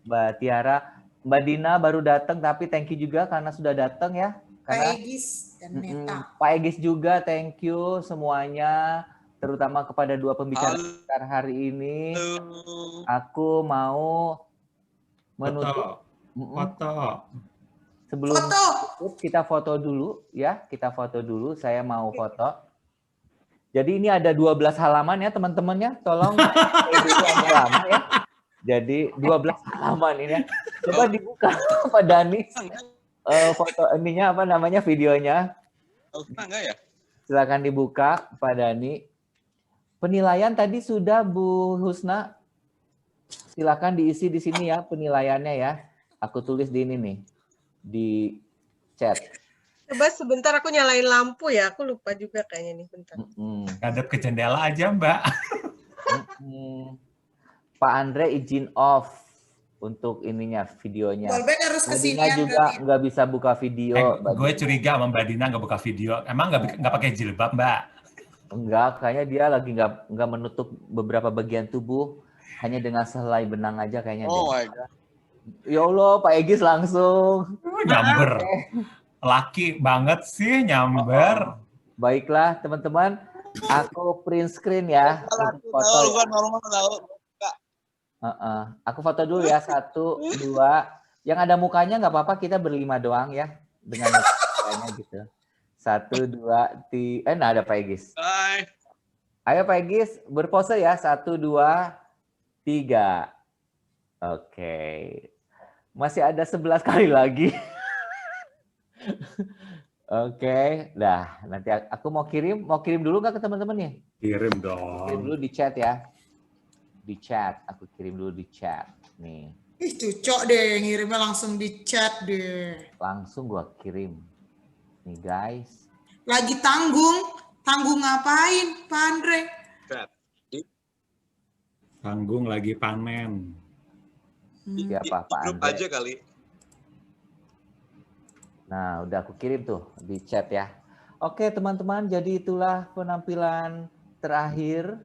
Mbak Tiara. Mbak Dina baru datang, tapi thank you juga karena sudah datang ya.
Pak Egis dan Neta.
Pak Egis juga thank you semuanya, terutama kepada 2 pembicara kita hari ini. Aku mau menutup. Sebelum tutup, kita foto dulu ya, saya mau foto. Jadi ini ada 12 halaman ya teman-temannya, tolong lama ya. Jadi 12 halaman ini ya. Coba dibuka Pak Dani. Foto ininya videonya. Silakan dibuka Pak Dani. Penilaian tadi sudah Bu Husna. Silakan diisi di sini ya penilaiannya ya. Aku tulis di ini nih. Di chat.
Coba sebentar aku nyalain lampu ya, aku lupa juga kayaknya nih, bentar.
Ngadep ke jendela aja Mbak.
Pak Andre izin off untuk ininya videonya.
Wallback harus kesini
juga nggak bisa buka video.
Gue curiga sama Mbak Dina nggak buka video. Emang nggak pakai jilbab Mbak?
Enggak, kayaknya dia lagi nggak menutup beberapa bagian tubuh, hanya dengan sehelai benang aja kayaknya. Oh my God. Ya Allah, Pak Egis langsung.
Nyamber. Laki banget sih nyamber.
Baiklah teman-teman, aku print screen ya. Foto. Aku foto dulu ya, 1, 2. Yang ada mukanya nggak apa-apa, kita berlima doang ya, dengan mukanya gitu. 1, 2, 3. Nah ada Pak Egis. Hai. Ayo Pak Egis berpose ya, 1, 2, 3. Oke. Masih ada 11 kali lagi. Oke, dah nanti aku mau kirim dulu nggak ke teman-teman nih?
Kirim dong.
Kirim dulu di chat ya. Di chat, aku kirim dulu di chat nih.
Ih, cocok deh ngirimnya langsung di chat deh.
Langsung gua kirim. Nih guys.
Lagi tanggung ngapain, Pak Andre?
Tanggung lagi panen.
Siapa Pak Andre?
Aja kali.
Nah, udah aku kirim tuh di chat ya. Oke teman-teman, jadi itulah penampilan terakhir